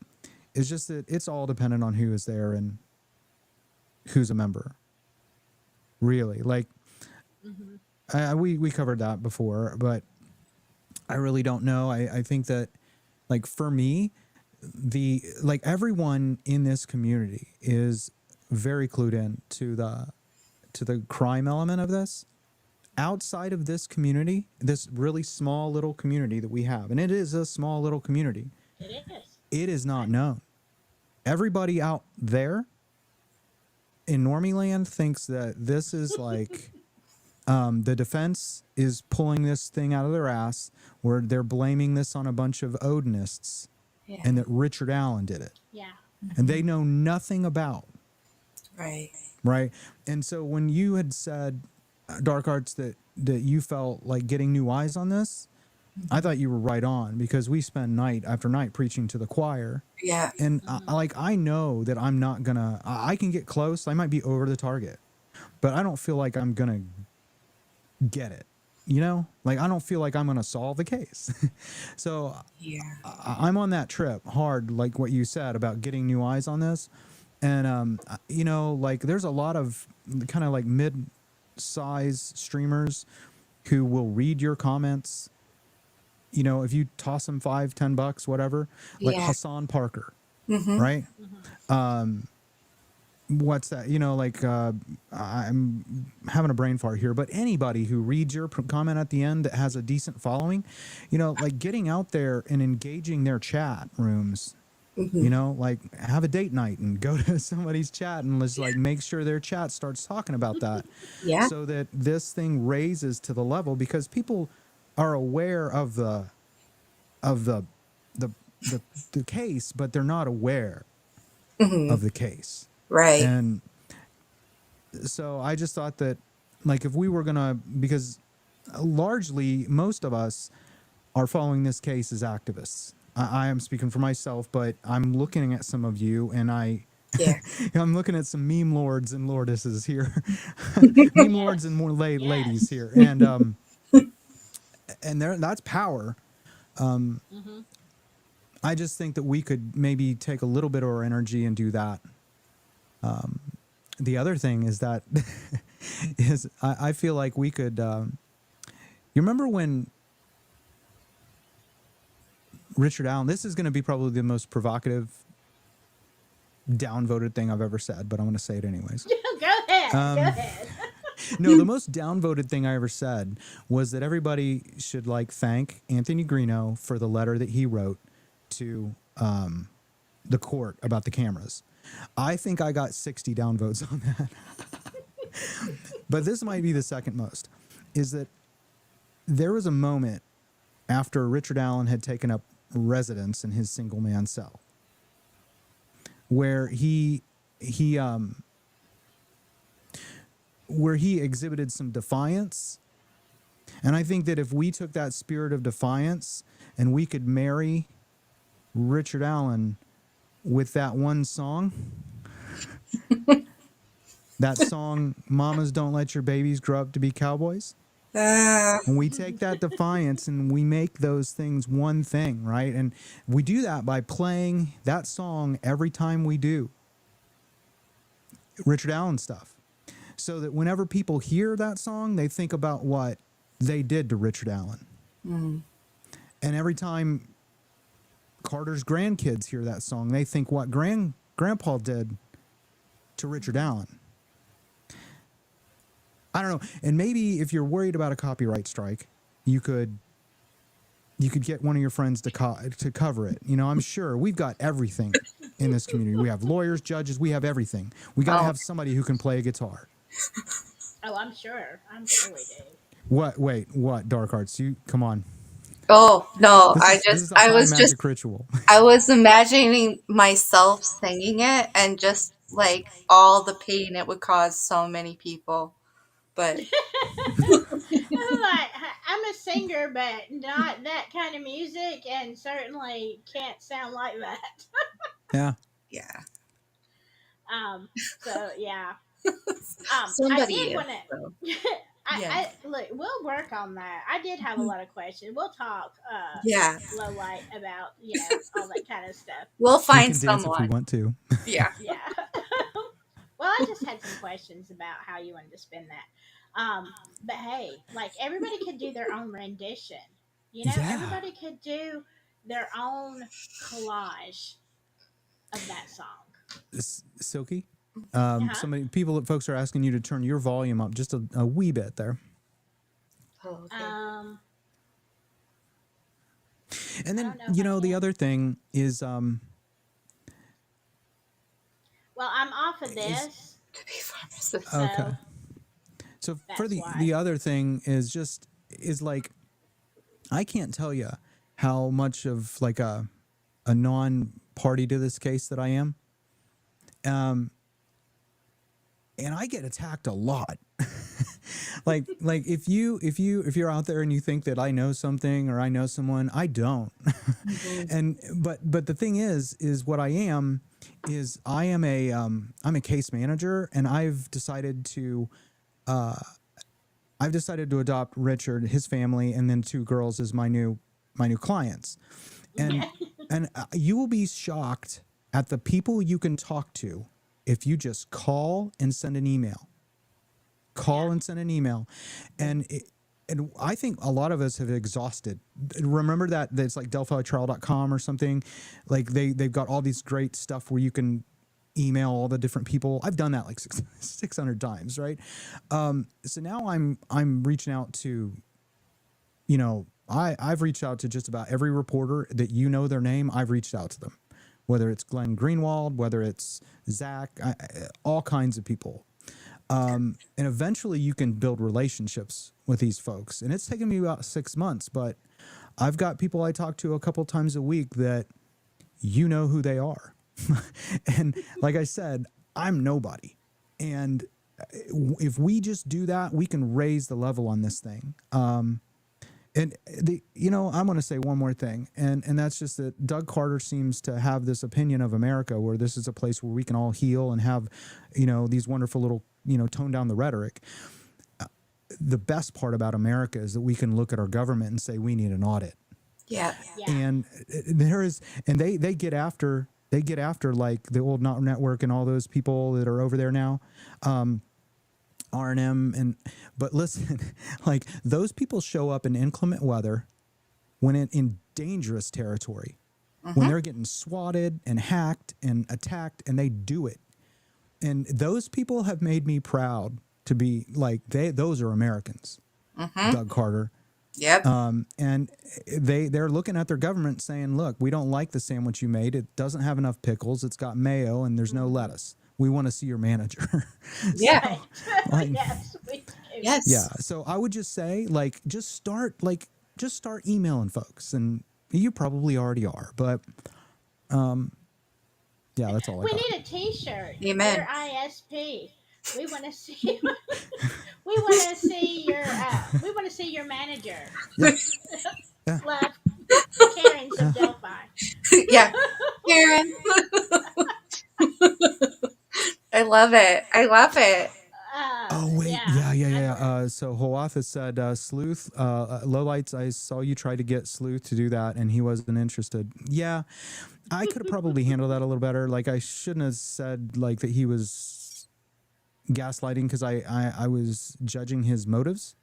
it's just that it's all dependent on who is there and who's a member. Really, like we covered that before, but I really don't know. I think that, like, for me, everyone in this community is very clued in to the crime element of this. Outside of this community, this really small little community that we have, and it is a small little community. It is not known. Everybody out there in Normie Land thinks that this is like the defense is pulling this thing out of their ass, where they're blaming this on a bunch of Odinists, and that Richard Allen did it. Yeah. And they know nothing about. Right. And so when you had said, Dark Arts, that you felt like getting new eyes on this, I thought you were right on, because we spend night after night preaching to the choir. Yeah. And I know that I'm not gonna, I can get close. I might be over the target, but I don't feel like I'm gonna get it. You know, like, I don't feel like I'm gonna solve the case. So I'm on that trip hard, like what you said about getting new eyes on this. And, you know, like, there's a lot of kind of like mid-size streamers who will read your comments you know, if you toss him $5-10, whatever, like Yeah. Hassan Parker, Mm-hmm. right? What's that? You know, like I'm having a brain fart here, but anybody who reads your comment at the end that has a decent following, you know, like getting out there and engaging their chat rooms. You know, like have a date night and go to somebody's chat and just like make sure their chat starts talking about that, Yeah. so that this thing raises to the level, because people are aware of the the the, the case, but they're not aware of the case. Right. And so I just thought that, like, if we were gonna, because largely most of us are following this case as activists. I am speaking for myself, but I'm looking at some of you, and Yeah. I'm looking at some meme lords and lordesses here, meme lords and more ladies here, and that's power. I just think that we could maybe take a little bit of our energy and do that. The other thing is that is I feel like we could. You remember when Richard Allen? This is going to be probably the most provocative, downvoted thing I've ever said, but I'm going to say it anyways. Go ahead. Go ahead. No, the most downvoted thing I ever said was that everybody should like thank Anthony Greeno for the letter that he wrote to the court about the cameras. I think I got 60 downvotes on that. But this might be the second most, is that there was a moment after Richard Allen had taken up residence in his single man cell where he exhibited some defiance. And I think that if we took that spirit of defiance and we could marry Richard Allen with that one song, that song, Mamas Don't Let Your Babies Grow Up to Be Cowboys. And we take that defiance and we make those things one thing, right? And we do that by playing that song every time we do Richard Allen stuff. So that whenever people hear that song, they think about what they did to Richard Allen. And every time Carter's grandkids hear that song, they think what Grandpa did to Richard Allen. I don't know. And maybe if you're worried about a copyright strike, you could get one of your friends to cover it. You know, I'm sure we've got everything in this community. We have lawyers, judges, we have everything. We got to have somebody who can play a guitar. Oh, I'm sure. I'm sure we do. What? Wait, what? Dark Arts? You come on. Oh no, This is a high magic ritual. I was imagining myself singing it and just like all the pain it would cause so many people. But I'm like, I'm a singer, but not that kind of music, and certainly can't sound like that. Yeah. yeah, So yeah. somebody I did is. want So. to. Yeah. Look, we'll work on that. I did have a lot of questions. We'll talk Yeah, low light about all that kind of stuff. we'll We find can dance if we someone. want to. Yeah. Yeah. Well, I just had some questions about how you wanted to spin that. But hey, like everybody could do their own rendition. You know, Yeah. everybody could do their own collage of that song. Silky? Uh-huh. Folks are asking you to turn your volume up just a wee bit there. Oh, okay. And I then, don't know if I the can. other thing is, Well, I'm off of this, To be pharmacist. so okay. So for that's the why. other thing is like, I can't tell you how much of like a non-party to this case that I am. And I get attacked a lot. like if you're out there and you think that I know something or I know someone, I don't. And but the thing is what I am is I'm a case manager, and I've decided to adopt Richard, his family, and then two girls as my new clients. And you will be shocked at the people you can talk to if you just call and send an email. And and I think a lot of us have exhausted. Remember that it's like delphitrial.com or something. Like they've got all these great stuff where you can email all the different people. I've done that like 600 times, right? So now I'm reaching out to, you know, I've reached out to just about every reporter that you know their name. I've reached out to them, whether it's Glenn Greenwald, whether it's Zach, all kinds of people. And eventually you can build relationships with these folks. And it's taken me about 6 months, but I've got people I talk to a couple times a week that you know who they are. And like I said, I'm nobody. And if we just do that, we can raise the level on this thing. And I'm going to say one more thing, and that's just that Doug Carter seems to have this opinion of America where this is a place where we can all heal and have, these wonderful little, tone down the rhetoric. The best part about America is that we can look at our government and say we need an audit. Yeah. And they get after like the old network and all those people that are over there now. R&M but listen, like those people show up in inclement weather when in dangerous territory, when they're getting swatted and hacked and attacked, and they do it. And those people have made me proud to be like, those are Americans. Doug Carter. Yep. And they're looking at their government saying, look, we don't like the sandwich you made. It doesn't have enough pickles. It's got mayo and there's no lettuce. We want to see your manager. Yeah. So, like, Yes, we do. Yes. yeah. So I would just say, like, just start emailing folks, and you probably already are, but, yeah, that's all I We got. need a T-shirt. Amen. Your ISP. We want to see. We want to see your. We want to see your manager. Yeah. Yeah. Love, Karen from Delphi. Yeah. Karen. I love it. I love it. Oh wait, yeah. So Hoath has said, Sleuth, lowlights. I saw you try to get Sleuth to do that, and he wasn't interested. Yeah, I could have probably handled that a little better. Like I shouldn't have said like that he was gaslighting, because I was judging his motives.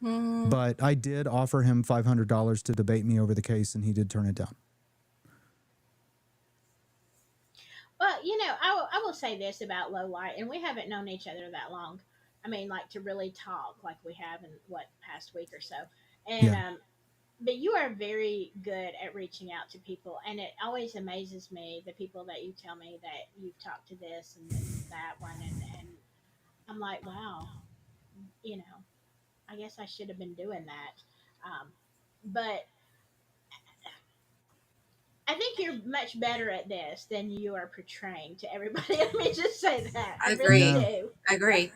But I did offer him $500 to debate me over the case, and he did turn it down. Well, I will say this about low light, and we haven't known each other that long. I mean, like to really talk like we have in past week or so. And Yeah. But you are very good at reaching out to people, and it always amazes me the people that you tell me that you've talked to this and that one, and I'm like, wow, I guess I should have been doing that. But I think you're much better at this than you are portraying to everybody. Let me just say that. I Agree. really No. do. Agree.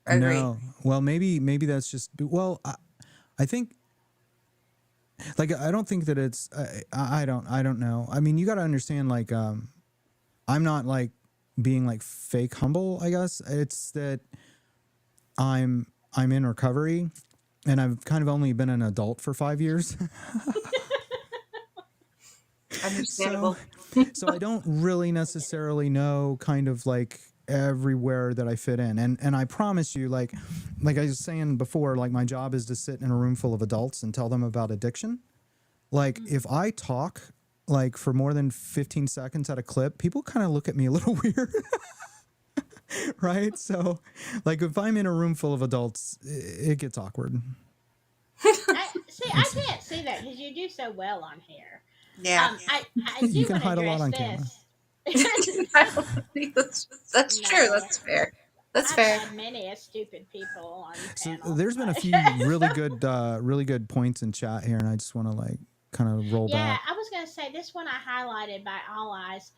No. Well, maybe that's just. Well, I think. Like I don't think that it's. I don't know. I mean, you got to understand. Like, I'm not like being like fake humble. I guess it's that I'm in recovery, and I've kind of only been an adult for 5 years. Understandable. So I don't really necessarily know kind of like everywhere that I fit in. And I promise you, like I was saying before, like my job is to sit in a room full of adults and tell them about addiction. Like if I talk like for more than 15 seconds at a clip, people kind of look at me a little weird. Right? So like if I'm in a room full of adults, it gets awkward. I can't see that because you do so well on here. Yeah. I do You can want to hide a lot address on camera. this. I don't think that's No. true. That's fair. That's I've fair. had many stupid people on the So panel. there's been a but- few really good points in chat here, and I just want to like kind of roll Yeah, back. I was going to say this one I highlighted by All Eyes.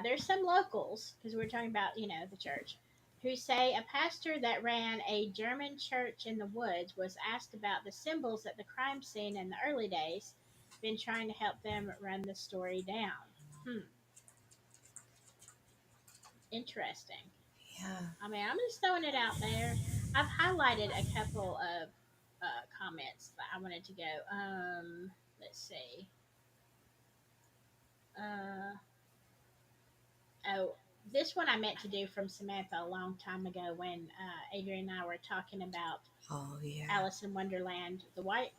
There's some locals, because we're talking about, the church, who say a pastor that ran a German church in the woods was asked about the symbols at the crime scene in the early days, been trying to help them run the story down. Interesting. Yeah. I mean, I'm just throwing it out there. I've highlighted a couple of comments that I wanted to go. Let's see. Oh, this one I meant to do from Samantha a long time ago when Adrienne and I were talking about Oh yeah. Alice in Wonderland. The white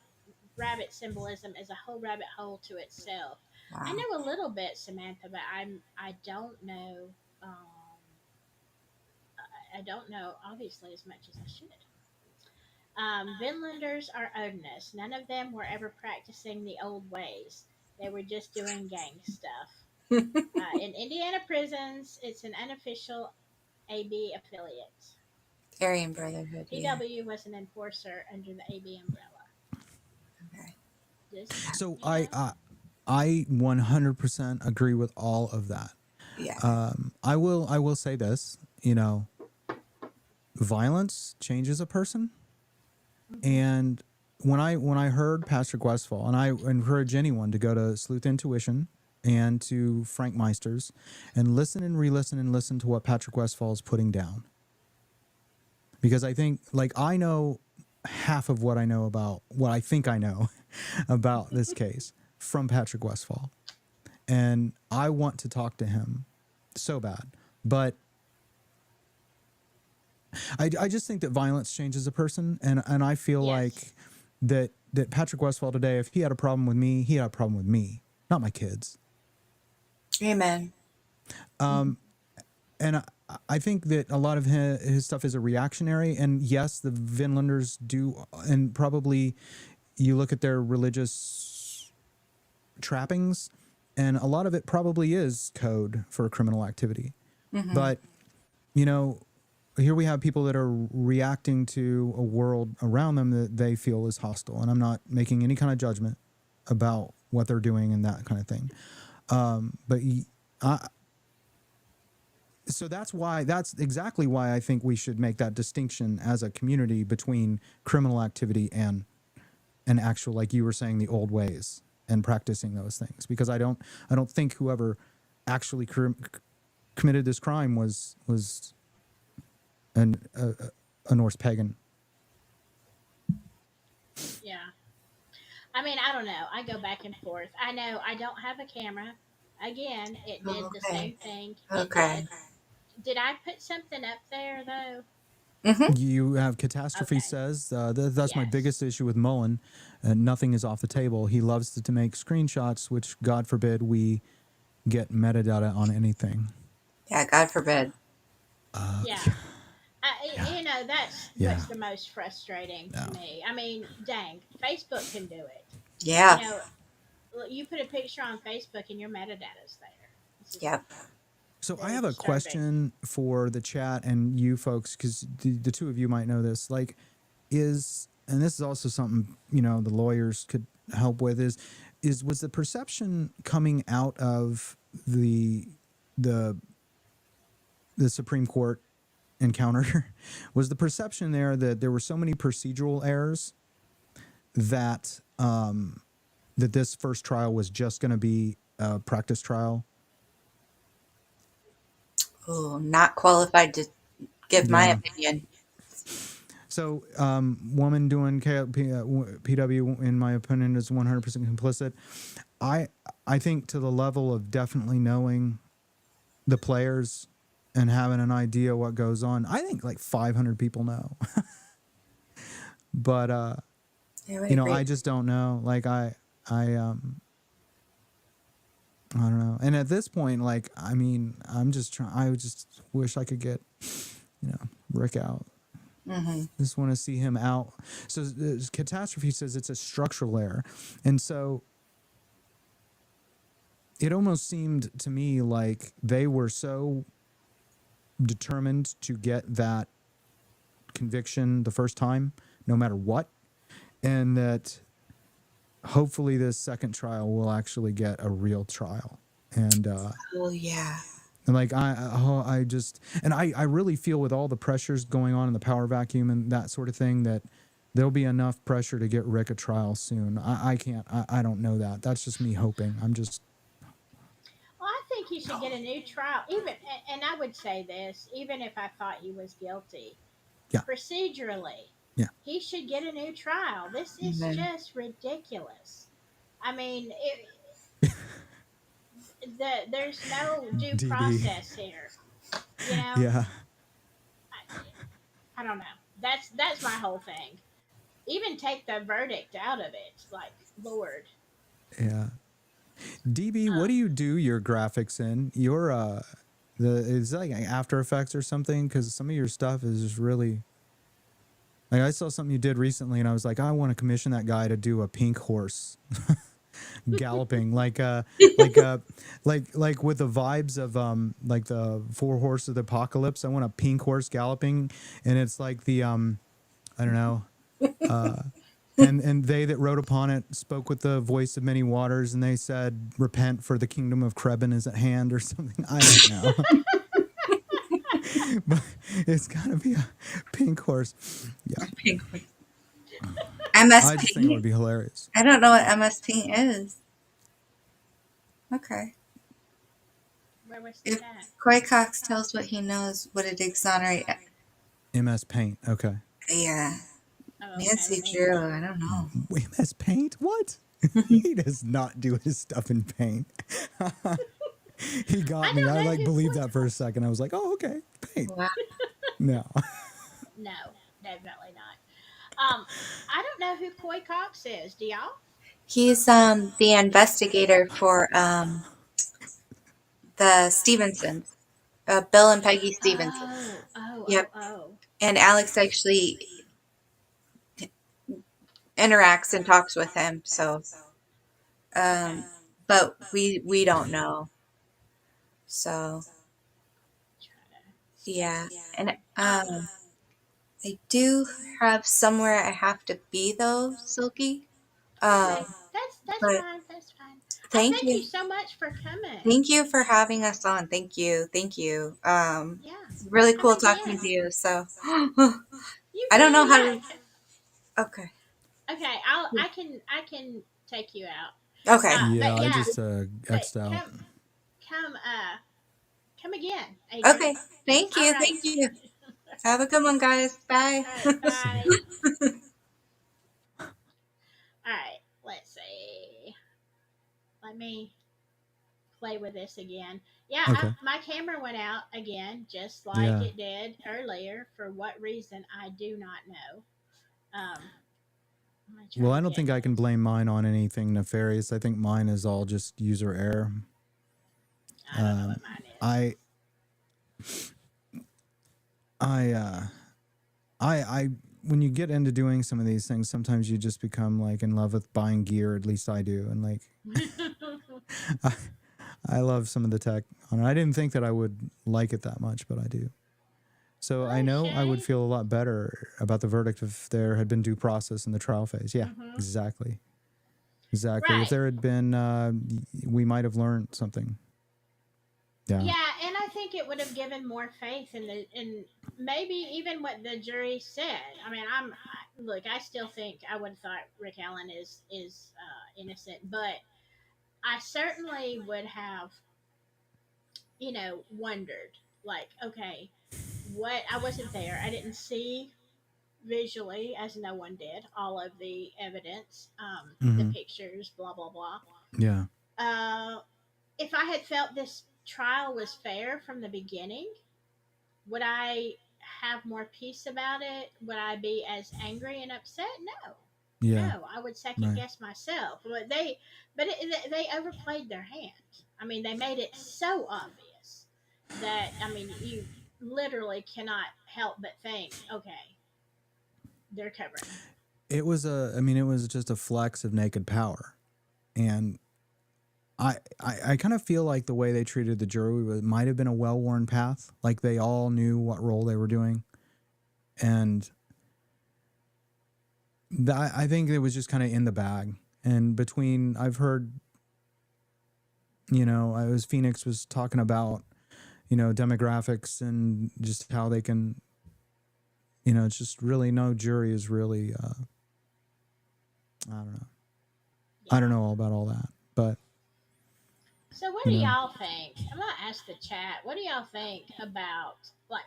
rabbit symbolism is a whole rabbit hole to itself. I Wow. know a little bit, Samantha, but I don't know. I don't know obviously as much as I should. Vinlanders are Odinists. None of them were ever practicing the old ways. They were just doing gang stuff. In Indiana prisons, it's an unofficial AB affiliate. Aryan Brotherhood. Yeah. PW was an enforcer under the AB umbrella. Okay. Just, So you know. I 100% agree with all of that. Yeah. I will say this, violence changes a person. And when I heard Pastor Westfall, and I encourage anyone to go to Sleuth Intuition and to Frank Meister's and listen and re-listen and listen to what Patrick Westfall is putting down. Because I think, like, I know half of what I know about what I think I know about this case from Patrick Westfall. And I want to talk to him so bad. But I just think that violence changes a person. And I feel like that Patrick Westfall today, if he had a problem with me, he had a problem with me, not my kids. Amen. And I think that a lot of his stuff is a reactionary. And yes, the Vinlanders do, and probably you look at their religious trappings, and a lot of it probably is code for criminal activity. But, here we have people that are reacting to a world around them that they feel is hostile. And I'm not making any kind of judgment about what they're doing and that kind of thing. So that's exactly why I think we should make that distinction as a community between criminal activity and actual, like you were saying, the old ways and practicing those things. Because I don't think whoever actually committed this crime was a Norse pagan. Yeah. I mean, I don't know. I go back and forth. I know I don't have a camera. Again, it did the same thing. Okay. Did I put something up there, though? You have Catastrophe Okay. says, that's my Yes. biggest issue with Mullen. Nothing is off the table. He loves to make screenshots, which, God forbid, we get metadata on anything. Yeah, God forbid. Yeah. That's what's the most frustrating to me. I mean, dang, Facebook can do it. Yeah. You put a picture on Facebook and your metadata's there. Yep. So I very have a disturbing. question for the chat and you folks, because the two of you might know this. Like, and this is also something the lawyers could help with. Was the perception coming out of the Supreme Court encounter, was the perception there that there were so many procedural errors that that this first trial was just going to be a practice trial? Oh, not qualified to give my opinion. So, woman doing PW, in my opinion, is 100% complicit. I think to the level of definitely knowing the players and having an idea what goes on, I think like 500 people know. But I just don't know. Like I don't know. And at this point, like, I mean, I'm just trying. I just wish I could get, Rick out. Just want to see him out. So Catastrophe says it's a structural error, and so it almost seemed to me like they were so determined to get that conviction the first time, no matter what, and that hopefully this second trial will actually get a real trial. And yeah. and like I really feel with all the pressures going on in the power vacuum and that sort of thing that there'll be enough pressure to get Rick a trial soon. I don't know that. That's just me hoping. Well, I think he should get a new trial. And I would say this, even if I thought he was guilty, procedurally, he should get a new trial. This is just ridiculous. I mean, there's no due process here. You know, Yeah. I don't know. That's my whole thing. Even take the verdict out of it, like Lord. Yeah. DB, what do Um, you do your graphics in? Your the is that like After Effects or something? Because some of your stuff is just really like I saw something you did recently, and I was like, I want to commission that guy to do a pink horse galloping, like like with the vibes of like the Four Horses of the Apocalypse. I want a pink horse galloping, and it's like the I don't know. Uh, and they that wrote upon it spoke with the voice of many waters, and they said, "Repent, for the kingdom of Krebin is at hand," or something. I don't know, but it's gotta be a pink horse. Yeah, Pink I just think it would MSP. be hilarious. I don't know what MSP is. Okay. where was If that at? Coy Cox tells what he knows, would it exonerate? MS Paint. Okay. Yeah. Oh, okay. Nancy Let me. Drew. I don't know. MS Paint. What? He does not do his stuff in Paint. He got I me. don't I know like who believed Coy that for a second. I was like, oh, okay, Paint. Wow. No. No, definitely not. I don't know who Coy Cox is. Do y'all? He's the investigator for the Stevensons. Bill and Peggy Stevenson. Oh, oh, oh, Yep. oh. And Alex actually interacts and talks with him. So, Okay. but we don't know. So Try yeah, and to. I do have somewhere I have to be though, Silky. Okay. Um, That's but fine. That's fine. thank Thank you you, so much for coming. thank you for having us on. Thank you, thank you. Yeah. Really Come cool talking again. to you. So You I don't know can, how yeah. to. Okay, Okay, I can take you out. okay. Yeah, But I yeah, just but X'd out. come come again, Adrian. Okay. Thank All you. right. Thank you. Have a good one, guys. Bye. All right, See ya. bye. All right, let's see. Let me play with this again. Yeah, Okay. my camera went out again, just like Yeah. it did earlier. For what reason, I do not know. I'm gonna try Well, to I don't get. think I can blame mine on anything nefarious. I think mine is all just user error. I don't know what mine is. I, I, I, when you get into doing some of these things, sometimes you just become like in love with buying gear. At least I do, and like, I, I love some of the tech on it. I didn't think that I would like it that much, but I do. So I Oh, know I would Shay. feel a lot better about the verdict if there had been due process in the trial phase. Yeah, Mm-hmm. exactly. Exactly. If Right. there had been, we might have learned something. Yeah. Yeah, and I think it would have given more faith in maybe even what the jury said. I mean, look. I still think I would have thought Rick Allen is innocent, but I certainly would have, wondered like, okay, what I wasn't there. I didn't see visually, as no one did, all of the evidence, the Mm-hmm. pictures, blah blah blah. Yeah. Uh, if I had felt this trial was fair from the beginning, would I have more peace about it? Would I be as angry and upset? No, Yeah. no. I would second Right. guess myself. They overplayed their hand. I mean, they made it so obvious that you literally cannot help but think, okay, they're covering. It was it was just a flex of naked power. And I kind of feel like the way they treated the jury might have been a well-worn path. Like they all knew what role they were doing. And I think it was just kind of in the bag. And between, I've heard, I was Phoenix was talking about, demographics and just how they can, it's just really no jury is really, I don't know. I don't Yeah. know all about all that, but So, what you do know, y'all think? I'm gonna ask the chat. What do y'all think about like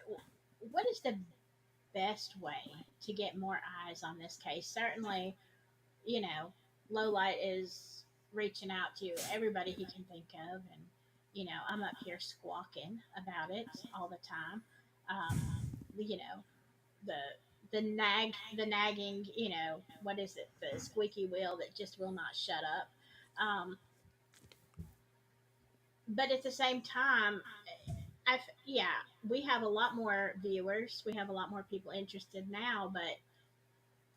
what is the best way to get more eyes on this case? Certainly, you know, Lowlight is reaching out to everybody he can think of, and I'm up here squawking about it all the time. Um, you know, the the nagging, what is it? The squeaky wheel that just will not shut up. But at the same time, yeah, we have a lot more viewers. We have a lot more people interested now, but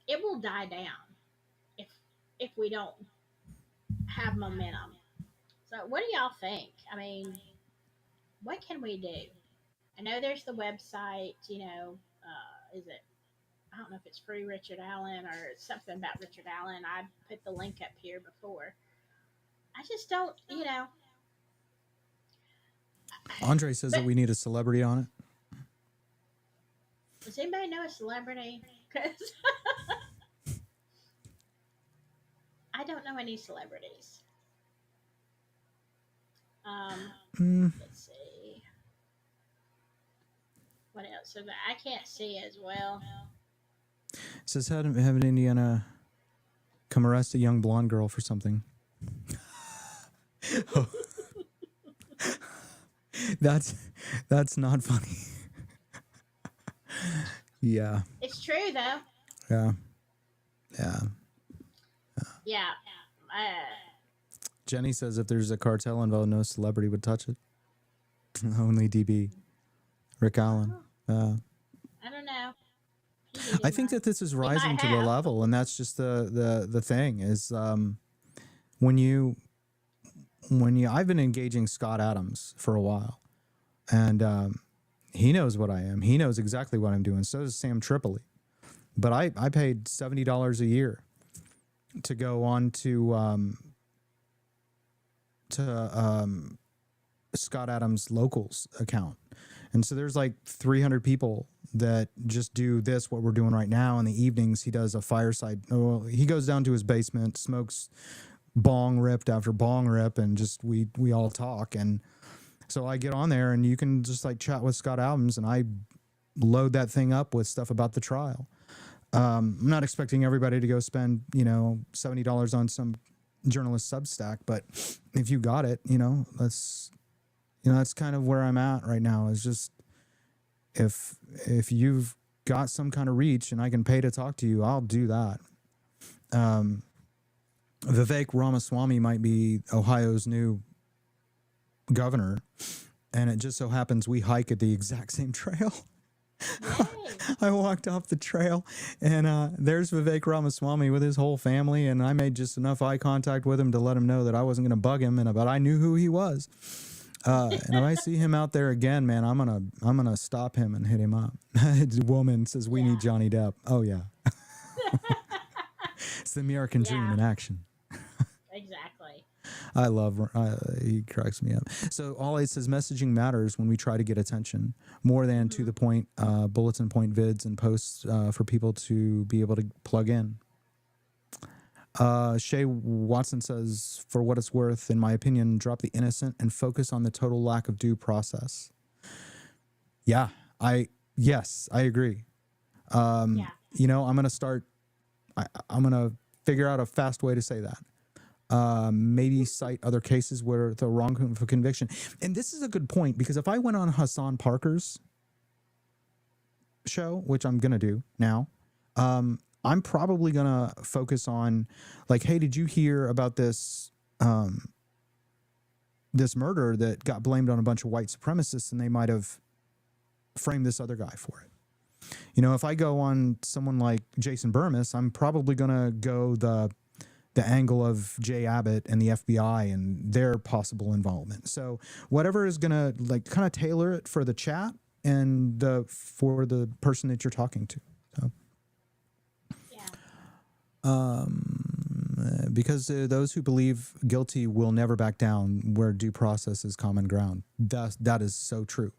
it will die down if we don't have momentum. So, what do y'all think? I mean, what can we do? I know there's the website. Is it? I don't know if it's Free Richard Allen or something about Richard Allen. I put the link up here before. I just don't, Andre says But that we need a celebrity on it. does anybody know a celebrity? Because I don't know any celebrities. Let's see. What else? So that I can't see as well. It says have Indiana come arrest a young blonde girl for something. Oh. That's not funny. Yeah. It's true though. Yeah. Yeah. Yeah. Jenny says if there's a cartel involved, no celebrity would touch it. Only DB. Rick Allen. I don't know. I think that this is rising to the level, and that's just the thing is when you I've been engaging Scott Adams for a while, and he knows what I am. He knows exactly what I'm doing. So does Sam Tripoli. But I paid $70 a year to go on to Scott Adams' locals account. And so there's like 300 people that just do this, what we're doing right now. In the evenings, he does a fireside. Well, he goes down to his basement, smokes bong ripped after bong rip, and just we all talk. And so I get on there, and you can just like chat with Scott Adams, and I load that thing up with stuff about the trial. I'm not expecting everybody to go spend, $70 on some journalist Substack, but if you got it, that's kind of where I'm at right now. Is just if you've got some kind of reach and I can pay to talk to you, I'll do that. Vivek Ramaswamy might be Ohio's new governor, and it just so happens we hike at the exact same trail. I walked off the trail, and there's Vivek Ramaswamy with his whole family, and I made just enough eye contact with him to let him know that I wasn't going to bug him, but I knew who he was. And if I see him out there again, man, I'm gonna stop him and hit him up. The woman says we need Johnny Depp. Oh yeah, it's the American dream in action. Exactly. I love. He cracks me up. So all it says messaging matters when we try to get attention more than to the point bulletin point vids and posts for people to be able to plug in. Shay Watson says, for what it's worth, in my opinion, drop the innocent and focus on the total lack of due process. Yeah, I agree. I'm going to start, I'm going to figure out a fast way to say that. Maybe cite other cases where the wrong for conviction. And this is a good point, because if I went on Hassan Parker's show, which I'm going to do now, I'm probably going to focus on like, hey, did you hear about this, this murder that got blamed on a bunch of white supremacists, and they might have framed this other guy for it. If I go on someone like Jason Burmis, I'm probably going to go the angle of Jay Abbott and the FBI and their possible involvement. So whatever is going to like kind of tailor it for the chat and for the person that you're talking to. So. Because those who believe guilty will never back down where due process is common ground. That is so true.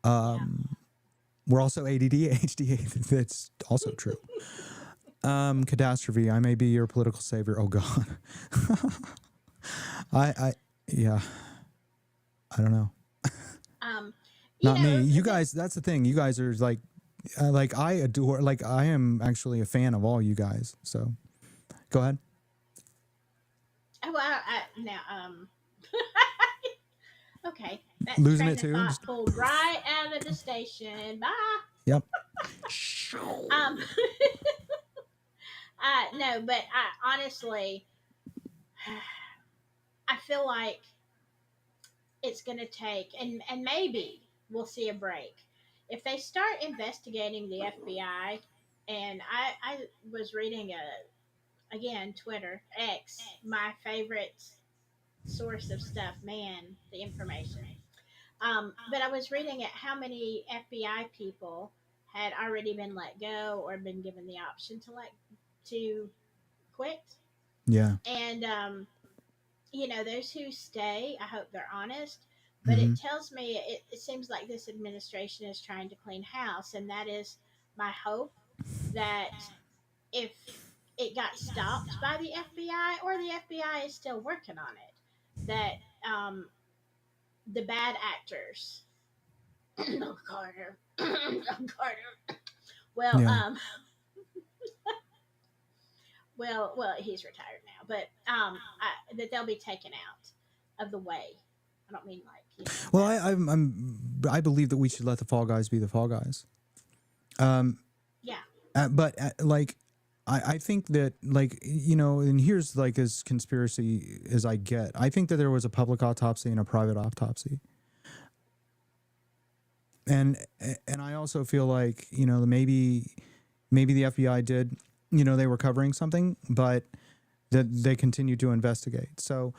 We're also ADD, ADHD. That's also true. Catastrophe. I may be your political savior. Oh God. I don't know. Not me. You guys, that's the thing. You guys are like I adore, like I am actually a fan of all you guys. So go ahead. Well, now, Okay, that Losing train it of too. thought pulled right out of the station. Bye. Yep. Um, no, but I honestly, I feel like it's going to take, and maybe we'll see a break if they start investigating the FBI. And I was reading again, Twitter X, my favorite source of stuff. Man, the information. But I was reading at how many FBI people had already been let go or been given the option to quit. Yeah. And those who stay, I hope they're honest. But Hmm. it tells me it seems like this administration is trying to clean house, and that is my hope that if it got stopped by the FBI or the FBI is still working on it, that um, the bad actors, oh Carter, oh Carter, well, Yeah. well, he's retired now, but that they'll be taken out of the way. I don't mean like Well, that. I believe that we should let the fall guys be the fall guys. Um, Yeah. but like, I think that like and here's like as conspiracy as I get. I think that there was a public autopsy and a private autopsy, and I also feel like maybe the FBI did they were covering something, but that they continue to investigate. So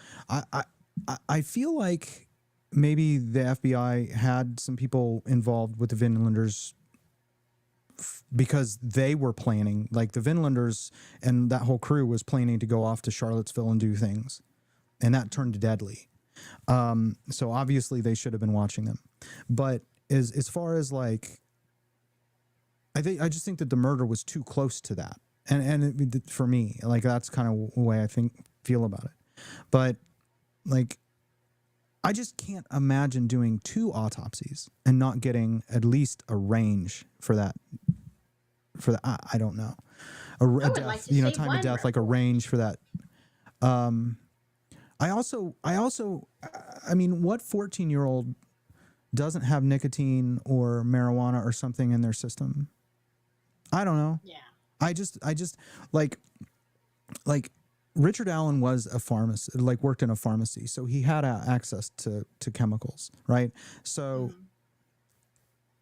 I feel like maybe the FBI had some people involved with the Vinlanders because they were planning, like the Vinlanders and that whole crew was planning to go off to Charlottesville and do things, and that turned deadly. So obviously they should have been watching them. But as far as like, I just think that the murder was too close to that, and for me, like that's kind of the way I feel about it. But like, I just can't imagine doing 2 autopsies and not getting at least a range for that. I don't know, a would death, like to see time of one death, like a report. range for that. I also, I mean, what 14-year-old doesn't have nicotine or marijuana or something in their system? I don't know. Yeah. I just like Richard Allen was a pharmacist, like worked in a pharmacy, so he had access to chemicals, right? So,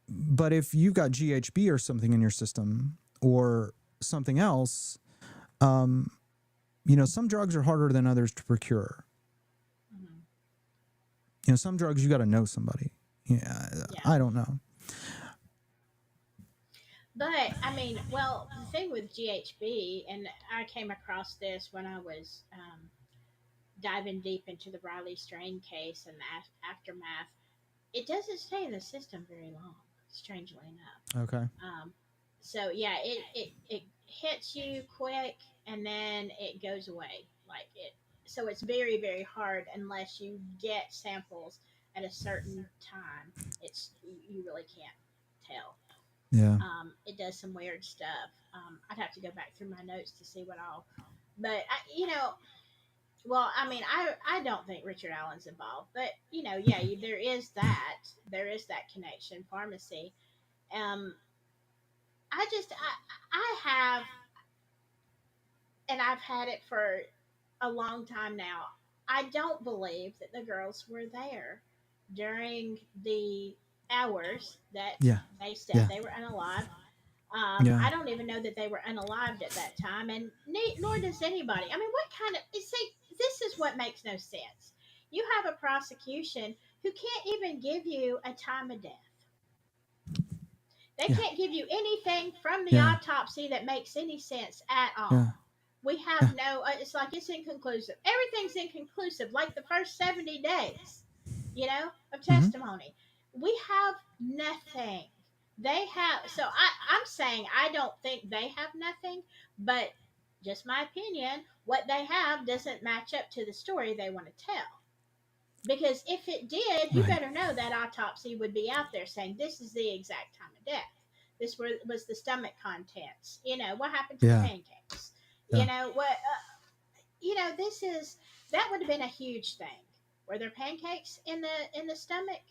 but if you've got GHB or something in your system or something else, some drugs are harder than others to procure. Some drugs you got to know somebody. Yeah, I don't know. But I mean, well, the thing with GHB, and I came across this when I was diving deep into the Riley Strain case and the aftermath. It doesn't stay in the system very long, strangely enough. Okay. So yeah, it hits you quick and then it goes away. Like it, so it's very very hard unless you get samples at a certain time. You really can't tell. Yeah. It does some weird stuff. I'd have to go back through my notes to see what all. But well, I mean, I don't think Richard Allen's involved, but yeah, there is that connection, pharmacy. Um, I have, and I've had it for a long time now. I don't believe that the girls were there during the hours that Yeah. they said they were unalive. Yeah. I don't even know that they were unalived at that time, and nor does anybody. I mean, what kind of see? This is what makes no sense. You have a prosecution who can't even give you a time of death. They can't give you anything from the autopsy that makes any sense at all. Yeah. We have no. It's like it's inconclusive. Everything's inconclusive. Like the first 70 days, of testimony. We have nothing. They have. So I'm saying I don't think they have nothing, but just my opinion. What they have doesn't match up to the story they want to tell. Because if it did, you better know that autopsy would be out there saying this is the exact time of death. This was the stomach contents. What happened to the pancakes? Yeah. This is that would have been a huge thing Were there pancakes in the stomach?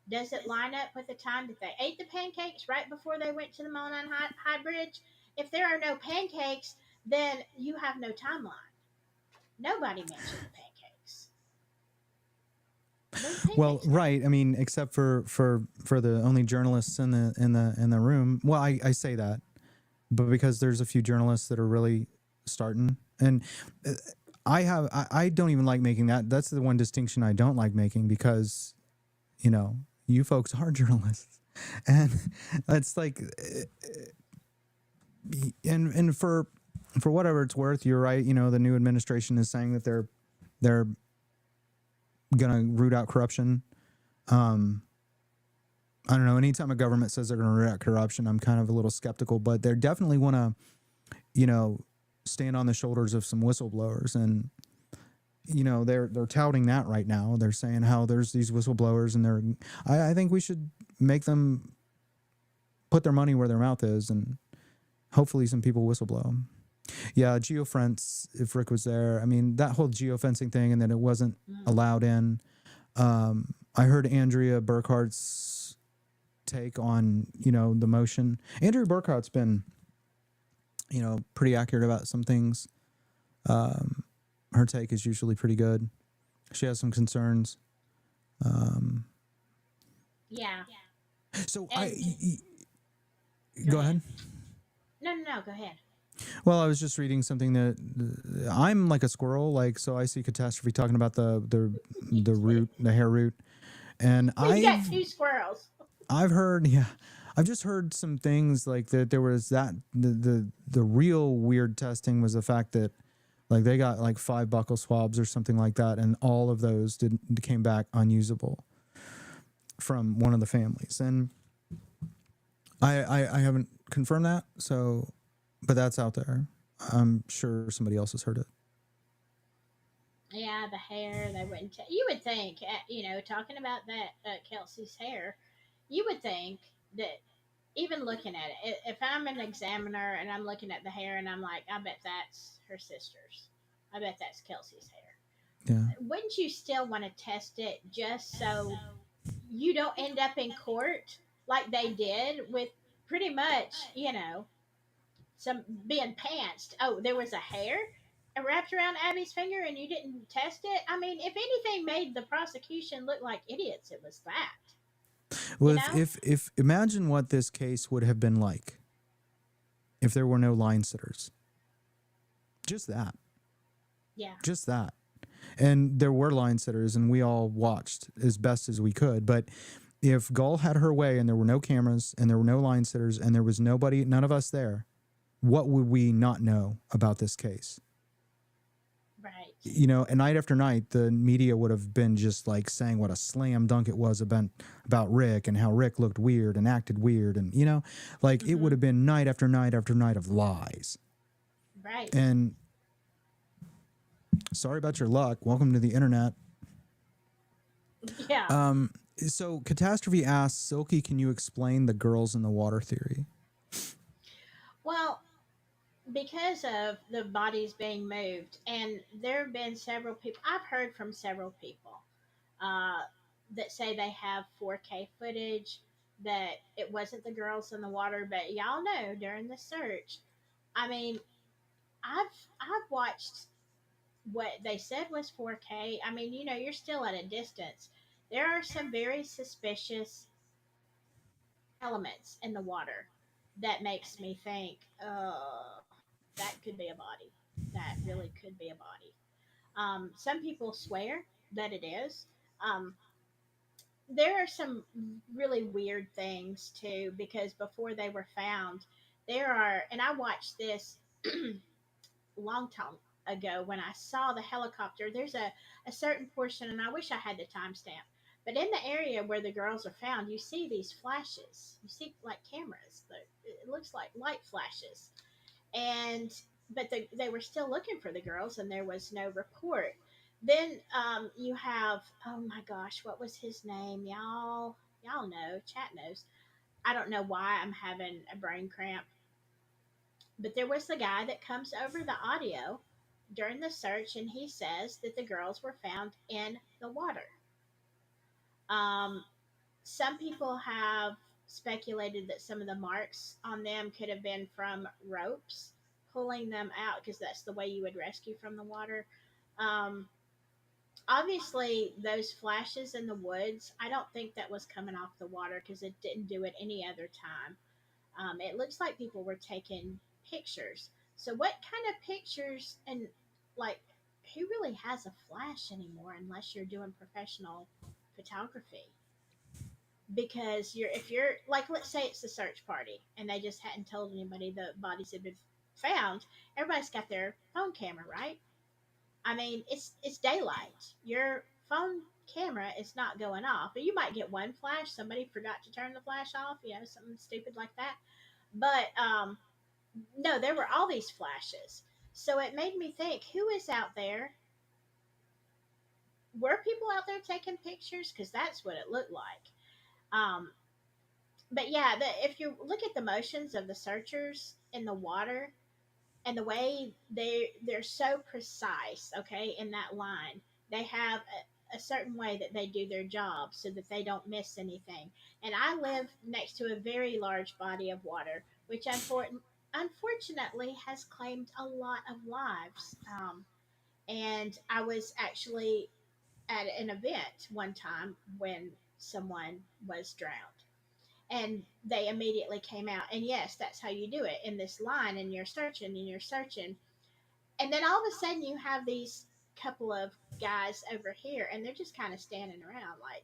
Does it line up with the time that they ate the pancakes right before they went to the Moline High Bridge? If there are no pancakes, then you have no timeline. Nobody mentioned the pancakes. Where's the Well, pancakes go? right. I mean, except for the only journalists in the room. Well, I say that, but because there's a few journalists that are really starting, and I don't even like making that. That's the one distinction I don't like making, because, you folks are journalists, and it's like, and for whatever it's worth, you're right. The new administration is saying that they're gonna root out corruption. I don't know. Anytime a government says they're going to root out corruption, I'm kind of a little skeptical. But they definitely want to, stand on the shoulders of some whistleblowers, and they're touting that right now. They're saying how there's these whistleblowers, and I think we should make them put their money where their mouth is, and hopefully some people whistleblow. Yeah, geofence. If Rick was there, I mean, that whole geofencing thing, and that it wasn't allowed in. I heard Andrea Burkhart's take on, the motion. Andrea Burkhart's been, pretty accurate about some things. Her take is usually pretty good. She has some concerns. Yeah. So And- go ahead. No, go ahead. Well, I was just reading something that I'm like a squirrel, so I see Catastrophe talking about the root, the hair root, and You got two squirrels. I've heard, I've just heard some things like that. There was that the real weird testing was the fact that, like, they got like 5 buccal swabs or something like that, and all of those came back unusable from one of the families, and I haven't confirmed that, so, but that's out there. I'm sure somebody else has heard it. Yeah, the hair, they wouldn't you would think, talking about that, Kelsey's hair, you would think that, even looking at it, if I'm an examiner and I'm looking at the hair and I'm like, I bet that's her sister's, I bet that's Kelsey's hair, Yeah. wouldn't you still want to test it just so you don't end up in court like they did with, pretty much, some being pantsed? Oh, there was a hair wrapped around Abby's finger and you didn't test it? I mean, if anything made the prosecution look like idiots, it was that. Well, if imagine what this case would have been like if there were no line sitters. Just that. Yeah. Just that. And there were line sitters, and we all watched as best as we could. But if Gull had her way and there were no cameras and there were no line sitters and there was nobody, none of us there, what would we not know about this case? Right. And night after night, the media would have been just like saying what a slam dunk it was about Rick, and how Rick looked weird and acted weird. And, it would have been night after night after night of lies. Right. And sorry about your luck. Welcome to the internet. Yeah. So Catastrophe asks, Silky, can you explain the girls in the water theory? Well, because of the bodies being moved, and there have been several people, I've heard from several people that say they have 4K footage, that it wasn't the girls in the water, but y'all know during the search, I mean, I've watched what they said was 4K. I mean, you're still at a distance. There are some very suspicious elements in the water that makes me think, that could be a body. That really could be a body. Some people swear that it is. Um, there are some really weird things too, because before they were found, and I watched this long time ago when I saw the helicopter. There's a certain portion, and I wish I had the timestamp. But in the area where the girls are found, you see these flashes. You see like cameras. It looks like light flashes. And but they were still looking for the girls, and there was no report. Then you have, oh my gosh, what was his name? Y'all know, chat knows. I don't know why I'm having a brain cramp, but there was the guy that comes over the audio during the search, and he says that the girls were found in the water. Um, some people have speculated that some of the marks on them could have been from ropes pulling them out, because that's the way you would rescue from the water. Um, Obviously, those flashes in the woods, I don't think that was coming off the water, because it didn't do it any other time. It looks like people were taking pictures. So, what kind of pictures, and like, who really has a flash anymore unless you're doing professional photography? Because if you're like, let's say it's a search party and they just hadn't told anybody the bodies had been found, everybody's got their phone camera, right? I mean, it's daylight. Your phone camera is not going off, but you might get one flash. Somebody forgot to turn the flash off, something stupid like that. But no, there were all these flashes. So it made me think, who is out there? Were people out there taking pictures? Because that's what it looked like. Um, but yeah, if you look at the motions of the searchers in the water, and the way they're so precise, okay, in that line, they have a certain way that they do their job so that they don't miss anything. And I live next to a very large body of water, which unfortunately has claimed a lot of lives. And I was actually at an event one time when someone was drowned, and they immediately came out. And yes, that's how you do it, in this line, and you're searching and you're searching, and then all of a sudden you have these couple of guys over here, and they're just kind of standing around, like,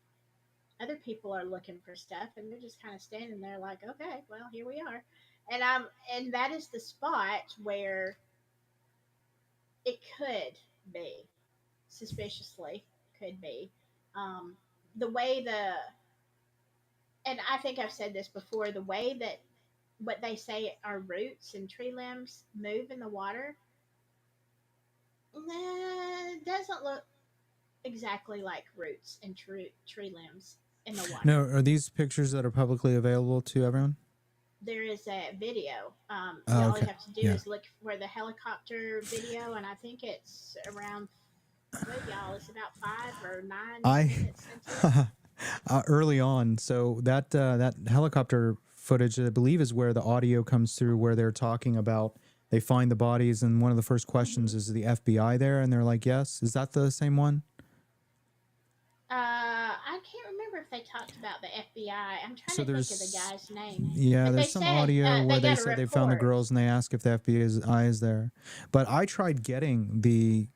other people are looking for stuff, and they're just kind of standing there like, okay, well, here we are. And that is the spot where it could be, suspiciously could be, um, the way and I think I've said this before, the way that what they say are roots and tree limbs move in the water, doesn't look exactly like roots and tree limbs in the water. No, are these pictures that are publicly available to everyone? There is a video. Oh, All okay. you have to do Yeah. is look for the helicopter video, and I think it's around, what, y'all, it's about 5 or 9 minutes into it. Early on, so that helicopter footage, I believe, is where the audio comes through, where they're talking about they find the bodies, and one of the first questions is the FBI there, and they're like, yes. Is that the same one? I can't remember if they talked about the FBI. I'm trying So to think of there's the guy's name. Yeah, But they there's some said audio where they they got a said they found the report. girls, and they ask if the FBI is there. But I tried getting the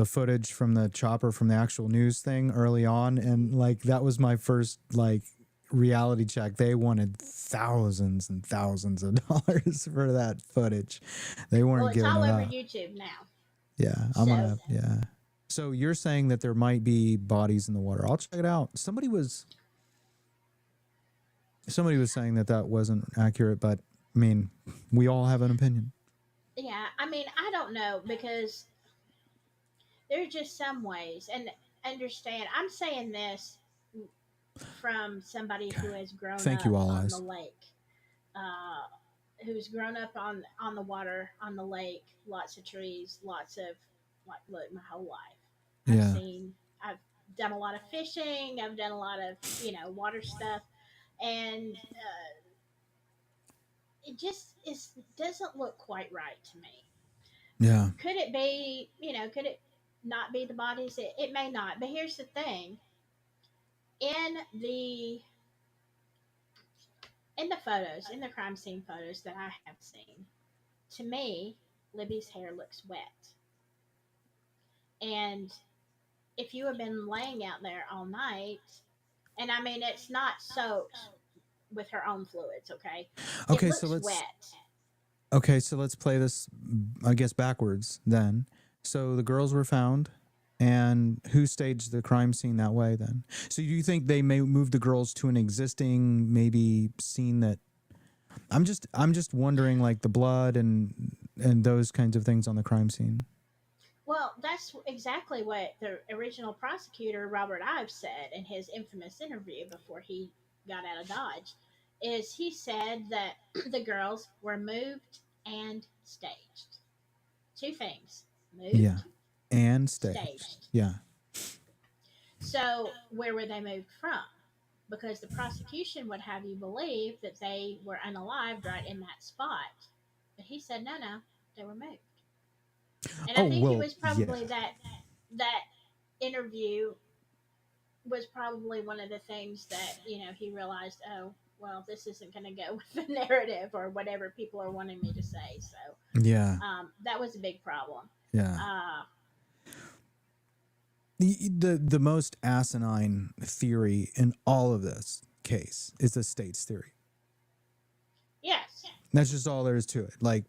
footage from the chopper from the actual news thing early on, and like that was my first like reality check. They wanted thousands and thousands of dollars for that footage. They Well, weren't it's giving all it over up. YouTube now. Yeah, So yeah. So you're saying that there might be bodies in the water. I'll check it out. Somebody was saying that that wasn't accurate, but I mean, we all have an opinion. yeah, I mean, I don't know, because there's just some ways, and understand, I'm saying this from somebody who has grown Thank you, up All on the Eyes. lake, uh, who's grown up on the water, on the lake, lots of trees, lots of, like, look, my whole life. Yeah. I've done a lot of fishing, I've done a lot of, water stuff, and it just doesn't look quite right to me. Yeah. Could it be, could it not be the bodies? It may not, but here's the thing. In the photos, in the crime scene photos that I have seen, to me, Libby's hair looks wet. And if you have been laying out there all night, and I mean, it's not soaked with her own fluids, okay? It Okay, looks wet. so let's play this, I guess, backwards then. So the girls were found, and who staged the crime scene that way then? So do you think they may move the girls to an existing maybe scene that I'm just wondering, like the blood and those kinds of things on the crime scene. Well, that's exactly what the original prosecutor, Robert Ives, said in his infamous interview before he got out of Dodge. Is he said that the girls were moved and staged. two things: moved, Yeah. And staged. staged. Yeah. So where were they moved from? Because the prosecution would have you believe that they were unalived right in that spot. But he said, no, they were moved. And I Oh, think it well, was yeah. probably that interview was probably one of the things that, he realized, oh, well, this isn't going to go with the narrative or whatever people are wanting me to say. So Yeah. that was a big problem. Yeah. Uh, The most asinine theory in all of this case is the state's theory. yes. That's just all there is to it. Like,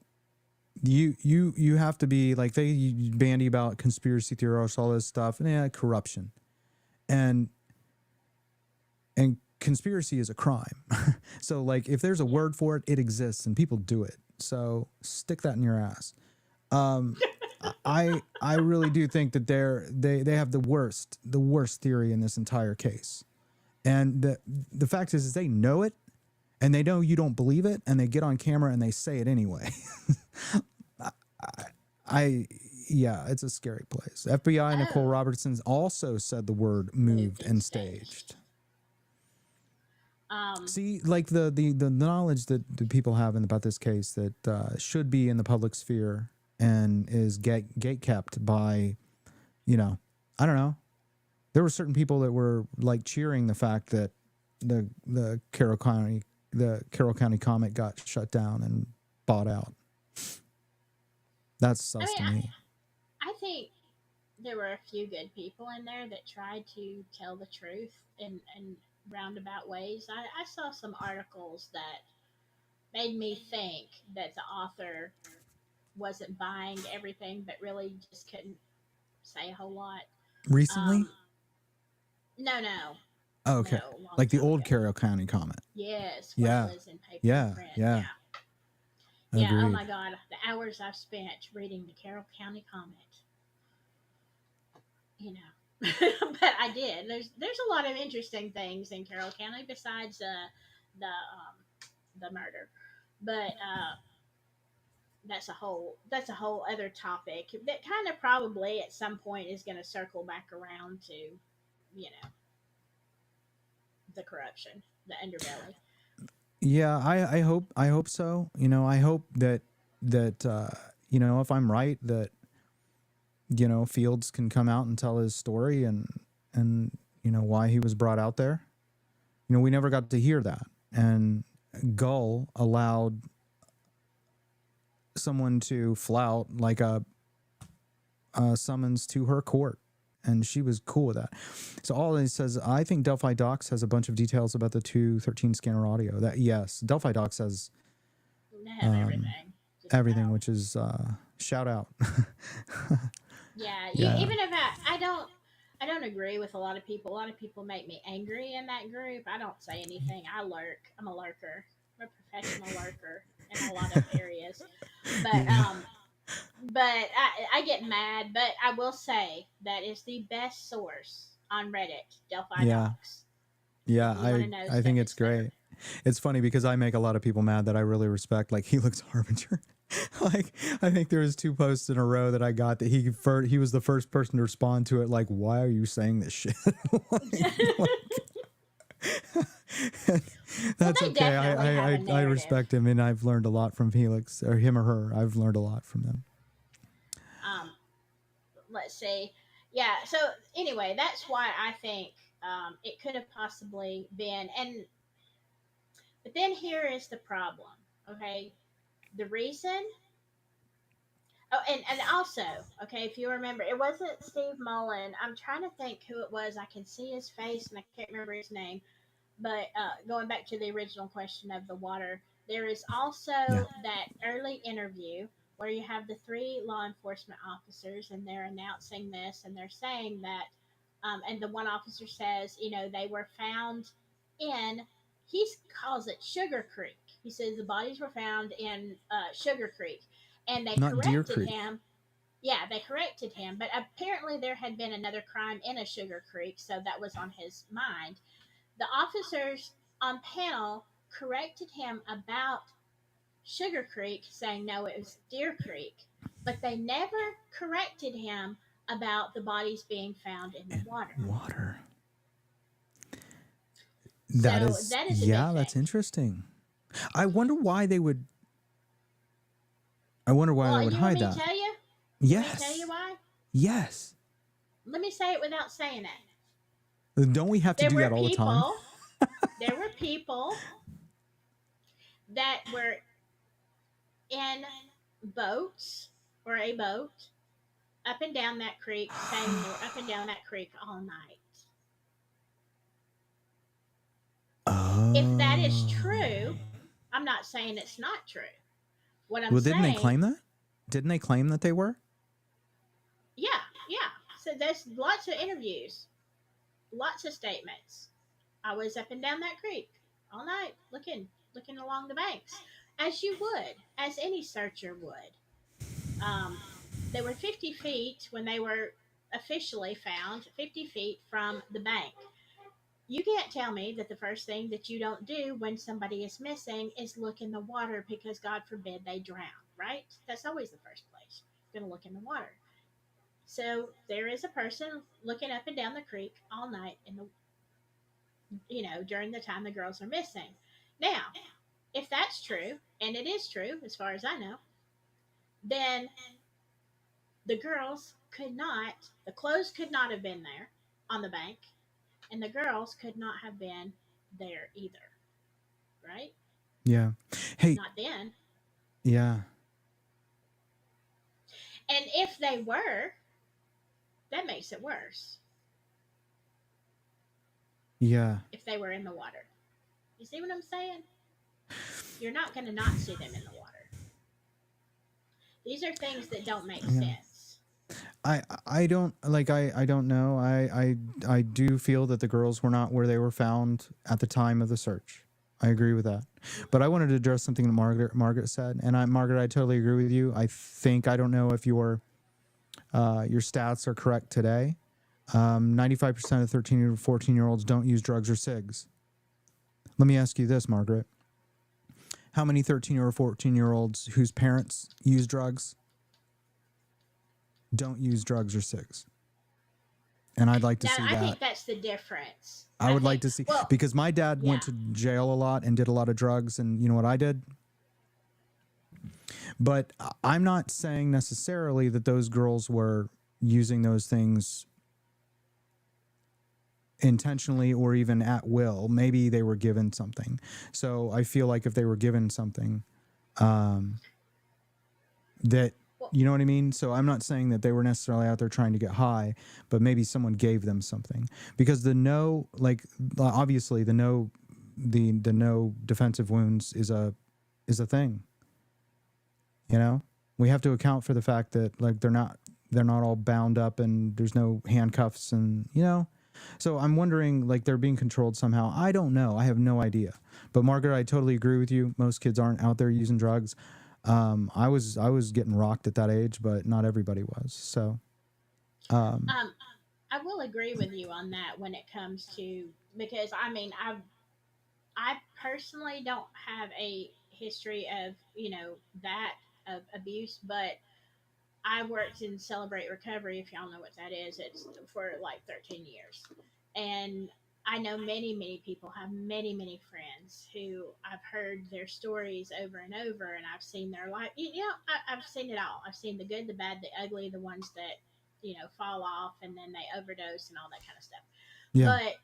you have to be like, they bandy about conspiracy theorists, all this stuff, and corruption, and conspiracy is a crime. So like, if there's a word for it, it exists and people do it. So stick that in your ass. I really do think that they have the worst theory in this entire case, and the fact is they know it, and they know you don't believe it, and they get on camera and they say it anyway. Yeah, it's a scary place. FBI Nicole Robertson also said the word moved and staged. See, like the knowledge that the people have about this case that should be in the public sphere and is gate kept by, I don't know. There were certain people that were like cheering the fact that the Carroll County Comet got shut down and bought out. That's sus to me. I think there were a few good people in there that tried to tell the truth in roundabout ways. I saw some articles that made me think that the author wasn't buying everything, but really just couldn't say a whole lot. Recently? No. Oh, okay. No, like the old Carroll County Comet. Yes. Yeah. It was in paper Yeah. print. Yeah. Yeah. Agreed. Oh my God. The hours I've spent reading the Carroll County Comet. But I did. There's a lot of interesting things in Carroll County besides the murder, but that's a whole other topic that kind of probably at some point is going to circle back around to the corruption, the underbelly. Yeah, I hope so. I hope that if I'm right, that Fields can come out and tell his story and why he was brought out there. We never got to hear that, and Gull allowed someone to flout like a summons to her court, and she was cool with that. So all it says, I think Delphi Docs has a bunch of details about the 213 scanner audio. That yes, Delphi Docs has everything, which is shout out. Yeah. Even if I don't agree with a lot of people. A lot of people make me angry in that group. I don't say anything. I lurk. I'm a lurker. I'm a professional lurker in a lot of areas. But I get mad. But I will say that is the best source on Reddit, Delphi Docs. Yeah, I think it's great. There. It's funny because I make a lot of people mad that I really respect, like Helix Harbinger. Like, I think there was 2 posts in a row that I got that he was the first person to respond to it. Like, why are you saying this shit? That's okay. I respect him, and I've learned a lot from Helix, or him or her. I've learned a lot from them. Let's see. Yeah. So anyway, that's why I think it could have possibly been. But then here is the problem. Okay, the reason. Oh, and also, okay, if you remember, it wasn't Steve Mullen. I'm trying to think who it was. I can see his face, and I can't remember his name. But going back to the original question of the water, there is also that early interview where you have the 3 law enforcement officers, and they're announcing this, and they're saying that, and the one officer says, they were found in, he calls it Sugar Creek. He says the bodies were found in Sugar Creek, and they Not Deer corrected Creek. him. Yeah, they corrected him, but apparently there had been another crime in a Sugar Creek, so that was on his mind. The officers on panel corrected him about Sugar Creek, saying no, it was Deer Creek. but they never corrected him about the bodies being found in the water. Water. So That is that is a yeah, big that's thing. interesting. I wonder why they would. I wonder why Well, they would you want hide me that. to tell you? You want me to tell Yes. you why? Yes. Let me say it without saying it. Don't we have to There do were that all the time? people. There were people that were in boats or a boat up and down that creek, saying they were up and down that creek all night. If that is true, I'm not saying it's not true. What I'm Well, didn't they saying, claim that? Didn't they claim that they were? yeah, yeah. So there's lots of interviews, lots of statements. I was up and down that creek all night looking along the banks, as you would, as any searcher would. Um, they were 50 feet when they were officially found, 50 feet from the bank. You can't tell me that the first thing that you don't do when somebody is missing is look in the water because God forbid they drown, right? That's always the first place. You're going to look in the water. So there is a person looking up and down the creek all night in the during the time the girls are missing. Now, if that's true, and it is true as far as I know, then the clothes could not have been there on the bank, and the girls could not have been there either, right? Yeah. Hey, Not then. yeah. And if they were, that makes it worse Yeah. if they were in the water. You see what I'm saying? You're not going to not see them in the water. These are things that don't make Yeah. sense. I don't like I don't know. I do feel that the girls were not where they were found at the time of the search. I agree with that. But I wanted to address something that Margaret said, and Margaret, I totally agree with you. I don't know if your stats are correct today. 95% of 13 to 14-year-olds don't use drugs or cigs. Let me ask you this, Margaret. How many 13 or 14-year-olds whose parents use drugs don't use drugs or cigs? And I'd like to Now, see I that. think that's the difference. I would like to see, well, because my dad went yeah. to jail a lot and did a lot of drugs, and you know what I did? But I'm not saying necessarily that those girls were using those things intentionally or even at will. Maybe they were given something. So I feel like if they were given something, that, you know what I mean? So I'm not saying that they were necessarily out there trying to get high, but maybe someone gave them something, because obviously the no defensive wounds is a thing. You know, we have to account for the fact that like they're not all bound up and there's no handcuffs, and so I'm wondering, like, they're being controlled somehow. I don't know. I have no idea. But Margaret, I totally agree with you. Most kids aren't out there using drugs. I was getting rocked at that age, but not everybody was. So, I will agree with you on that when it comes to, because I mean I personally don't have a history of that of abuse, but I worked in Celebrate Recovery, if y'all know what that is. It's for like 13 years. And I know many people have many friends who I've heard their stories over and over, and I've seen their life. I've seen it all. I've seen the good, the bad, the ugly, the ones that, fall off and then they overdose and all that kind of stuff. yeah. But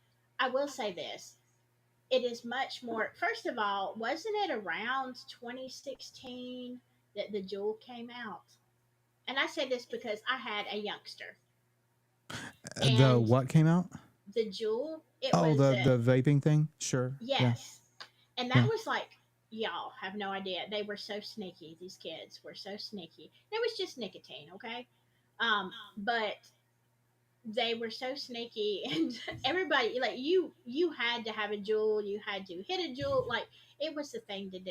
I will say this, it is much more. First of all, wasn't it around 2016 that the Jewel came out? And I say this because I had a youngster, The and what came out? the Jewel, it Oh, was the vaping thing? Sure. Yeah. yes, and Yeah. that was like, y'all have no idea. They were so sneaky. These kids were so sneaky. It was just nicotine, okay, but they were so sneaky, and everybody, like, you had to have a Jewel. You had to hit a Jewel. Like, it was the thing to do.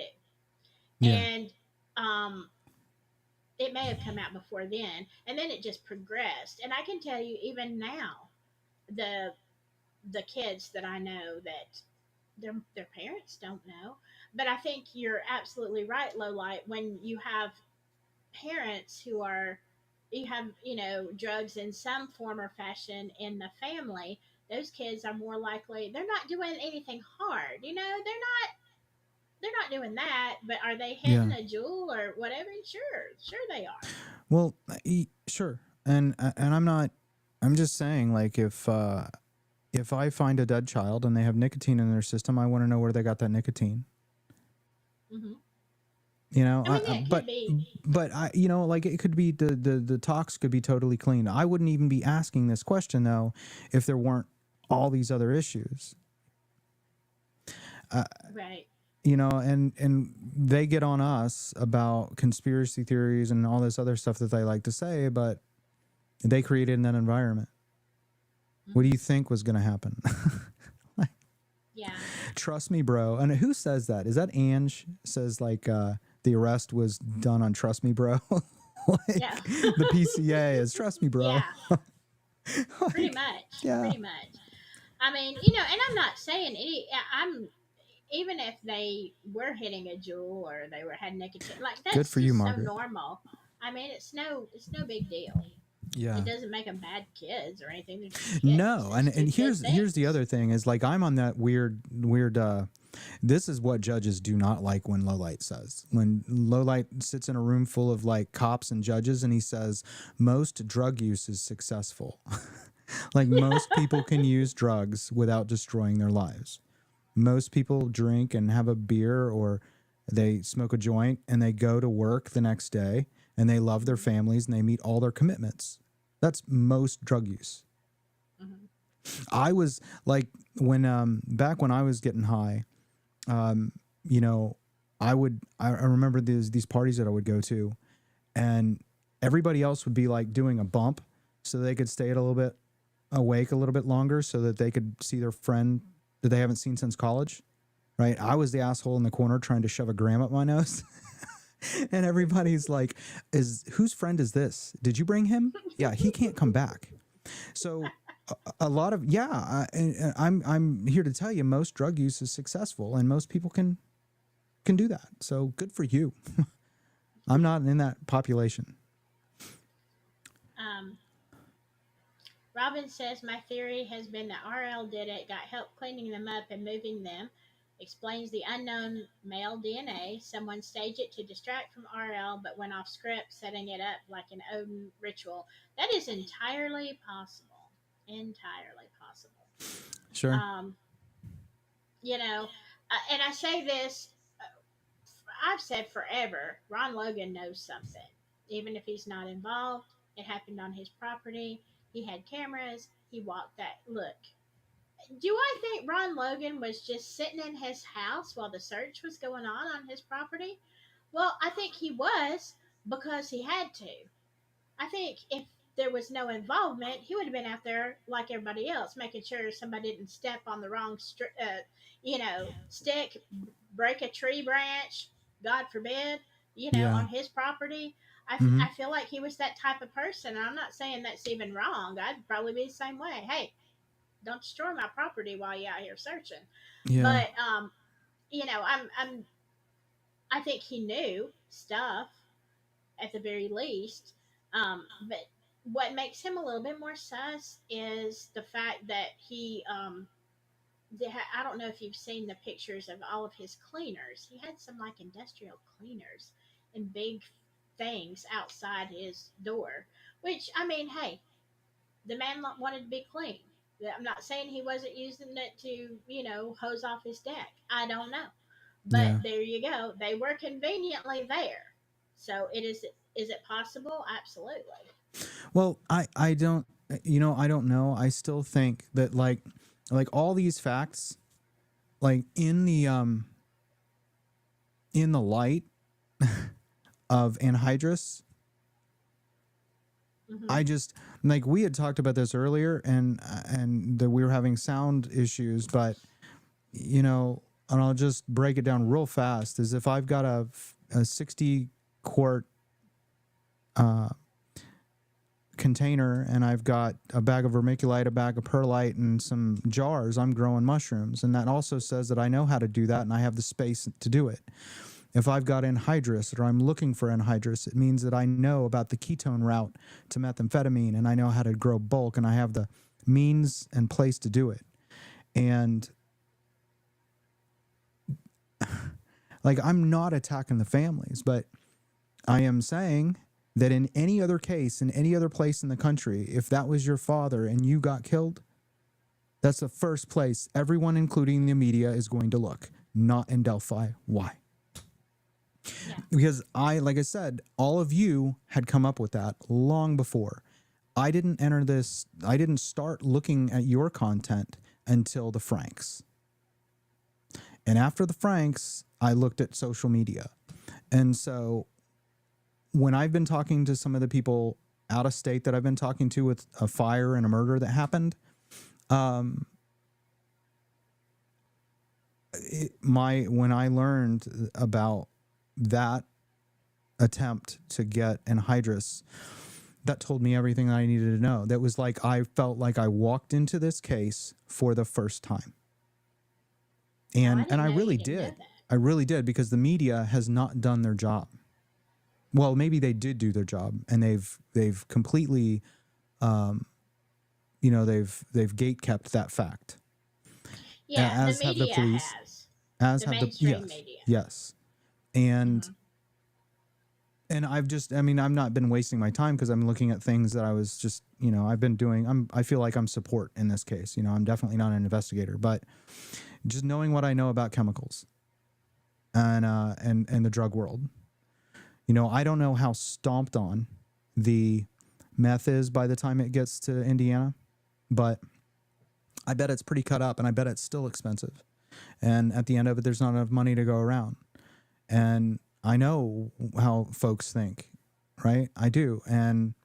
Yeah. And um it may have come out before then, and then it just progressed. And I can tell you, even now, the kids that I know, that their parents don't know. But I think you're absolutely right, Lowlight, when you have parents who are, you have, drugs in some form or fashion in the family, those kids are more likely, they're not doing anything hard. They're not doing that, but are they Yeah. hitting a jewel or whatever? Sure they are. Well, sure. And I'm not. I'm just saying, like, if I find a dead child and they have nicotine in their system, I want to know where they got that nicotine. Hmm. You know, I mean, yeah, it could be. but I, like it could be the tox could be totally clean. I wouldn't even be asking this question though if there weren't all these other issues. Right. And they get on us about conspiracy theories and all this other stuff that they like to say, but they created that environment. What do you think was going to happen? Yeah. Trust me, bro. And who says that? Is that Ange says like the arrest was done on trust me, bro? Yeah. The PCA is trust me, bro. Yeah. Pretty much. Yeah. Pretty much. I mean, and I'm not saying I'm even if they were hitting a jewel or they had nicotine, like that's Good for you, just so Margaret. normal. I mean, it's no big deal. Yeah. It doesn't make them bad kids or anything. They're just kids. No, and It's here's good here's the things. other thing is like I'm on that weird this is what judges do not like when Lowlight says. When Lowlight sits in a room full of like cops and judges and he says most drug use is successful. Like most people can use drugs without destroying their lives. Most people drink and have a beer or they smoke a joint and they go to work the next day and they love their families and they meet all their commitments. That's most drug use. Mhm. I was like when back when I was getting high, you know, I remember these parties that I would go to and everybody else would be like doing a bump so they could stay a little bit awake a little bit longer so that they could see their friend that they haven't seen since college. Right. I was the asshole in the corner trying to shove a gram up my nose. And everybody's like, whose friend is this? Did you bring him? Yeah, he can't come back. So a lot of and I'm here to tell you most drug use is successful and most people can do that. So good for you. I'm not in that population. Robin says my theory has been that RL did it, got help cleaning them up and moving them. Explains the unknown male DNA. Someone staged it to distract from RL, but went off script, setting it up like an Odin ritual. That is entirely possible. Entirely possible. Sure. And I say this, I've said forever, Ron Logan knows something. Even if he's not involved, it happened on his property. He had cameras. He walked that. Look, do I think Ron Logan was just sitting in his house while the search was going on his property? Well, I think he was because he had to. I think if there was no involvement, he would have been out there like everybody else, making sure somebody didn't step on the wrong, stick, break a tree branch, God forbid, Yeah. on his property. Mhm. I feel like he was that type of person. And I'm not saying that's even wrong. I'd probably be the same way. Hey, don't destroy my property while you're out here searching. Yeah. But I think he knew stuff at the very least. But what makes him a little bit more sus is the fact that I don't know if you've seen the pictures of all of his cleaners. He had some like industrial cleaners and big things outside his door. Which I mean, hey, the man wanted to be clean. I'm not saying he wasn't using it to, hose off his deck. I don't know. But Yeah. there you go. They were conveniently there. So is it possible? Absolutely. Well, I don't I don't know. I still think that like all these facts like in the light of anhydrous, Hmm. I just like we had talked about this earlier and that we were having sound issues, but and I'll just break it down real fast is if I've got a 60 quart container and I've got a bag of vermiculite, a bag of perlite, and some jars, I'm growing mushrooms. And that also says that I know how to do that and I have the space to do it. If I've got anhydrous or I'm looking for anhydrous, it means that I know about the ketone route to methamphetamine and I know how to grow bulk and I have the means and place to do it. And like, I'm not attacking the families, but I am saying that in any other case, in any other place in the country, if that was your father and you got killed, that's the first place everyone, including the media, is going to look, not in Delphi. Why? Yeah. Because like I said, all of you had come up with that long before. I didn't start looking at your content until the Franks. And after the Franks, I looked at social media. And so when I've been talking to some of the people out of state that I've been talking to with a fire and a murder that happened, when I learned about that attempt to get anhydrous, that told me everything I needed to know. That was like, I felt like I walked into this case for the first time. And I really did. I really did, because the media has not done their job. Well, maybe they did do their job, and they've completely, they've gate kept that fact. Yeah, as the have media the police, has. as The have the mainstream media. yes, and I've not been wasting my time because I'm looking at things that I was just, I've been doing. I feel like I'm support in this case. I'm definitely not an investigator, but just knowing what I know about chemicals and the drug world. I don't know how stomped on the meth is by the time it gets to Indiana, but I bet it's pretty cut up, and I bet it's still expensive. And at the end of it, there's not enough money to go around. And I know how folks think, right? I do. And,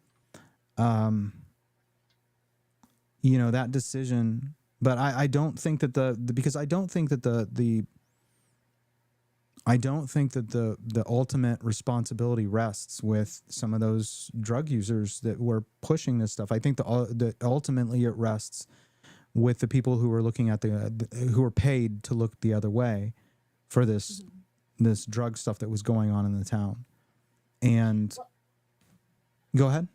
that decision, but I don't think that because I don't think that the ultimate responsibility rests with some of those drug users that were pushing this stuff. I think that ultimately it rests with the people who are looking at who are paid to look the other way for this drug stuff that was going on in the town. And go ahead.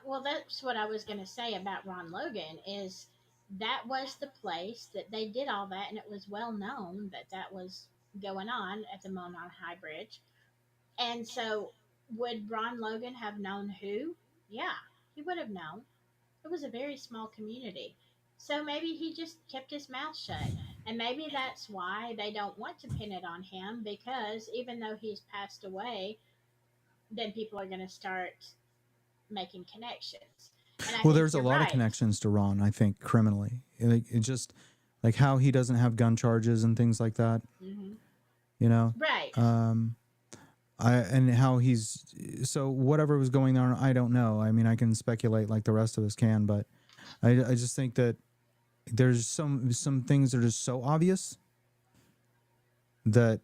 Well, that's what I was going to say about Ron Logan, is that was the place that they did all that, and it was well known that that was going on at the Monon High Bridge. And so, would Ron Logan have known who? Yeah, he would have known. It was a very small community. So maybe he just kept his mouth shut. And maybe that's why they don't want to pin it on him, because even though he's passed away, then people are going to start making connections. And I Well, think there's a you're lot of right. connections to Ron, I think, criminally. It just like how he doesn't have gun charges and things like that. Right. And how he's so whatever was going on, I don't know. I mean, I can speculate like the rest of us can, but I just think that there's some things that are just so obvious that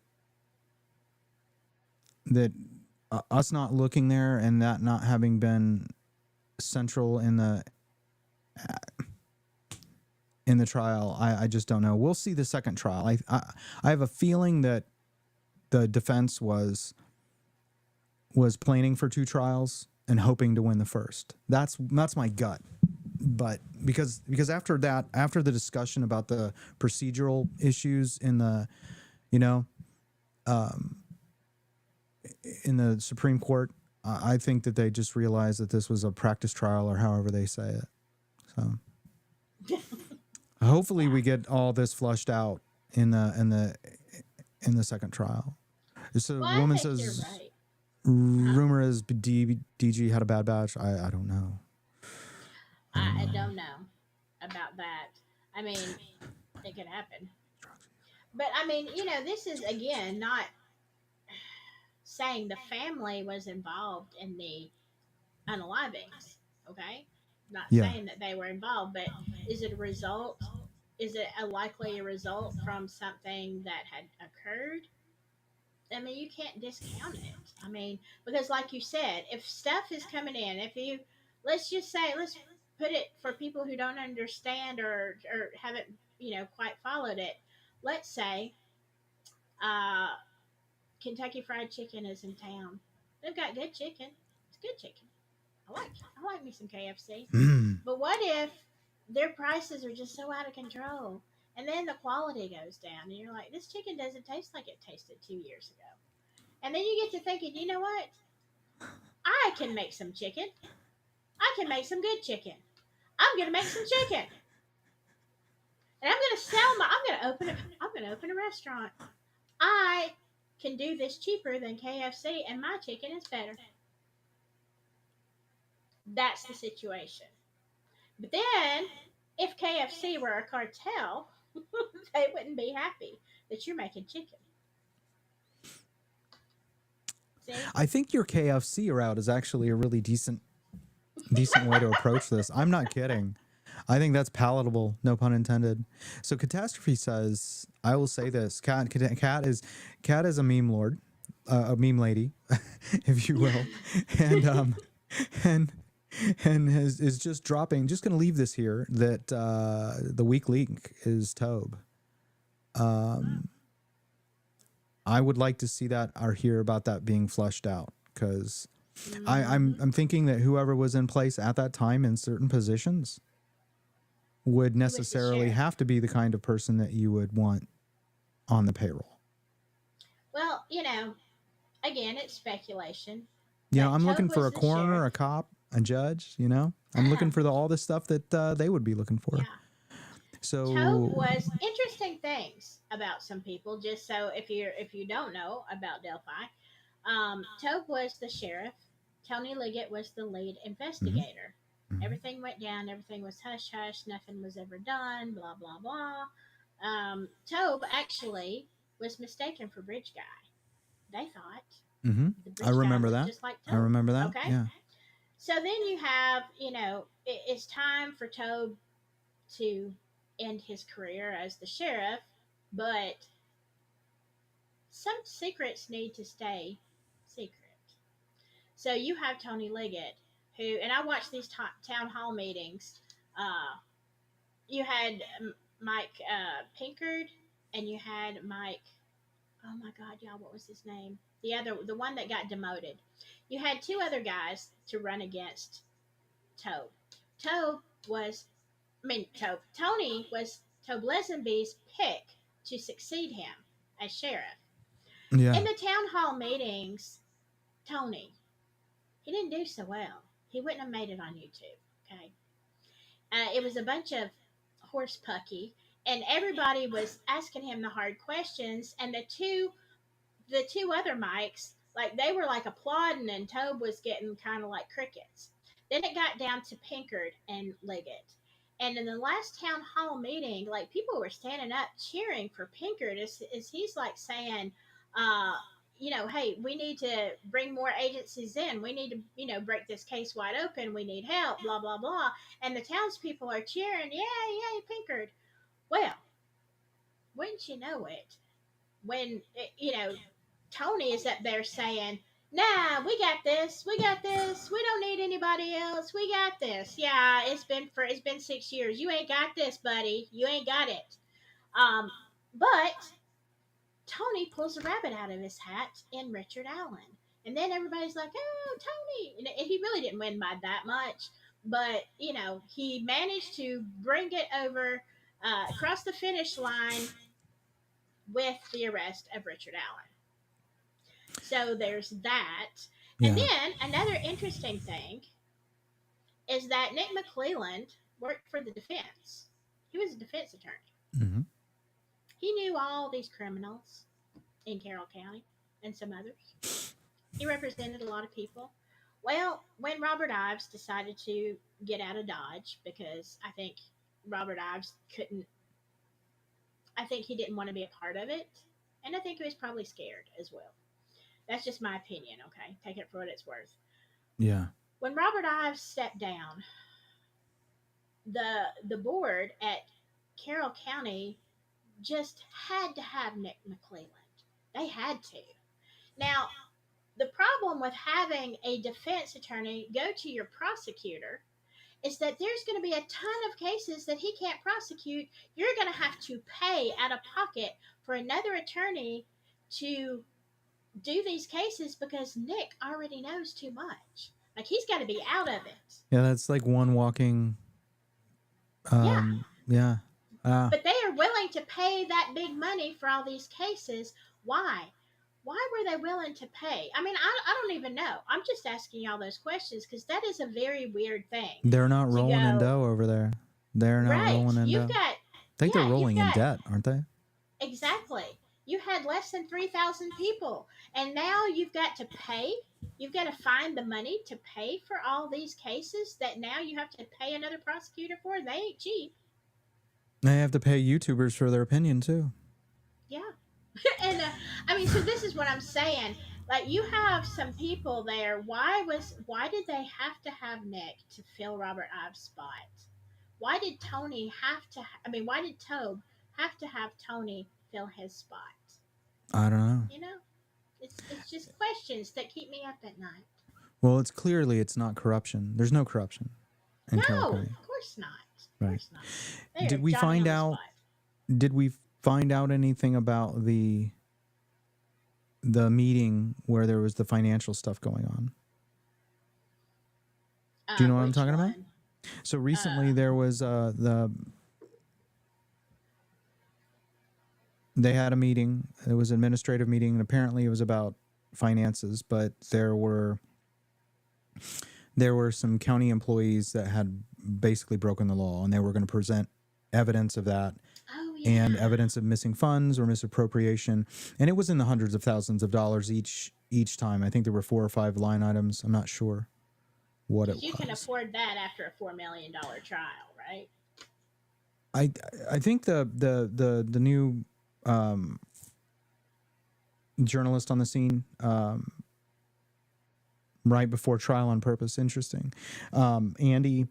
us not looking there and that not having been central in the trial, I just don't know. We'll see the second trial. I have a feeling that the defense was planning for two trials and hoping to win the first. That's my gut. But because after the discussion about the procedural issues in the in the Supreme Court, I think that they just realized that this was a practice trial, or however they say it. So hopefully we get all this flushed out in the second trial. So Well, woman I think says, you're right. rumor is DG had a bad batch. I don't know. I don't know about that. I mean, it could happen. But I mean, this is again not saying the family was involved in the unalivings. Okay, not Yeah. saying that they were involved, but is it a result? Is it a likely result from something that had occurred? I mean, you can't discount it. I mean, because like you said, if stuff is coming in, if you, let's just say, let's put it for people who don't understand or haven't, quite followed it. Let's say, uh, Kentucky Fried Chicken is in town. They've got good chicken. It's good chicken. I like me some KFC. Mm. But what if their prices are just so out of control, and then the quality goes down, and you're like, this chicken doesn't taste like it tasted 2 years ago. And then you get to thinking, you know what? I can make some chicken. I can make some good chicken. I'm gonna make some chicken, and I'm gonna sell my. I'm gonna open a restaurant. I can do this cheaper than KFC, and my chicken is better. That's the situation. But then, if KFC were a cartel, they wouldn't be happy that you're making chicken. See? I think your KFC route is actually a really decent way to approach this. I'm not kidding. I think that's palatable, no pun intended. So Catastrophe says, I will say this: Cat is a meme lord, a meme lady, if you will, and is just dropping. Just going to leave this here that the weak link is Tobe. I would like to see that or hear about that being fleshed out, because I'm thinking that whoever was in place at that time in certain positions would necessarily have to be the kind of person that you would want on the payroll. Well, again, it's speculation. I'm looking for a coroner, a cop, a judge. I'm looking for all the stuff that they would be looking for. Yeah. So Tobe was interesting things about some people. Just so if you don't know about Delphi, Tobe was the sheriff. Tony Liggett was the lead investigator. Mm-hmm. Everything went down. Everything was hush hush. Nothing was ever done. Blah blah blah. Tobe actually was mistaken for Bridge Guy. They thought. Mm-hmm. I remember that. Just like Tobe. I remember that. Okay. Yeah. So then you have, it's time for Tobe to end his career as the sheriff, but some secrets need to stay secret. So you have Tony Liggett, who, and I watched these town hall meetings. You had Mike Pinkard, and you had Mike. Oh my God, y'all, what was his name? The one that got demoted. You had two other guys to run against Tobe. Tony was Tobe Lesenby's pick to succeed him as sheriff. Yeah. In the town hall meetings, Tony, he didn't do so well. He wouldn't have made it on YouTube. Okay, it was a bunch of horse pucky, and everybody was asking him the hard questions, and the two other mics, like, they were like applauding, and Tobe was getting kind of like crickets. Then it got down to Pinkard and Liggett. And in the last town hall meeting, like, people were standing up cheering for Pinkard as he's like saying, hey, we need to bring more agencies in. We need to, break this case wide open. We need help, blah, blah, blah. And the townspeople are cheering, yay, Pinkard. Well, wouldn't you know it, when, Tony is up there saying, nah, we got this. We don't need anybody else. We got this. Yeah, it's been 6 years. You ain't got this, buddy. You ain't got it. But Tony pulls a rabbit out of his hat in Richard Allen. And then everybody's like, oh, Tony. And he really didn't win by that much. But, he managed to bring it over across the finish line with the arrest of Richard Allen. So there's that. Yeah. And then another interesting thing is that Nick McClelland worked for the defense. He was a defense attorney. Mm-hmm. He knew all these criminals in Carroll County and some others. He represented a lot of people. Well, when Robert Ives decided to get out of Dodge, because I think Robert Ives he didn't want to be a part of it. And I think he was probably scared as well. That's just my opinion, okay? Take it for what it's worth. Yeah. When Robert Ives stepped down, the board at Carroll County just had to have Nick McClelland. They had to. Now, the problem with having a defense attorney go to your prosecutor is that there's going to be a ton of cases that he can't prosecute. You're going to have to pay out of pocket for another attorney to do these cases because Nick already knows too much. Like he's got to be out of it. Yeah, that's like one walking. Yeah. Yeah. But they are willing to pay that big money for all these cases. Why? Why were they willing to pay? I mean, I don't even know. I'm just asking y'all those questions because that is a very weird thing. They're not to rolling in go, dough over there. They're not right. rolling in You've dough. got, I think they're yeah, you've rolling in got, debt, aren't they? exactly. You had less than 3,000 people, and now you've got to pay. You've got to find the money to pay for all these cases that now you have to pay another prosecutor for. They ain't cheap. They have to pay YouTubers for their opinion too. Yeah. And I mean, so this is what I'm saying. Like, you have some people there. Why did they have to have Nick to fill Robert Ives' spot? Why did Tony have to? I mean, why did Tobe have to have Tony fill his spot? I don't know. You know, it's just questions that keep me up at night. Well, it's not corruption. There's no corruption in Carroll County. Of course not. Right. Of course not. They Did are we Johnny find on the out? spot. Did we find out anything about the meeting where there was the financial stuff going on? Do you know what I'm Which talking about? one? So recently there was they had a meeting. It was an administrative meeting, and apparently it was about finances. But there were some county employees that had basically broken the law, and they were going to present evidence of that. Oh, yeah. And evidence of missing funds or misappropriation, and it was in the hundreds of thousands of dollars each time. I think there were 4 or 5 line items. I'm not sure what it was. You can afford that after a $4 million trial, right? I think the new journalist on the scene right before Trial on Purpose, interesting. Andy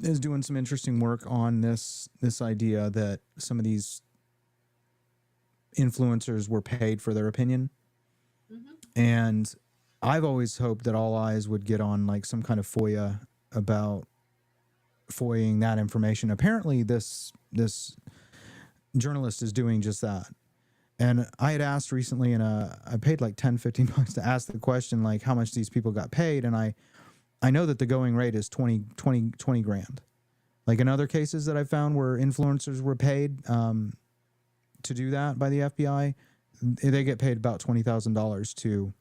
is doing some interesting work on this idea that some of these influencers were paid for their opinion. Mm-hmm. And I've always hoped that all eyes would get on like some kind of FOIA about FOIAing that information. Apparently this journalist is doing just that. And I had asked recently, and I paid like $10-15 to ask the question, like how much these people got paid. And I know that the going rate is 20 grand. Like in other cases that I found where influencers were paid to do that by the FBI, they get paid about $20,000 to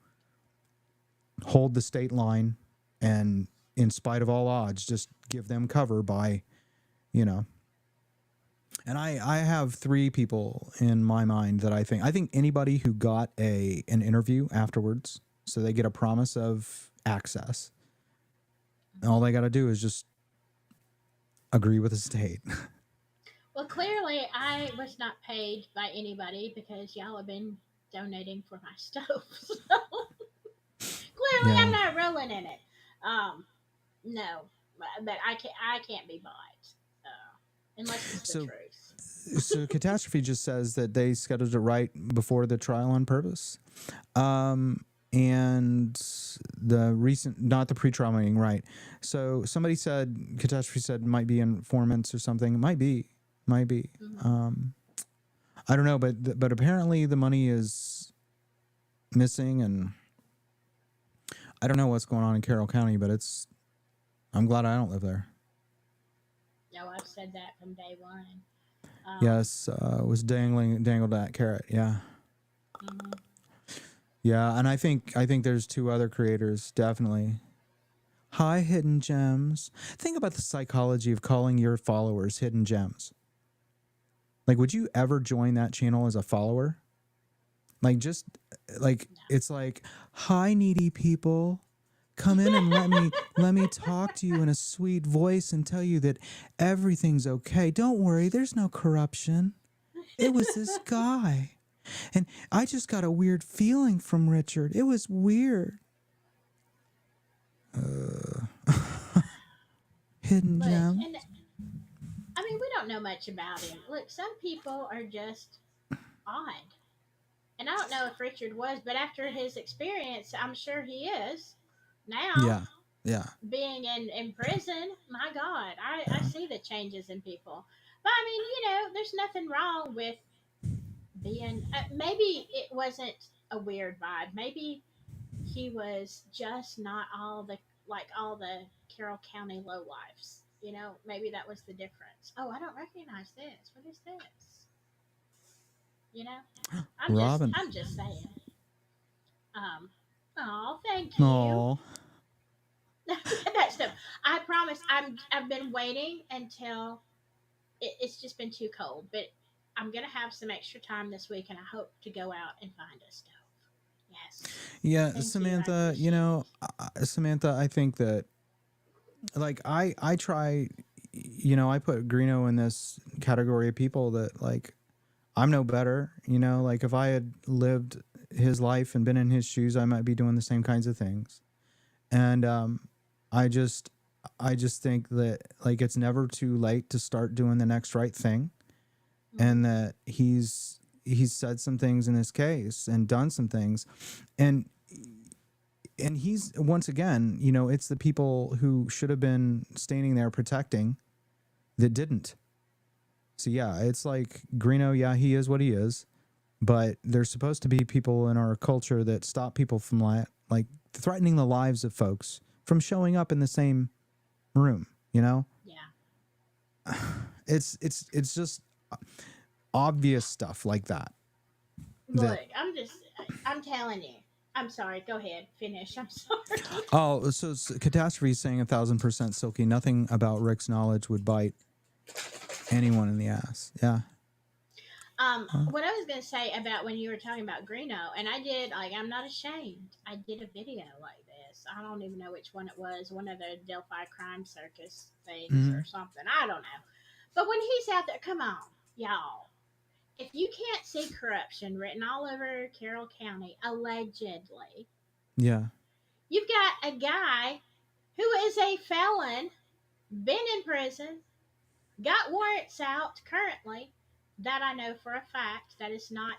hold the state line and, in spite of all odds, just give them cover by, And I have 3 people in my mind that I think anybody who got an interview afterwards, so they get a promise of access. All they got to do is just agree with the state. Well, clearly I was not paid by anybody because y'all have been donating for my stove. So clearly I'm not rolling in it. No, but I can't be bought unless it's the truth. So Catastrophe just says that they scheduled it right before the Trial on Purpose. And the recent, not the pre-trial meeting, right? So somebody said, Catastrophe said, might be informants or something. It might be. Mm-hmm. I don't know, but apparently the money is missing, and I don't know what's going on in Carroll County, but I'm glad I don't live there. No, I've said that from day one. Yes, was dangled that carrot. Yeah. Mm-hmm. Yeah, and I think there's 2 other creators, definitely. Hi, Hidden Gems. Think about the psychology of calling your followers Hidden Gems. Like, would you ever join that channel as a follower? Like, just like, it's like, hi, needy people. Come in and let me talk to you in a sweet voice and tell you that everything's okay. Don't worry, there's no corruption. It was this guy. And I just got a weird feeling from Richard. It was weird. Hidden gem. And, I mean, we don't know much about him. Look, some people are just odd. And I don't know if Richard was, but after his experience, I'm sure he is. Now, yeah, being in prison, my God, I see the changes in people. But I mean, there's nothing wrong with being. Maybe it wasn't a weird vibe. Maybe he was just not all the Carroll County lowlifes. Maybe that was the difference. Oh, I don't recognize this. What is this? You know, Robin. I'm just saying. Oh, thank you. Oh, That's stuff. I promise. I've been waiting until it's just been too cold, but I'm gonna have some extra time this week, and I hope to go out and find a stove. Yes. yeah, Thank you. I Samantha. appreciate it. Samantha, I think that like I try, I put Greeno in this category of people that like I'm no better. Like if I had lived his life and been in his shoes, I might be doing the same kinds of things. And I just I just think that like it's never too late to start doing the next right thing, Mhm. and that he's said some things in his case and done some things, and he's once again, it's the people who should have been standing there protecting that didn't. So yeah, it's like Greeno, yeah, he is what he is, but there's supposed to be people in our culture that stop people from like threatening the lives of folks from showing up in the same room. Yeah. It's just obvious stuff like that. Look, I'm telling you. I'm sorry. Go ahead. Finish. I'm sorry. So Catastrophe is saying 1,000% Silky. Nothing about Rick's knowledge would bite anyone in the ass. Yeah. What I was gonna say about when you were talking about Greeno, and I did I'm not ashamed. I did a video like this. I don't even know which one it was. One of the Delphi Crime Circus things Mm-hmm. or something. I don't know. But when he's out there, come on, y'all. If you can't see corruption written all over Carroll County, allegedly, Yeah. you've got a guy who is a felon, been in prison, got warrants out currently. That I know for a fact. That is not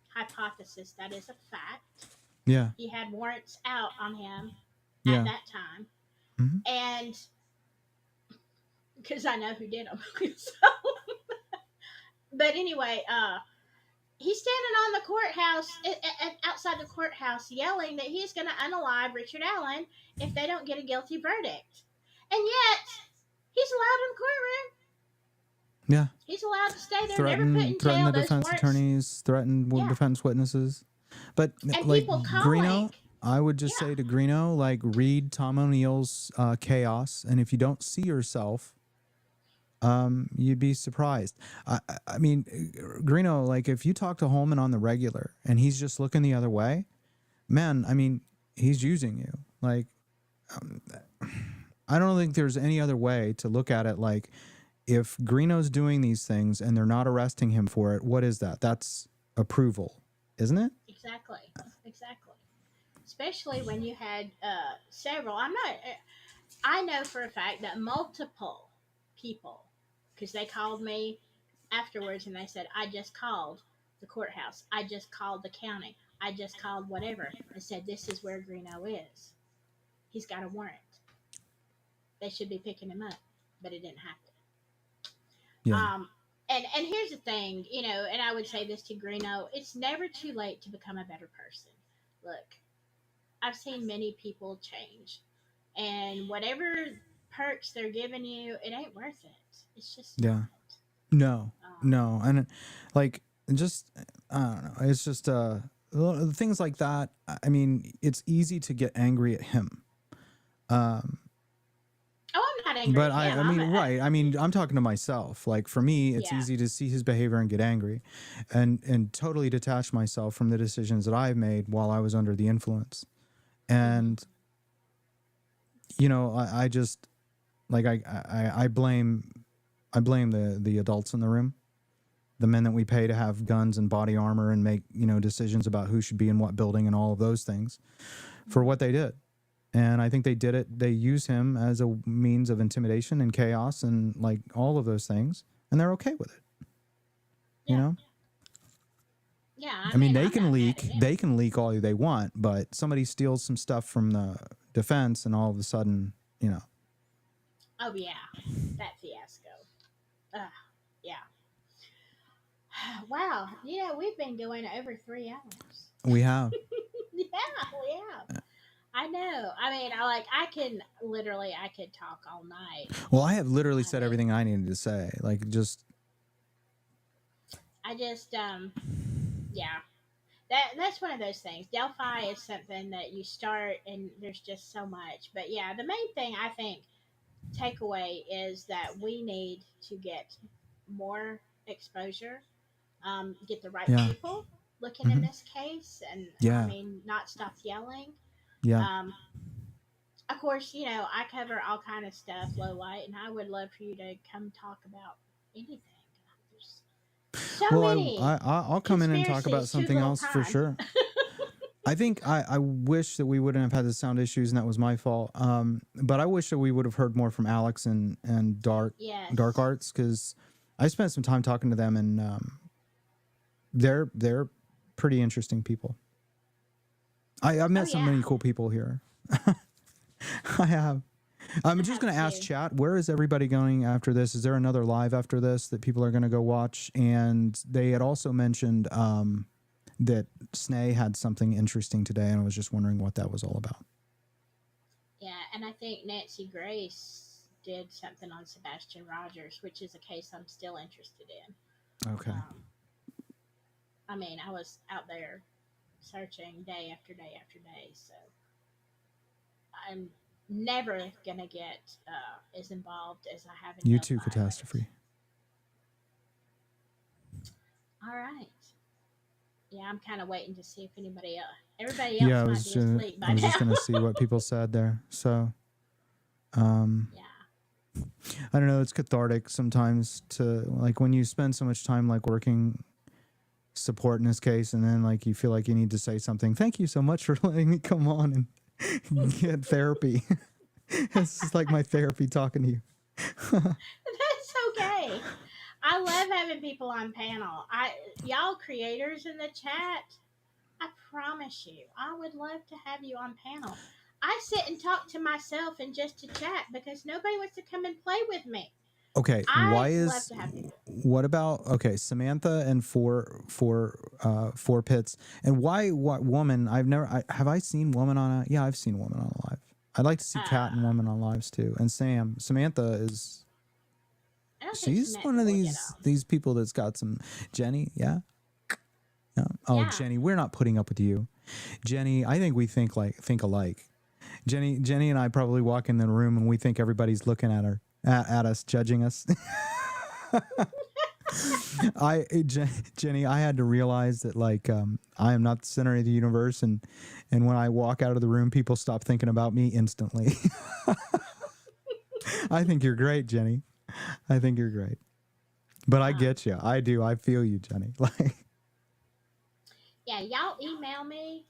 hypothesis. That is a fact. Yeah. He had warrants out on him at Yeah. that time, Mm-hmm. and because I know who did them. So, but anyway, he's standing on the courthouse outside the courthouse, yelling that he's going to unalive Richard Allen if they don't get a guilty verdict, and yet he's allowed in the courtroom. Yeah. He's allowed to stay there, never put in Threaten jail. the Those defense warrants, attorneys, threaten yeah, defense witnesses. But and like people Greeno, calling, I would just yeah. say to Greeno, like read Tom O'Neill's Chaos, and if you don't see yourself, you'd be surprised. I mean, Greeno, like if you talk to Holman on the regular and he's just looking the other way, man, I mean, he's using you. Like, I don't think there's any other way to look at it. Like, if Greeno's doing these things and they're not arresting him for it, what is that? That's approval, isn't it? Exactly. Especially when you had several. I'm not. I know for a fact that multiple people, because they called me afterwards and they said, "I just called the courthouse. I just called the county. I just called whatever," and said, "This is where Greeno is. He's got a warrant. They should be picking him up, but it didn't happen." Yeah. And here's the thing, and I would say this to Greeno: it's never too late to become a better person. Look, I've seen many people change, and whatever perks they're giving you, it ain't worth it. It's just Yeah. not. No. Um, No. And like, just, I don't know. It's just things like that. I mean, it's easy to get angry at him. oh, I'm not angry But at him. right. I mean, I'm talking to myself. Like for me, it's Yeah. easy to see his behavior and get angry, and totally detach myself from the decisions that I've made while I was under the influence. And I just like I blame the adults in the room, the men that we pay to have guns and body armor and make decisions about who should be in what building and all of those things, for what they did. And I think they did it. They use him as a means of intimidation and chaos and like all of those things, and they're okay with it. Yeah. Yeah. I mean, they I'm can not mad leak. at him. They can leak all they want, but somebody steals some stuff from the defense, and all of a sudden, Oh yeah, that fiasco. Yeah. Wow. We've been going over 3 hours. We have. Yeah, we have. I know. I mean, I could talk all night. Well, I have literally I said mean, everything I needed to say. Like, just I just, yeah. That's one of those things. Delphi is something that you start and there's just so much. But yeah, the main thing I think takeaway is that we need to get more exposure, get the right yeah, people looking in hmm this case, and I yeah, mean, not stop yelling. yeah. Um, of course, I cover all kind of stuff, low light, and I would love for you to come talk about anything. There's so Well, many I'll come in and talk about conspiracies, too something little else for time. sure. I think I wish that we wouldn't have had the sound issues, and that was my fault. But I wish that we would have heard more from Alex and Dark Yes. Arts, because I spent some time talking to them, and they're pretty interesting people. I've Oh met so yeah. many cool people here. I have. I'm I just have going to ask too. chat, where is everybody going after this? Is there another live after this that people are going to go watch? And they had also mentioned that Snay had something interesting today, and I was just wondering what that was all about. Yeah, and I think Nancy Grace did something on Sebastian Rogers, which is a case I'm still interested in. Okay. I mean, I was out there searching day after day after day, so I'm never gonna get as involved as I have in You Delphi. too, Catastrophe. All right. Yeah, I'm kind of waiting to see if anybody else. Everybody Yeah, else might be asleep I by was just now. going to see what people said there. So, um, Yeah. I don't know. It's cathartic sometimes to, like, when you spend so much time like working support in this case, and then like you feel like you need to say something. Thank you so much for letting me come on and get therapy. It's just like my therapy talking to you. That's okay. I love having people on panel. Y'all creators in the chat, I promise you, I would love to have you on panel. I sit and talk to myself and just to chat because nobody wants to come and play with me. Okay, I love to have people. what about Samantha and four pits, and what woman? Have I seen woman on a, yeah, I've seen woman on a live. I'd like to see Cat and Uh, woman on lives too. And Samantha is, I don't think she's one Samantha of will get these on. these people that's got some. Jenny, yeah. Yeah. Oh, Yeah. Jenny, we're not putting up with you. Jenny, I think we think alike. Jenny and I probably walk in the room and we think everybody's looking at us, judging us. Jenny, I had to realize that I am not the center of the universe, and when I walk out of the room, people stop thinking about me instantly. I think you're great, Jenny. I think you're great. But I Um, get you. I do. I feel you, Jenny. Like, yeah, y'all email me.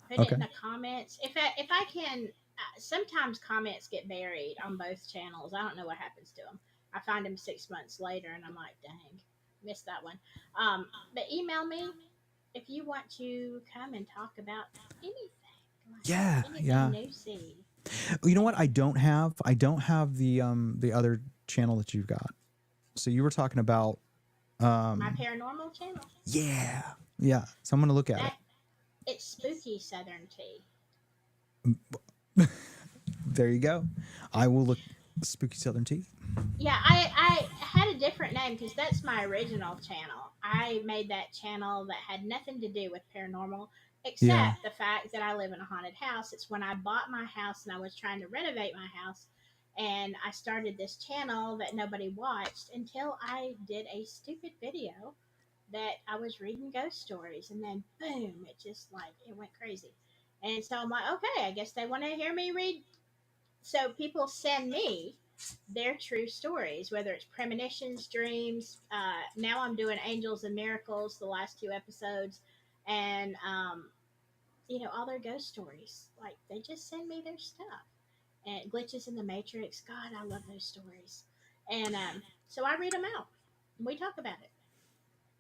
Put it okay. in the comments. If I can, sometimes comments get buried on both channels. I don't know what happens to them. I find them 6 months later, and I'm like, dang, missed that one. But email me if you want to come and talk about anything, Yeah, anything yeah. newsy. You know what? I don't have the other channel that you've got. So you were talking about My paranormal channel. yeah. Yeah. So I'm gonna look at That it's spooky Southern tea. it. There you go. I will look Spooky Southern Tea. Yeah, I had a different name because that's my original channel. I made that channel that had nothing to do with paranormal Yeah. except the fact that I live in a haunted house. It's when I bought my house and I was trying to renovate my house, and I started this channel that nobody watched until I did a stupid video that I was reading ghost stories, and then boom, it went crazy. And so I'm like, okay, I guess they want to hear me read. So people send me their true stories, whether it's premonitions, dreams. Now I'm doing angels and miracles, the last two episodes, and all their ghost stories. Like they just send me their stuff and glitches in the matrix. God, I love those stories, and so I read them out. And we talk about it,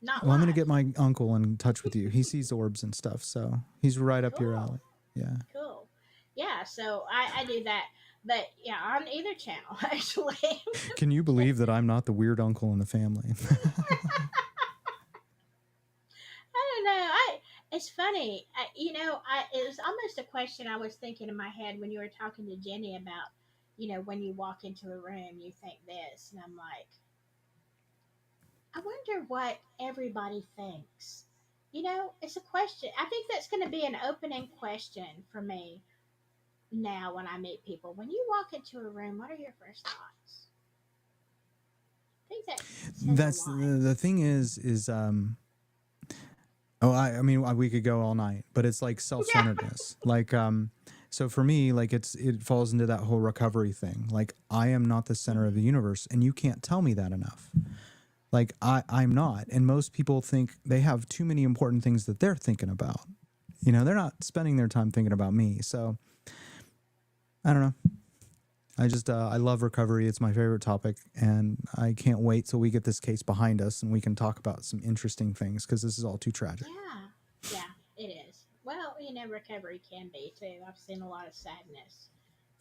not Well, I'm gonna live. get my uncle in touch with you. He sees orbs and stuff, so he's right up your Cool, alley. Yeah. cool. Yeah, so I do that, but yeah, on either channel actually. Can you believe that I'm not the weird uncle in the family? I don't know. It's funny. It was almost a question I was thinking in my head when you were talking to Jenny about, when you walk into a room, you think this. And I'm like, I wonder what everybody thinks. It's a question. I think that's going to be an opening question for me now when I meet people. When you walk into a room, what are your first thoughts? I think that says That's a lot. the thing is oh, I mean, we could go all night, but it's like self-centeredness. Like, so for me, like it falls into that whole recovery thing. Like, I am not the center of the universe, and you can't tell me that enough. Like, I'm not, and most people think they have too many important things that they're thinking about. They're not spending their time thinking about me. So, I don't know. I just I love recovery. It's my favorite topic, and I can't wait till we get this case behind us and we can talk about some interesting things because this is all too tragic. Yeah, it is. Well, recovery can be too. I've seen a lot of sadness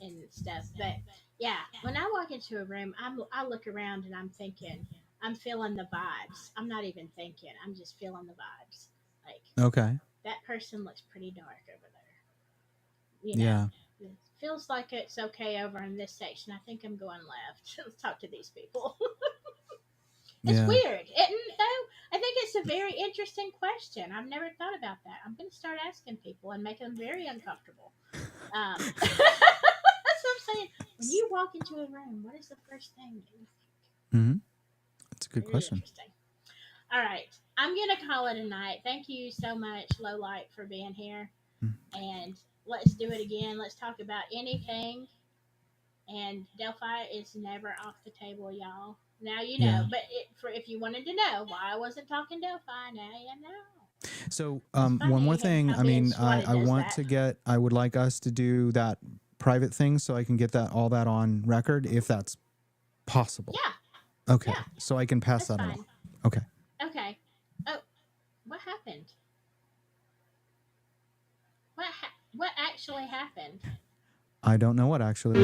and stuff, but yeah, when I walk into a room, I look around and I'm thinking, I'm feeling the vibes. I'm not even thinking. I'm just feeling the vibes. Like Okay. that person looks pretty dark over there. Yeah. It feels like it's okay over in this section. I think I'm going left. Let's talk to these people. It's Yeah. weird, isn't it? Though I think it's a very interesting question. I've never thought about that. I'm going to start asking people and make them very uncomfortable. That's what I'm saying. When you walk into a room, what is the first thing that you think? Mm-hmm. That's a good Very question. interesting. All right, I'm going to call it a night. Thank you so much, Lowlight, for being here. And let's do it again. Let's talk about anything. And Delphi is never off the table, y'all. Now you know. Yeah. But if you wanted to know why I wasn't talking Delphi, now you know. So It's one more funny thing. how I being mean, swatted I does want that. to get. I would like us to do that private thing so I can get all that on record if that's possible. Yeah, Okay. yeah, So I can pass that's that fine. along. Okay. Okay. Oh, what happened? What actually happened? I don't know what actually.